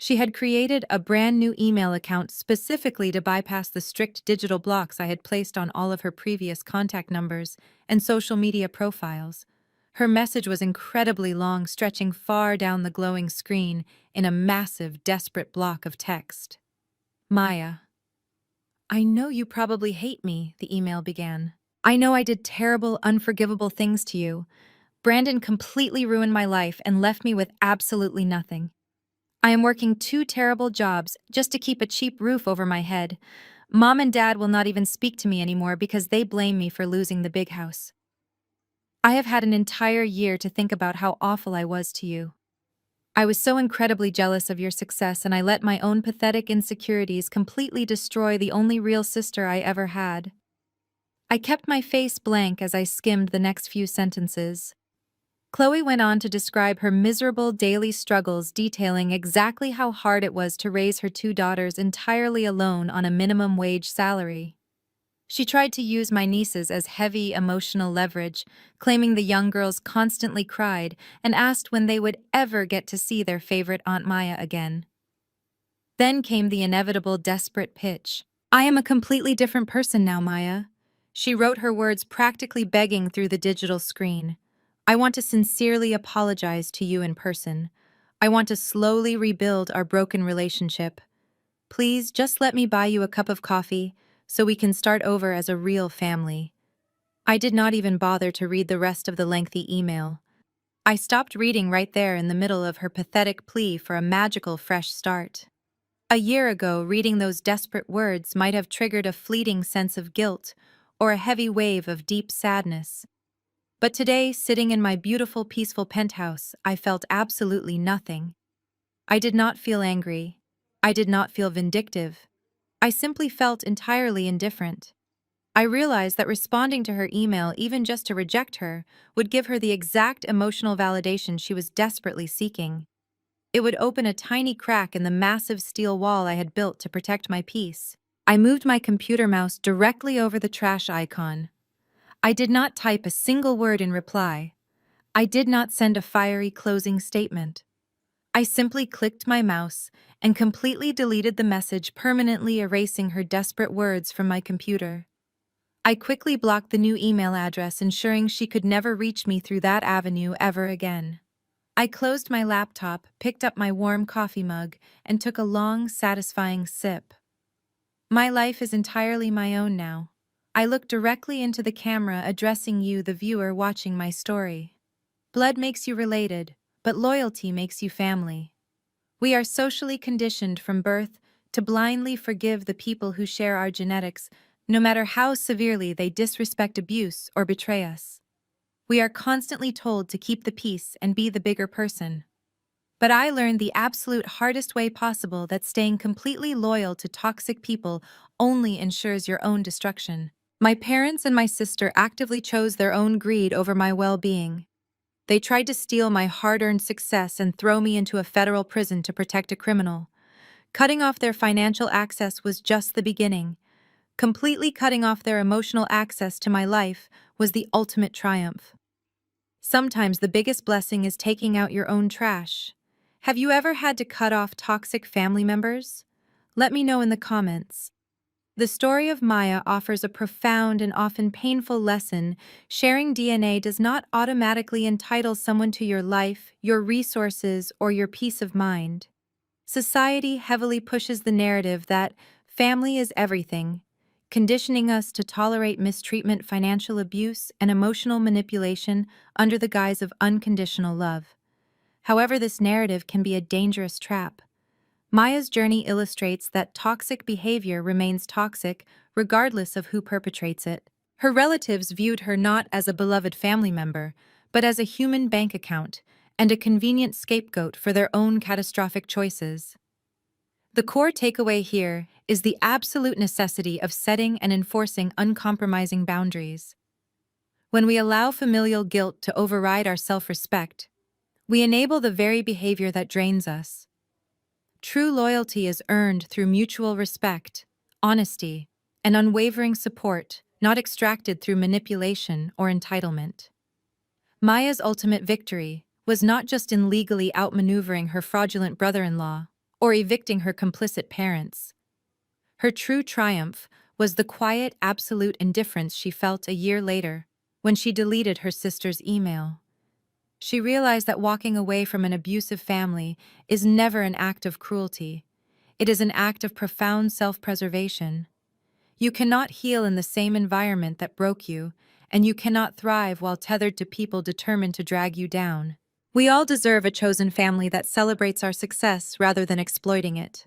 She had created a brand new email account specifically to bypass the strict digital blocks I had placed on all of her previous contact numbers and social media profiles. Her message was incredibly long, stretching far down the glowing screen in a massive, desperate block of text. Maya, I know you probably hate me, the email began. I know I did terrible, unforgivable things to you. Brandon completely ruined my life and left me with absolutely nothing. I am working 2 terrible jobs just to keep a cheap roof over my head. Mom and Dad will not even speak to me anymore because they blame me for losing the big house. I have had an entire year to think about how awful I was to you. I was so incredibly jealous of your success, and I let my own pathetic insecurities completely destroy the only real sister I ever had. I kept my face blank as I skimmed the next few sentences. Chloe went on to describe her miserable daily struggles, detailing exactly how hard it was to raise her 2 daughters entirely alone on a minimum wage salary. She tried to use my nieces as heavy emotional leverage, claiming the young girls constantly cried and asked when they would ever get to see their favorite Aunt Maya again. Then came the inevitable desperate pitch. I am a completely different person now, Maya. She wrote her words practically begging through the digital screen. I want to sincerely apologize to you in person. I want to slowly rebuild our broken relationship. Please just let me buy you a cup of coffee so we can start over as a real family. I did not even bother to read the rest of the lengthy email. I stopped reading right there in the middle of her pathetic plea for a magical fresh start. A year ago, reading those desperate words might have triggered a fleeting sense of guilt or a heavy wave of deep sadness. But today, sitting in my beautiful, peaceful penthouse, I felt absolutely nothing. I did not feel angry. I did not feel vindictive. I simply felt entirely indifferent. I realized that responding to her email, even just to reject her, would give her the exact emotional validation she was desperately seeking. It would open a tiny crack in the massive steel wall I had built to protect my peace. I moved my computer mouse directly over the trash icon. I did not type a single word in reply. I did not send a fiery closing statement. I simply clicked my mouse and completely deleted the message, permanently erasing her desperate words from my computer. I quickly blocked the new email address, ensuring she could never reach me through that avenue ever again. I closed my laptop, picked up my warm coffee mug, and took a long, satisfying sip. My life is entirely my own now. I look directly into the camera, addressing you, the viewer watching my story. Blood makes you related, but loyalty makes you family. We are socially conditioned from birth to blindly forgive the people who share our genetics, no matter how severely they disrespect, abuse, or betray us. We are constantly told to keep the peace and be the bigger person. But I learned the absolute hardest way possible that staying completely loyal to toxic people only ensures your own destruction. My parents and my sister actively chose their own greed over my well-being. They tried to steal my hard-earned success and throw me into a federal prison to protect a criminal. Cutting off their financial access was just the beginning. Completely cutting off their emotional access to my life was the ultimate triumph. Sometimes the biggest blessing is taking out your own trash. Have you ever had to cut off toxic family members? Let me know in the comments. The story of Maya offers a profound and often painful lesson. Sharing DNA does not automatically entitle someone to your life, your resources, or your peace of mind. Society heavily pushes the narrative that family is everything, conditioning us to tolerate mistreatment, financial abuse, and emotional manipulation under the guise of unconditional love. However, this narrative can be a dangerous trap. Maya's journey illustrates that toxic behavior remains toxic regardless of who perpetrates it. Her relatives viewed her not as a beloved family member, but as a human bank account and a convenient scapegoat for their own catastrophic choices. The core takeaway here is the absolute necessity of setting and enforcing uncompromising boundaries. When we allow familial guilt to override our self-respect, we enable the very behavior that drains us. True loyalty is earned through mutual respect, honesty, and unwavering support, not extracted through manipulation or entitlement. Maya's ultimate victory was not just in legally outmaneuvering her fraudulent brother-in-law or evicting her complicit parents. Her true triumph was the quiet, absolute indifference she felt a year later, when she deleted her sister's email. She realized that walking away from an abusive family is never an act of cruelty. It is an act of profound self-preservation. You cannot heal in the same environment that broke you, and you cannot thrive while tethered to people determined to drag you down. We all deserve a chosen family that celebrates our success rather than exploiting it.